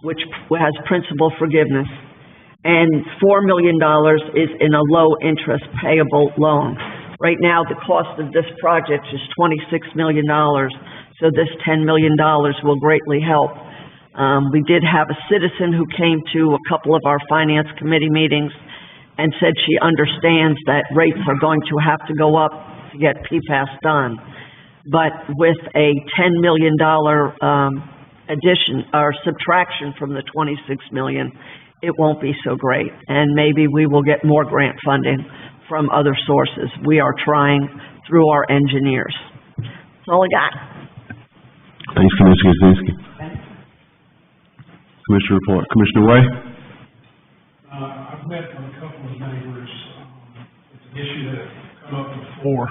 [SPEAKER 12] which has principal forgiveness, and $4 million is in a low-interest payable loan. Right now, the cost of this project is $26 million, so this $10 million will greatly help. We did have a citizen who came to a couple of our finance committee meetings and said she understands that rates are going to have to go up to get PFAS done. But with a $10 million addition or subtraction from the $26 million, it won't be so great. And maybe we will get more grant funding from other sources. We are trying through our engineers. That's all I got.
[SPEAKER 5] Thanks, Commissioner Kaczynski. Commissioner report. Commissioner Way?
[SPEAKER 4] I've met with a couple of neighbors. It's an issue that's come up before,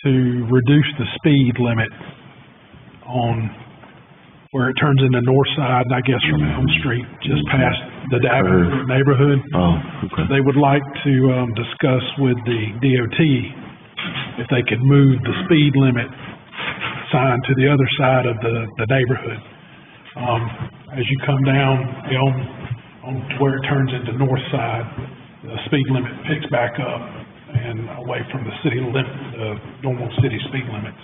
[SPEAKER 4] to reduce the speed limit on where it turns into north side, I guess from Elm Street, just past the Davenport neighborhood.
[SPEAKER 5] Oh, okay.
[SPEAKER 4] They would like to, discuss with the DOT if they could move the speed limit sign to the other side of the neighborhood. As you come down on to where it turns into north side, the speed limit picks back up and away from the city limit, the normal city speed limits.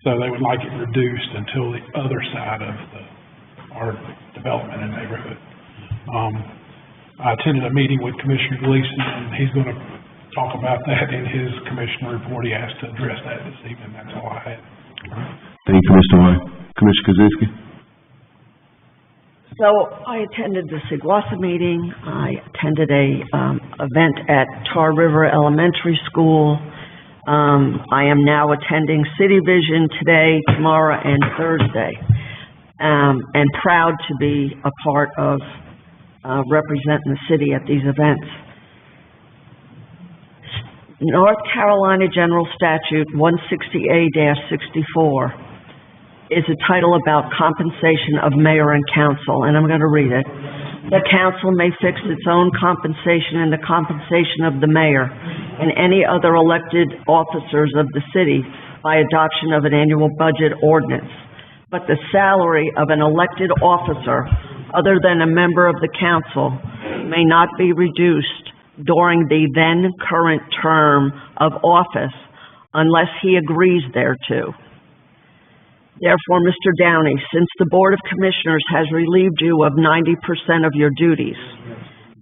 [SPEAKER 4] So they would like it reduced until the other side of our development and neighborhood. I attended a meeting with Commissioner Gleason, and he's going to talk about that in his commissioner report. He asked to address that this evening. That's all I had.
[SPEAKER 5] Thank you, Mr. Way. Commissioner Kaczynski?
[SPEAKER 12] So I attended the Seguasa meeting. I attended a event at Tar River Elementary School. I am now attending City Vision today, tomorrow, and Thursday, and proud to be a part of representing the city at these events. North Carolina General Statute 160A-64 is a title about compensation of mayor and council, and I'm going to read it. The council may fix its own compensation and the compensation of the mayor and any other elected officers of the city by adoption of an annual budget ordinance. But the salary of an elected officer, other than a member of the council, may not be reduced during the then current term of office unless he agrees thereto. Therefore, Mr. Downey, since the Board of Commissioners has relieved you of 90% of your duties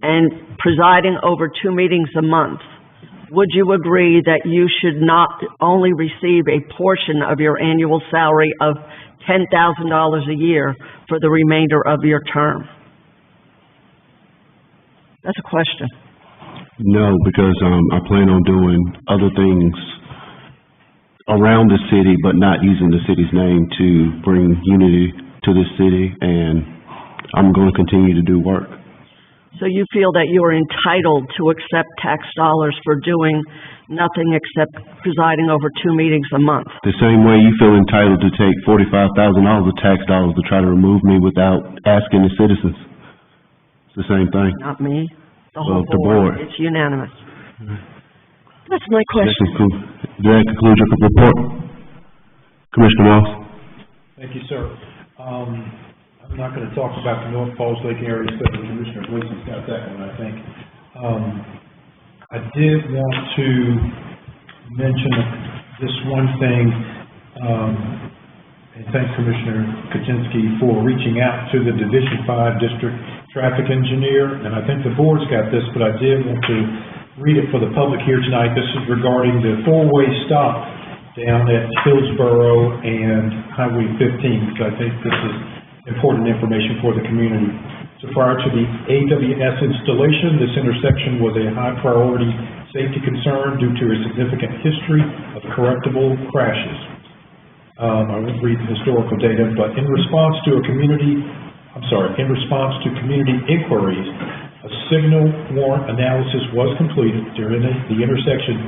[SPEAKER 12] and presiding over 2 meetings a month, would you agree that you should not only receive a portion of your annual salary of $10,000 a year for the remainder of your term? That's a question.
[SPEAKER 5] No, because I plan on doing other things around the city, but not using the city's name to bring unity to the city, and I'm going to continue to do work.
[SPEAKER 12] So you feel that you are entitled to accept tax dollars for doing nothing except presiding over 2 meetings a month?
[SPEAKER 5] The same way you feel entitled to take $45,000 of tax dollars to try to remove me without asking the citizens. It's the same thing.
[SPEAKER 12] Not me. The whole
[SPEAKER 5] the
[SPEAKER 12] board.
[SPEAKER 5] board.
[SPEAKER 12] It's unanimous. That's my question.
[SPEAKER 5] That concludes your report. Commissioner Moss?
[SPEAKER 14] Thank you, sir. I'm not going to talk about the North Falls Lake area, because Commissioner Gleason's got that one, I think. I did want to mention this one thing, and thank Commissioner Kaczynski for reaching out to the Division 5 District Traffic Engineer, and I think the board's got this, but I did want to read it for the public here tonight. This is regarding the four-way stop down at Hillsborough and Highway 15, because I think this is important information for the community. So prior to the AWS installation, this intersection was a high-priority safety concern due to a significant history of correctable crashes. I won't read the historical data, but in response to community inquiries, a signal warrant analysis was completed. During the intersection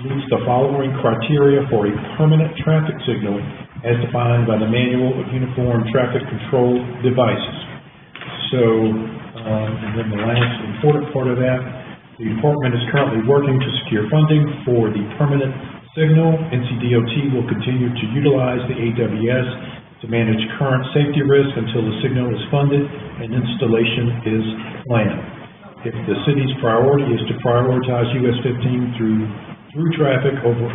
[SPEAKER 14] meets the following criteria for a permanent traffic signal as defined by the Manual of Uniform Traffic Control Devices. So, and then the last important part of that, the department is currently working to secure funding for the permanent signal. NCDOT will continue to utilize the AWS to manage current safety risk until the signal is funded and installation is planned. If the city's priority is to prioritize US 15 through traffic over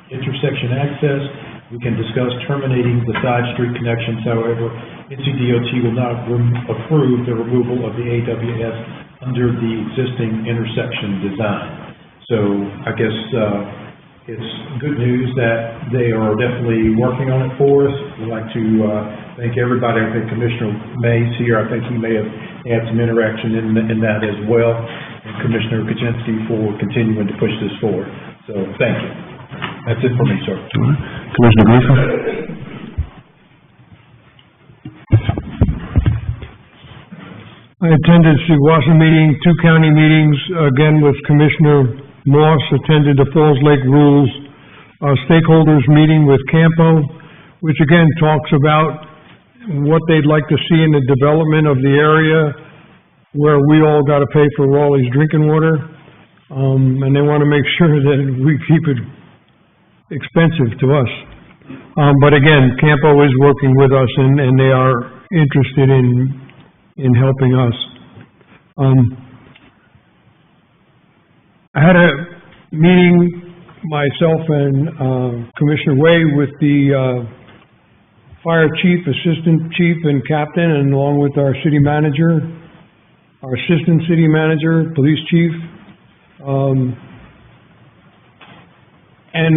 [SPEAKER 14] intersection access, we can discuss terminating the side street connections. However, NCDOT will not approve the removal of the AWS under the existing intersection design. So I guess, it's good news that they are definitely working on it for us. We'd like to, thank everybody. I think Commissioner May's here. I think he may have had some interaction in that as well. And Commissioner Kuczynski for continuing to push this forward. So, thank you. That's it for me, sir.
[SPEAKER 5] Commissioner Gleason?
[SPEAKER 4] I attended the Washington meeting, 2 county meetings, again with Commissioner Moss, attended the Falls Lake Rules stakeholders meeting with Campo, which again talks about what they'd like to see in the development of the area where we all gotta pay for Raleigh's drinking water. And they wanna make sure that we keep it expensive to us. But again, Campo is working with us and they are interested in helping us. I had a meeting, myself and Commissioner Way, with the fire chief, assistant chief, and captain, and along with our city manager, our assistant city manager, police chief. And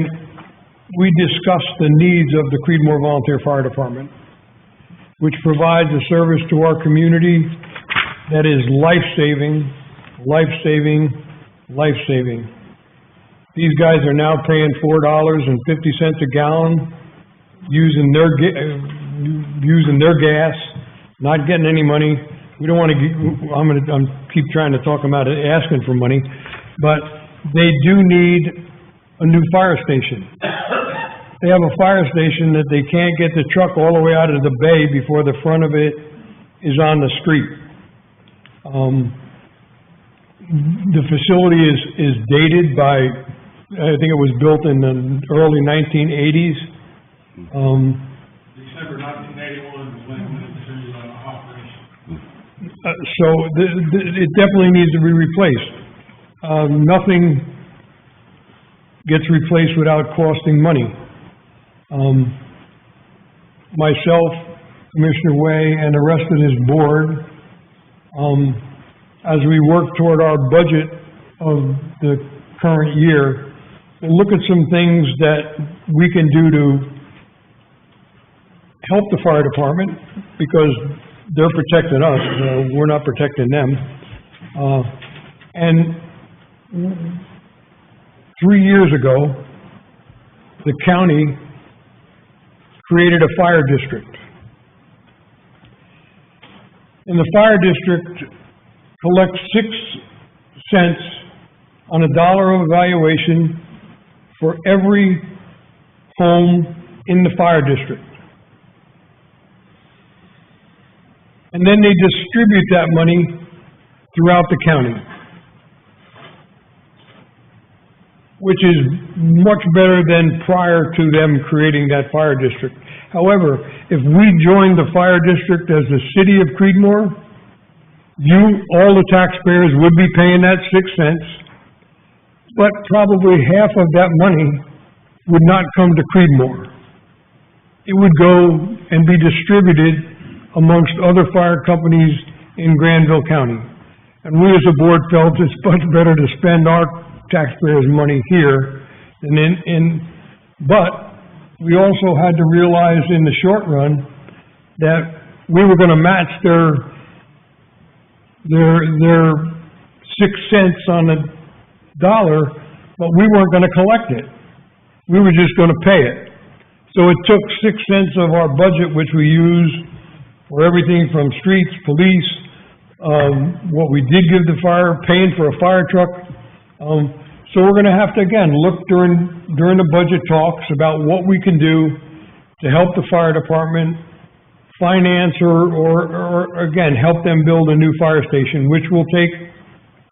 [SPEAKER 4] we discussed the needs of the Creedmoor Volunteer Fire Department, which provides a service to our community that is life-saving, life-saving, life-saving. These guys are now paying $4.50 a gallon, using their gas, not getting any money. We don't want to, I'm keep trying to talk them out of asking for money, but they do need a new fire station. They have a fire station that they can't get the truck all the way out of the bay before the front of it is on the street. The facility is dated by, I think it was built in the early 1980s.
[SPEAKER 1] December 1981 is when it went into operation.
[SPEAKER 4] So it definitely needs to be replaced. Nothing gets replaced without costing money. Myself, Commissioner Way, and the rest of this board, as we work toward our budget of the current year, we'll look at some things that we can do to help the fire department, because they're protecting us, we're not protecting them. And 3 years ago, the county created a fire district. And the fire district collects 6 cents on $1 of evaluation for every home in the fire district. And then they distribute that money throughout the county, which is much better than prior to them creating that fire district. However, if we joined the fire district as the city of Creedmoor, all the taxpayers would be paying that 6 cents, but probably half of that money would not come to Creedmoor. It would go and be distributed amongst other fire companies in Granville County. And we as a board felt it's much better to spend our taxpayers' money here than but we also had to realize in the short run that we were gonna match their 6 cents on the dollar, but we weren't gonna collect it. We were just gonna pay it. So it took 6 cents of our budget, which we use for everything from streets, police, what we did give the fire, paying for a fire truck. So we're gonna have to, again, look during the budget talks about what we can do to help the fire department finance or again, help them build a new fire station, which will take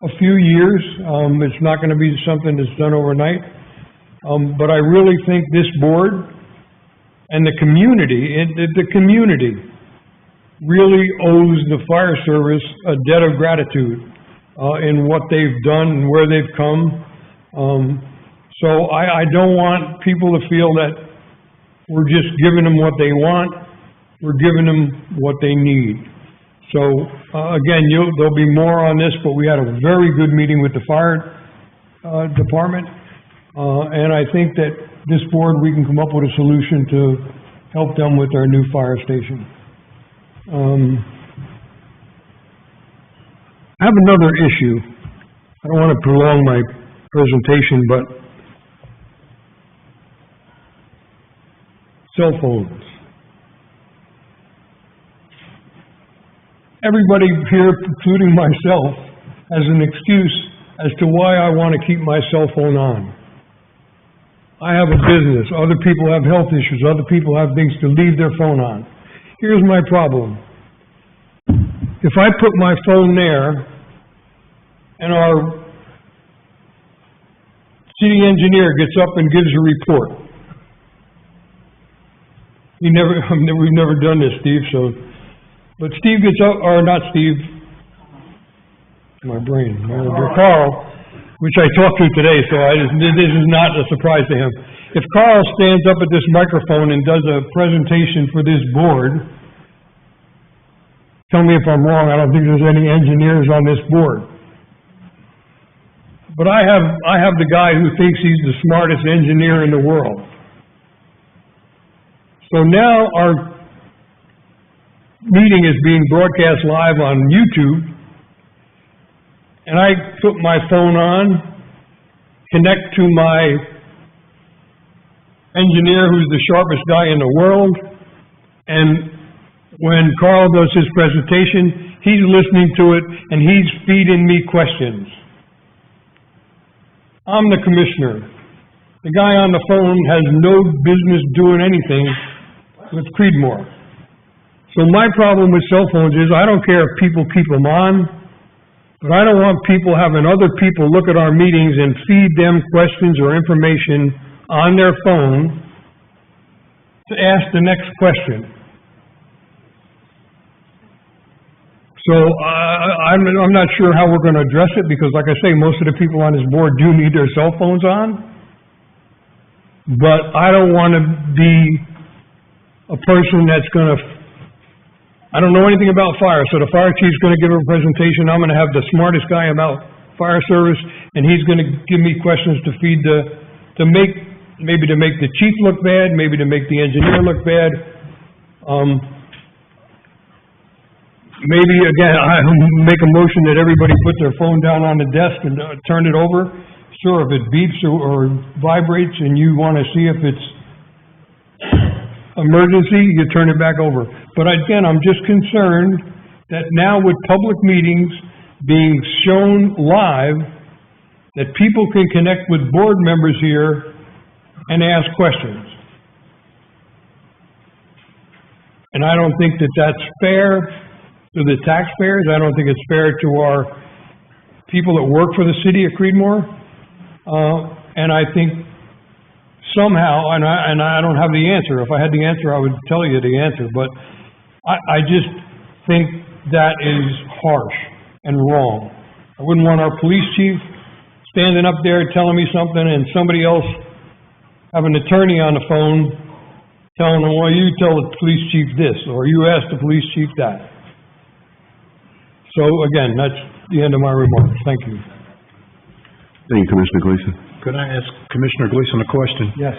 [SPEAKER 4] a few years. It's not gonna be something that's done overnight. But I really think this board And the community really owes the fire service a debt of gratitude, in what they've done and where they've come. So I don't want people to feel that we're just giving them what they want, we're giving them what they need. So, again, there'll be more on this, but we had a very good meeting with the fire, department. And I think that this board, we can come up with a solution to help them with their new fire station. I have another issue. I don't want to prolong my presentation, but cell phones. Everybody here, including myself, has an excuse as to why I want to keep my cell phone on. I have a business, other people have health issues, other people have things to leave their phone on. Here's my problem. If I put my phone there, and our city engineer gets up and gives a report. We've never done this, Steve, but Steve gets up, or not Steve, my brain, Carl, which I talked to today, so this is not a surprise to him. If Carl stands up at this microphone and does a presentation for this board, tell me if I'm wrong, I don't think there's any engineers on this board. But I have the guy who thinks he's the smartest engineer in the world. So now our meeting is being broadcast live on YouTube, and I put my phone on, connect to my engineer who's the sharpest guy in the world, and when Carl does his presentation, he's listening to it and he's feeding me questions. I'm the commissioner. The guy on the phone has no business doing anything with Creedmoor. So my problem with cell phones is I don't care if people keep them on, but I don't want people having other people look at our meetings and feed them questions or information on their phone to ask the next question. So I'm not sure how we're going to address it, because like I say, most of the people on this board do need their cell phones on. But I don't want to be a person that's going to, I don't know anything about fire, so the fire chief's going to give a presentation. I'm going to have the smartest guy about fire service, and he's going to give me questions to feed maybe to make the chief look bad, maybe to make the engineer look bad. Maybe, again, I make a motion that everybody put their phone down on the desk and turn it over. Sure, if it beeps or vibrates and you want to see if it's emergency, you turn it back over. But again, I'm just concerned that now with public meetings being shown live, that people can connect with board members here and ask questions. And I don't think that that's fair to the taxpayers. I don't think it's fair to our people that work for the city of Creedmoor. And I think somehow, and I don't have the answer. If I had the answer, I would tell you the answer. But I just think that is harsh and wrong. I wouldn't want our police chief standing up there telling me something and somebody else have an attorney on the phone telling them, well, you tell the police chief this, or you ask the police chief that. So again, that's the end of my remarks. Thank you.
[SPEAKER 5] Thank you, Commissioner Gleason.
[SPEAKER 14] Could I ask Commissioner Gleason a question?
[SPEAKER 4] Yes.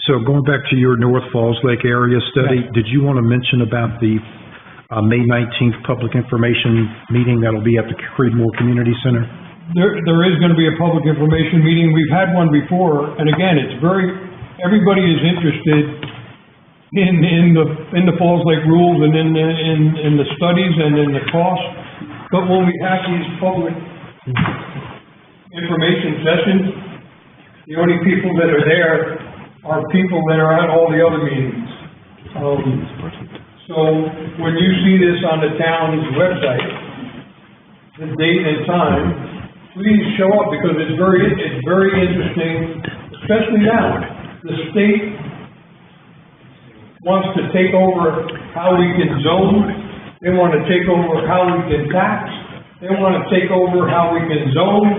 [SPEAKER 14] So going back to your North Falls Lake area study,
[SPEAKER 4] Yes.
[SPEAKER 14] did you want to mention about the May 19th public information meeting that'll be at the Creedmoor Community Center?
[SPEAKER 4] There is going to be a public information meeting. We've had one before, and again, everybody is interested in the Falls Lake rules and in the studies and in the cost. But when we have these public information sessions, the only people that are there are people that are at all the other meetings. So when you see this on the town's website, the date and time, please show up, because it's very interesting, especially now. The state
[SPEAKER 1] wants to take over how we can zone. They want to take over how we can tax. They want to take over how we can zone.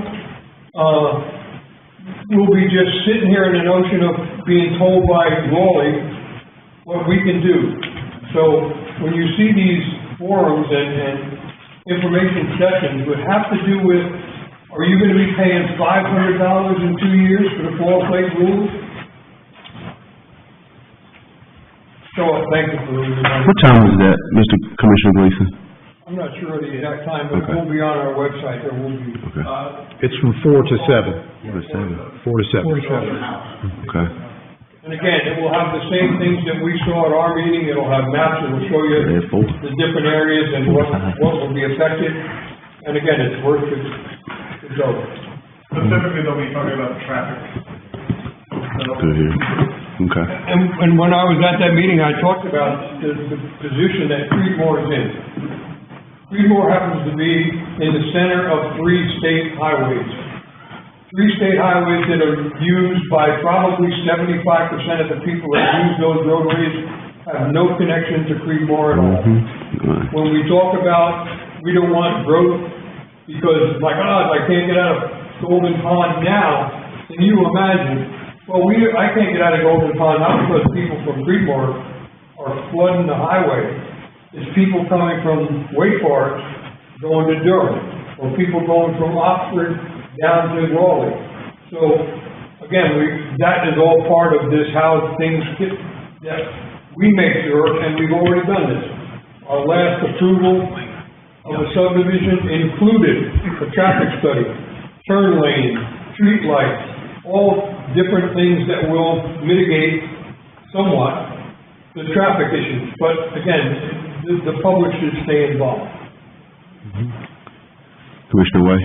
[SPEAKER 1] We'll be just sitting here in the notion of being told by Raleigh what we can do. So when you see these forums and information sessions, would have to do with, are you going to be paying $500 in 2 years for the boilerplate rules? So, thank you for the reminder.
[SPEAKER 5] What time is that, Mr. Commissioner Gleason?
[SPEAKER 1] I'm not sure of the exact time, but it will be on our website, there will be.
[SPEAKER 5] Okay.
[SPEAKER 14] It's from 4 to 7.
[SPEAKER 5] 4 to 7.
[SPEAKER 14] 4 to 7.
[SPEAKER 5] Okay.
[SPEAKER 1] And again, it will have the same things that we saw at our meeting, it'll have maps, it'll show you the different areas and what will be affected. And again, it's worth it to go.
[SPEAKER 13] Specifically, they'll be talking about traffic.
[SPEAKER 5] Good here. Okay.
[SPEAKER 1] And when I was at that meeting, I talked about the position that Creedmoor is in. Creedmoor happens to be in the center of 3 state highways. 3 state highways that are used by probably 75% of the people that use those roadways have no connection to Creedmoor at all. When we talk about, we don't want growth because like, if I can't get out of Golden Pond now, can you imagine? Well, I can't get out of Golden Pond not because people from Creedmoor are flooding the highway. It's people coming from Wayport going to Durham, or people going from Oxford down to Raleigh. So, again, that is all part of this, how things get, that we make sure, and we've already done this. Our last approval of a subdivision included a traffic study, turn lane, street lights, all different things that will mitigate somewhat the traffic issues. But again, the public should stay involved.
[SPEAKER 5] Commissioner Way?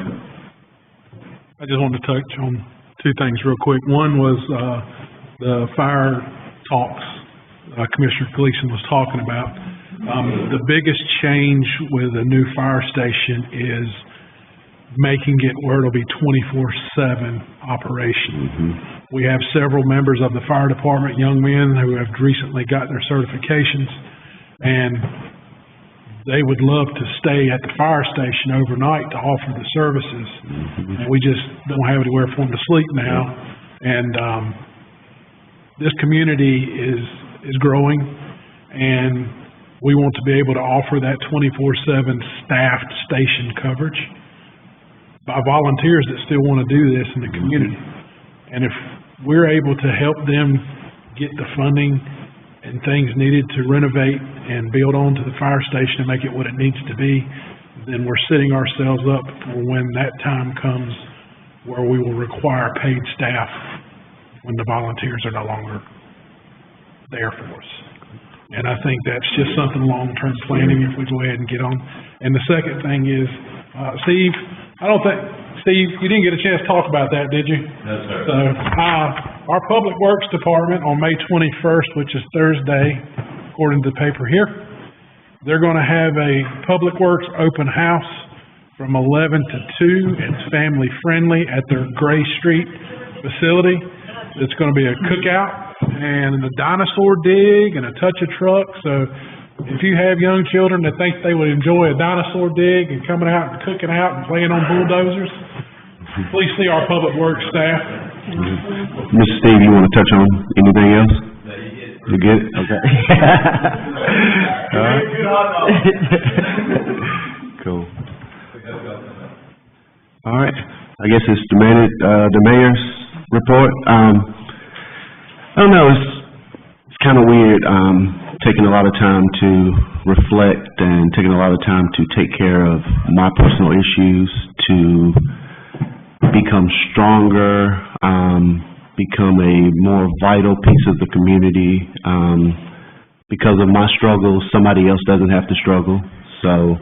[SPEAKER 14] I just wanted to touch on 2 things real quick. One was, the fire talks, Commissioner Gleason was talking about. The biggest change with a new fire station is making it where it'll be 24/7 operation. We have several members of the fire department, young men who have recently got their certifications, and they would love to stay at the fire station overnight to offer the services. And we just don't have anywhere for them to sleep now. And this community is growing, and we want to be able to offer that 24/7 staffed station coverage by volunteers that still want to do this in the community. And if we're able to help them get the funding and things needed to renovate and build onto the fire station and make it what it needs to be, then we're setting ourselves up for when that time comes where we will require paid staff when the volunteers are no longer there for us. And I think that's just something long-term planning if we go ahead and get on. And the second thing is, Steve, Steve, you didn't get a chance to talk about that, did you?
[SPEAKER 18] No, sir.
[SPEAKER 14] So, our Public Works Department on May 21st, which is Thursday, according to the paper here, they're gonna have a Public Works open house from 11 to 2. It's family friendly at their Gray Street facility. It's gonna be a cookout and a dinosaur dig and a touch of truck. So if you have young children that think they would enjoy a dinosaur dig and coming out and cooking out and playing on bulldozers, please see our Public Works staff.
[SPEAKER 5] Mr. Steve, you want to touch on anything else?
[SPEAKER 18] No, you get it.
[SPEAKER 5] You get it? Okay. All right. Cool. All right. I guess it's the mayor's report. I don't know, it's kind of weird, taking a lot of time to reflect and taking a lot of time to take care of my personal issues, to become stronger, become a more vital piece of the community. Because of my struggles, somebody else doesn't have to struggle. So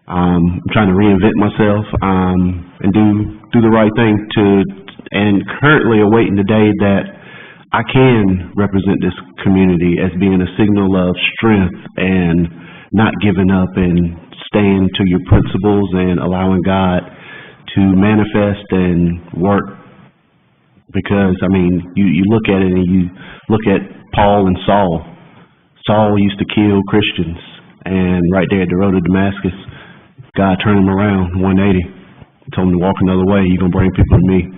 [SPEAKER 5] I'm trying to reinvent myself and do the right thing and currently awaiting the day that I can represent this community as being a signal of strength and not giving up and staying to your principles and allowing God to manifest and work. Because, I mean, you look at it and you look at Paul and Saul. Saul used to kill Christians, and right there at the road to Damascus, God turned him around 180, told him to walk another way, you're gonna bring people to me.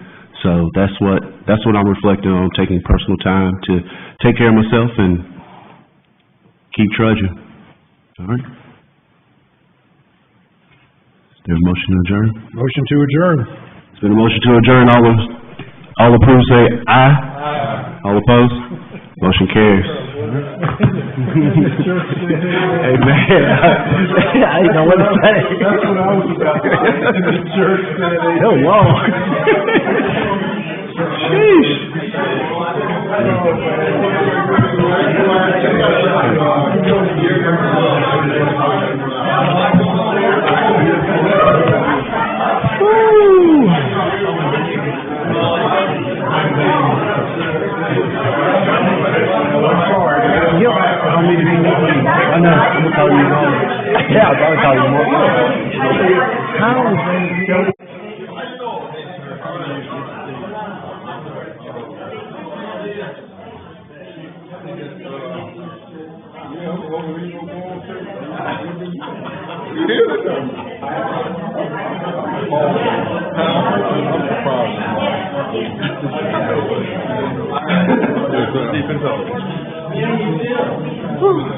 [SPEAKER 5] So that's what I'm reflecting on, taking personal time to take care of myself and keep trudging. All right? There's a motion to adjourn?
[SPEAKER 14] Motion to adjourn.
[SPEAKER 5] It's been a motion to adjourn. All approved say aye. Aye. All opposed? Motion carries. Hey, man. I didn't know what to say.
[SPEAKER 1] That's what I was about to say. The church said,
[SPEAKER 5] Oh, long.
[SPEAKER 1] I know, I'm gonna call you tomorrow. Yeah, I'll probably call you tomorrow. How is that?
[SPEAKER 13] Defense.